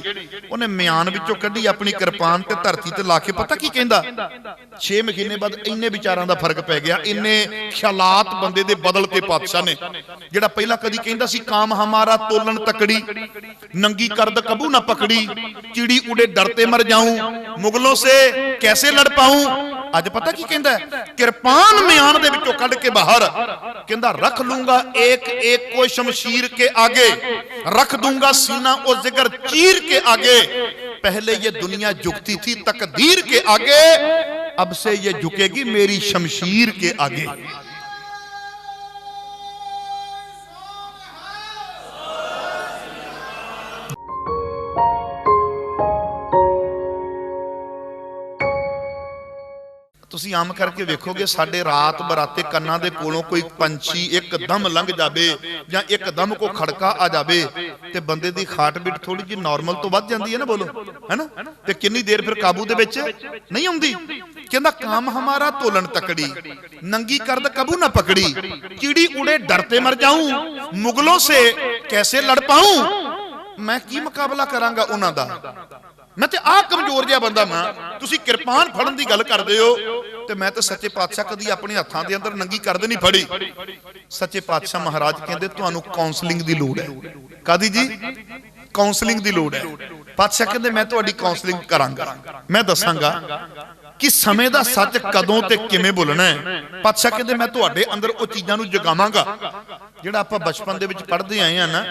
Speaker 1: उन्हें म्यान विचों कड्ढी अपनी किरपान ते धरती ते ला के पता की कहंदा, 6 महीने बाद इन्ने विचारां दा फर्क पै गया, इन्ने ख्यालात बंदे दे बदलते। पातशाह ने जिहड़ा पहला कदी कहंदा सी काम हमारा तोलन तकड़ी, नंगी करद कबू ना पकड़ी, चिड़ी उड़े डरते मर जाऊं, मुगलों से कैसे लड़ पाऊं। अज पता की कहंदा, किरपान म्यान दे विचों कढ के बाहर कहंदा रख लूंगा एक एक को शमशीर के आगे, रख दूंगा सीना और जिगर चीर के आगे, पहले ये दुनिया झुकती थी तकदीर के आगे, अब से ये झुकेगी मेरी शमशीर के आगे। ਤੁਸੀਂ ਆਮ ਕਰਕੇ ਵੇਖੋਗੇ ਸਾਡੇ ਰਾਤ ਬਰਾਤੇ ਕੰਨਾਂ ਦੇ ਕੋਲੋਂ ਕੋਈ ਪੰਛੀ ਇੱਕਦਮ ਲੰਘ ਜਾਵੇ ਜਾਂ ਇੱਕਦਮ ਕੋ ਖੜਕਾ ਆ ਜਾਵੇ ਤੇ ਬੰਦੇ ਦੀ ਹਾਰਟ ਬੀਟ ਥੋੜੀ ਜਿਹੀ ਨਾਰਮਲ ਤੋਂ ਵੱਧ ਜਾਂਦੀ ਹੈ ਨਾ। ਬੋਲੋ, ਹੈਨਾ? ਤੇ ਕਿੰਨੀ ਦੇਰ ਫਿਰ ਕਾਬੂ ਦੇ ਵਿੱਚ ਨਹੀਂ ਆਉਂਦੀ। ਕਹਿੰਦਾ काम हमारा तोलन तकड़ी, नंगी करद कबू ना पकड़ी, कीड़ी उड़े डरते मर जाऊं, मुगलों से कैसे लड़ पाऊं, मैं की मुकाबला करांगा उन्हां दा, मैं ते आ कमजोर जिहा बंदा मैं, तुसी किरपान फड़न दी गल करदे हो ते मैं ते सच्चे पातशाह कदी अपने हत्थां दे अंदर नंगी करद नहीं फड़ी। सच्चे पातशाह महाराज कहंदे तुहानू काउंसलिंग दी लोड़ है। कादी जी? काउंसलिंग दी लोड़ है। पातशाह कहंदे मैं तुहाडी काउंसलिंग करांगा, मैं दसांगा कि समय दा सच कदों ते किवें बोलना है। पातशाह कहंदे मैं तुहाडे अंदर ओ चीज़ां नू जगावांगा जिहड़ा आपां बचपन दे विच पढ़दे आए हां ना,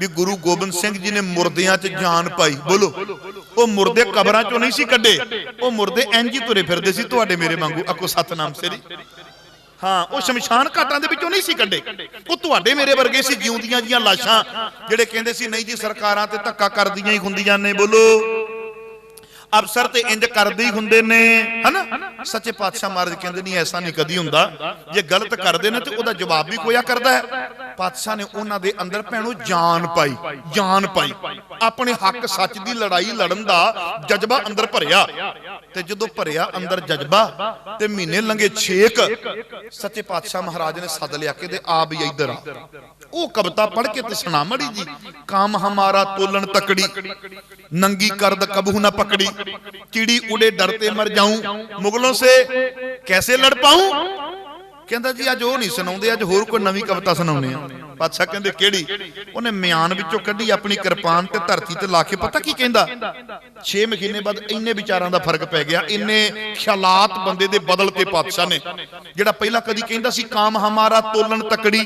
Speaker 1: भी गुरु गोबिंद सिंह जी ने मुर्दियां च जान पाई। बोलो, ओ मुर्दे कबरां चों नहीं सी कड्डे, ओ मुर्दे इंज ही तुरे फिरदे सी तुहाडे मेरे वांगू। आखो सतनाम श्री। हाँ, वो शमशान घाटां दे विचों नहीं सी कड्डे, वो तुहाडे मेरे वर्गे सी जिउंदियां जियां लाशां जिहड़े कहंदे सी नहीं जी सरकारां ते धक्का करदियां ही हुंदियां ने। बोलो, अफसर ते इंज करदे ही हुंदे ने, है ना? सच्चे पातशाह महाराज कहंदे नहीं ऐसा नहीं कदी हुंदा, जे गलत करदे ने ते ओदा जवाब भी कोया करदा है। पातशाह ने उन्हां दे अंदर भैणो जान पाई, जान पाई, अपने हक सच दी लड़ाई लड़न दा जज्बा अंदर भरिया। ते जदों भरिया अंदर जज्बा ते महीने लंघे 6 सच्चे पातशाह महाराज ने सद लिया के आ भी इधर आ, ओ कविता पढ़ के ते सुना मड़ी जी। काम हमारा तोलन तकड़ी, नंगी करद कबू ना पकड़ी, कीड़ी उड़े डरते मर जाऊं, मुगलों से कैसे लड़ पाऊं। कहंदा जी अज वो नहीं सुनाउंदे, अज होर कोई नवीं कविता सुनाउने आ। पातशाह कहंदे केड़ी? उन्हें म्यान विचों कड्ढी अपनी किरपान ते धरती ते ला के पता की कहंदा, 6 महीने बाद इन्ने विचारां दा फर्क पै गया, इन्ने ख्यालात बंदे दे बदलते। पातशाह ने जिहड़ा पहला कदी कहंदा सी काम हमारा तोलन तकड़ी,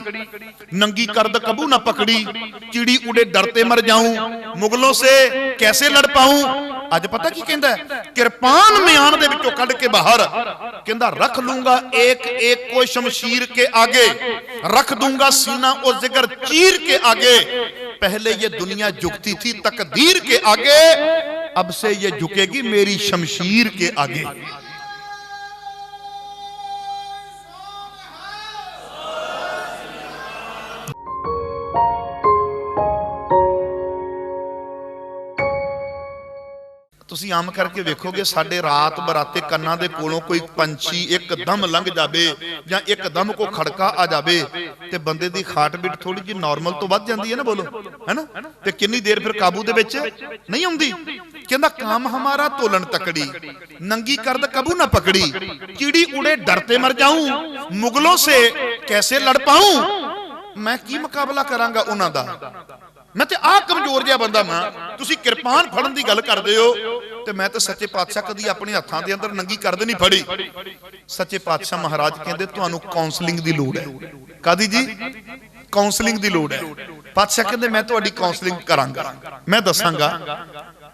Speaker 1: नंगी करद कबू ना पकड़ी, चिड़ी उड़े डरते मर जाऊं, मुगलों से कैसे लड़ पाऊं, अज पता की कहंदा है, किरपान म्यान दे विचों कढ के बाहर कहंदा रख लूंगा एक एक को शमशीर के आगे, रख दूंगा सीना ओ जिगर चीर के आगे। पहले ये दुनिया झुकती थी तकदीर के आगे, अब से ये झुकेगी मेरी शमशीर के आगे। ਤੁਸੀਂ ਆਮ ਕਰਕੇ ਵੇਖੋਗੇ ਸਾਡੇ ਰਾਤ ਬਰਾਤੇ ਕੰਨਾਂ ਦੇ ਕੋਲੋਂ ਕੋਈ ਪੰਛੀ ਇੱਕਦਮ ਲੰਘ ਜਾਵੇ ਜਾਂ ਇੱਕਦਮ ਕੋ ਖੜਕਾ ਆ ਜਾਵੇ ਤੇ ਬੰਦੇ ਦੀ ਹਾਰਟ ਬੀਟ ਥੋੜੀ ਜਿਹੀ ਨਾਰਮਲ ਤੋਂ ਵੱਧ ਜਾਂਦੀ ਹੈ ਨਾ, ਬੋਲੋ ਹੈਨਾ। ਤੇ ਕਿੰਨੀ ਦੇਰ ਫਿਰ ਕਾਬੂ ਦੇ ਵਿੱਚ ਨਹੀਂ ਆਉਂਦੀ। ਕਹਿੰਦਾ काम हमारा तोलन तकड़ी, नंगी कर्द कबू ना पकड़ी, कीड़ी उड़े डरते मर जाऊं, मुगलों से कैसे लड़ पाऊं। मैं की मुकाबला करांगा उन्हां दा, मैं ते आ कमजोर जिहा बंदा मां। तुसीं किरपान फड़न दी गल करदे हो ते मैं ते सच्चे पातशाह कदी अपने हत्थां दे अंदर नंगी कर्द नहीं फड़ी। सच्चे पातशाह महाराज कहंदे तुहानूं काउंसलिंग दी लोड़ है। कादी जी? काउंसलिंग दी लोड़ है। पातशाह कहंदे मैं तुहाडी काउंसलिंग करांगा, मैं दसांगा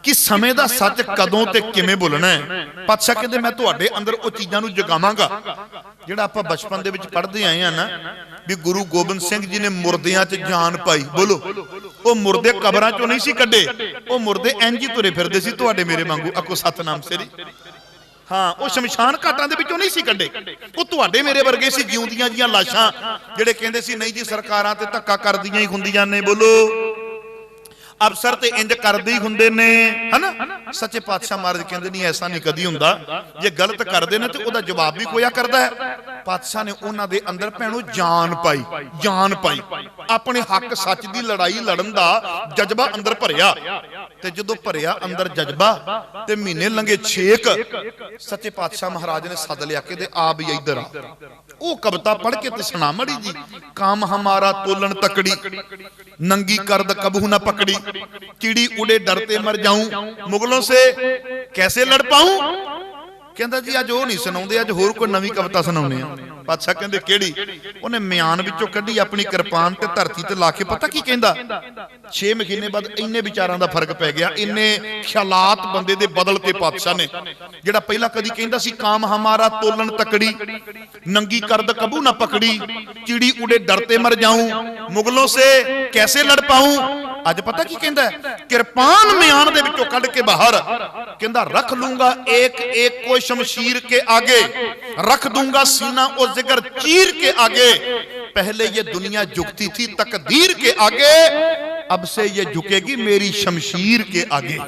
Speaker 1: कि समय दा सच कदों ते किवें बोलना है। पातशाह कहंदे मैं तुहाडे अंदर ओ चीज़ां नूं जगावांगा जिहड़ा आपां बचपन दे विच पढ़दे आए हां ना, भी गुरु गोबिंद सिंह जी ने मुर्दियां च जान पाई। बोलो, ओ मुर्दे कबरां चों नहीं सी कड्डे, ओ मुर्दे इंज ही तुरे फिरदे सी तुहाडे मेरे वांगू। आखो सतनाम सिरी। हाँ, वो शमशान घाटां दे विचों नहीं सी कड्डे, वो तुहाडे मेरे वर्गे सी जिउंदियां जियां लाशां जिहड़े कहंदे सी नहीं जी सरकारां ते धक्का करदियां ही हुंदियां ने। बोलो, अफसर ते इंज करदे ही हुंदे ने, है ना। सच्चे पातशाह महाराज कहंदे नहीं ऐसा नहीं कदी हुंदा, जे गलत करदे ने ते ओदा जवाब भी कोया करदा है। पातशाह ने उन्हां दे अंदर भैणो जान पाई, जान पाई, अपने हक सच दी लड़ाई लड़न दा जज्बा अंदर भरिया। ते जदों भरिया अंदर जज्बा ते महीने लंघे 6 सच्चे पातशाह महाराज ने सद लिया के दे आ भी इधर आ। ओ कविता पढ़ के ते सुना मड़ी जी। काम हमारा तोलन तकड़ी, नंगी कर्द कबू ना पकड़ी, कीड़ी उड़े डरते मर जाऊं, मुगलों से कैसे लड़ पाऊं। कहंदा जी अज वो नहीं सुनाउंदे, अज होर कोई नवीं कविता सुनाउने आ। पातशाह कहंदे केड़ी? उन्हें म्यान विचों कड्ढी अपनी किरपान ते धरती ते ला के पता की कहंदा, 6 महीने बाद इन्ने विचारां दा फर्क पै गया, इन्ने ख्यालात बंदे दे बदलते पातशाह ने। जिहड़ा पहला कदी कहंदा सी काम हमारा तोलन तकड़ी, नंगी कर्द कबू ना पकड़ी, कीड़ी उड़े डरते मर जाऊं, मुगलों से कैसे लड़ पाऊं। अज पता की कहंदा है, किरपान म्यान दे विचों कढ के बाहर कहंदा रख लूंगा एक एक को शमशीर के आगे, रख दूंगा सीना ओ जिगर चीर के आगे। पहले ये दुनिया झुकती थी तकदीर के आगे, अब से ये झुकेगी मेरी शमशीर के आगे।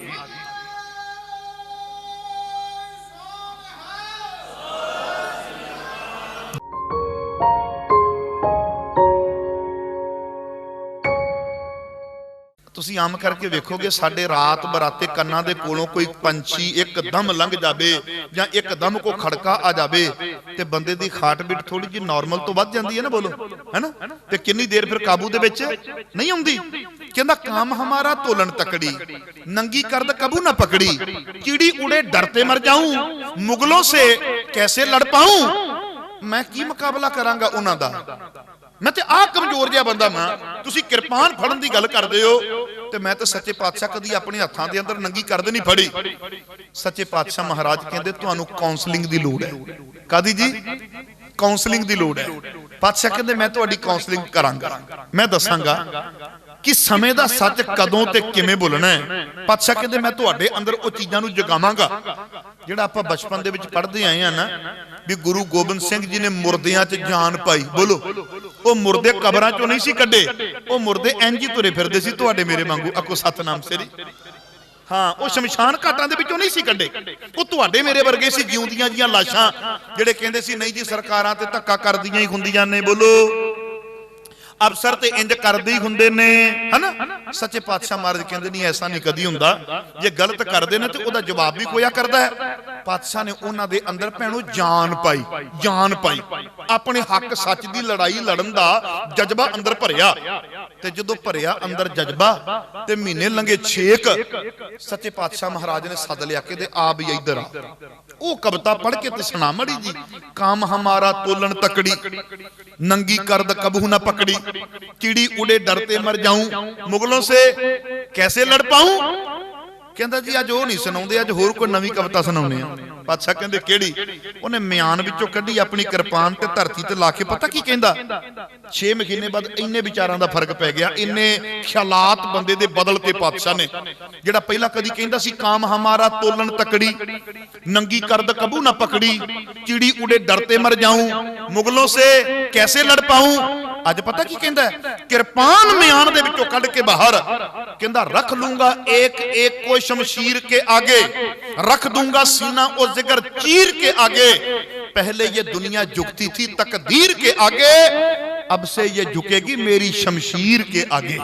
Speaker 1: ਤੁਸੀਂ ਆਮ ਕਰਕੇ ਵੇਖੋਗੇ ਸਾਡੇ ਰਾਤ ਬਰਾਤੇ ਕੰਨਾਂ ਦੇ ਕੋਲੋਂ ਕੋਈ ਪੰਛੀ ਇੱਕਦਮ ਲੰਘ ਜਾਵੇ ਜਾਂ ਇੱਕਦਮ ਕੋ ਖੜਕਾ ਆ ਜਾਵੇ ਤੇ ਬੰਦੇ ਦੀ ਹਾਰਟ ਬੀਟ ਥੋੜੀ ਜਿਹੀ ਨਾਰਮਲ ਤੋਂ ਵੱਧ ਜਾਂਦੀ ਹੈ ਨਾ। ਬੋਲੋ, ਹੈਨਾ। ਤੇ ਕਿੰਨੀ ਦੇਰ ਫਿਰ ਕਾਬੂ ਦੇ ਵਿੱਚ ਨਹੀਂ ਆਉਂਦੀ। ਕਹਿੰਦਾ काम हमारा तोलन तकड़ी, नंगी कर्द कबू ना पकड़ी, कीड़ी उड़े डरते मर जाऊं, मुगलों से कैसे लड़ पाऊं। मैं की मुकाबला करांगा उन्हां दा, मैं ते आ कमजोर जिहा बंदा मां। तुसीं किरपान फड़न दी गल करदे हो ते मैं ते सच्चे पातशाह कदी अपने हत्थां दे अंदर नंगी कर्द नहीं फड़ी। सच्चे पातशाह महाराज कहंदे तुहानूं काउंसलिंग दी लोड़ है। कादी जी? काउंसलिंग दी लोड़ है। पातशाह कहंदे मैं तुहाडी काउंसलिंग करांगा, मैं दसांगा कि समय दा सच कदों ते किवें बोलना है। पातशाह कहंदे मैं तुहाडे अंदर ओ चीज़ां नूं जगावांगा जिहड़ा आपां बचपन दे विच पढ़दे आए हां ना, भी गुरु गोबिंद सिंह जी ने मुर्दियां च जान पाई। बोलो, ओ मुर्दे कबरां चों नहीं सी कड्डे, ओ मुर्दे इंज ही तुरे फिरदे सी तुहाडे मेरे वांगू। आखो सतनाम सिरी। हाँ, वो शमशान घाटां दे विचों नहीं सी कड्डे, वो तुहाडे मेरे वर्गे सी जिउंदियां जियां लाशां जिहड़े कहंदे सी नहीं जी सरकारां ते धक्का करदियां ही हुंदियां ने। बोलो, अफसर ते इंज करदे ही हुंदे ने, है ना। सच्चे पातशाह महाराज कहंदे नहीं ऐसा नहीं कदी हुंदा, जे गलत करदे ने ते ओदा जवाब भी कोया करदा है। पातशाह ने उन्हां दे अंदर भैणो जान पाई, जान पाई, अपने हक सच दी लड़ाई लड़न दा जज्बा अंदर भरिया। ते जदों भरिया अंदर जज्बा ते महीने लंघे 6 सच्चे पातशाह महाराज ने सद लिया के दे आ भी इधर आ। ओ कविता पढ़ के ते सुना मड़ी जी। काम हमारा तोलन तकड़ी, नंगी कर्द कबू ना पकड़ी, कीड़ी उड़े डरते मर जाऊं, मुगलों से कैसे लड़ पाऊं। कहता जी अज वो नहीं सुनाते, अज होर कोई नवीं कविता सुनाने। बादशाह कहते केड़ी? उन्हें म्यान विचों कढ़ी अपनी किरपान ते धरती ते ला के पता की कहंदा, 6 महीने बाद इन्ने विचारां दा फर्क पै गया, इन्ने ख्यालात बंदे दे बदलते पातशाह ने। जिहड़ा पहला कदी कहंदा सी काम हमारा तोलन तकड़ी, नंगी करद कबू ना पकड़ी, चिड़ी उड़े डरते मर जाऊं, मुगलों से कैसे लड़ पाऊं। अज पता की कहंदा है, किरपान म्यान दे विचों कढ के बाहर कहंदा रख लूंगा एक एक को शमशीर के आगे, रख दूंगा सीना और जिगर चीर के आगे। पहले ये दुनिया झुकती थी तकदीर के आगे, अब से ये झुकेगी मेरी शमशीर के आगे।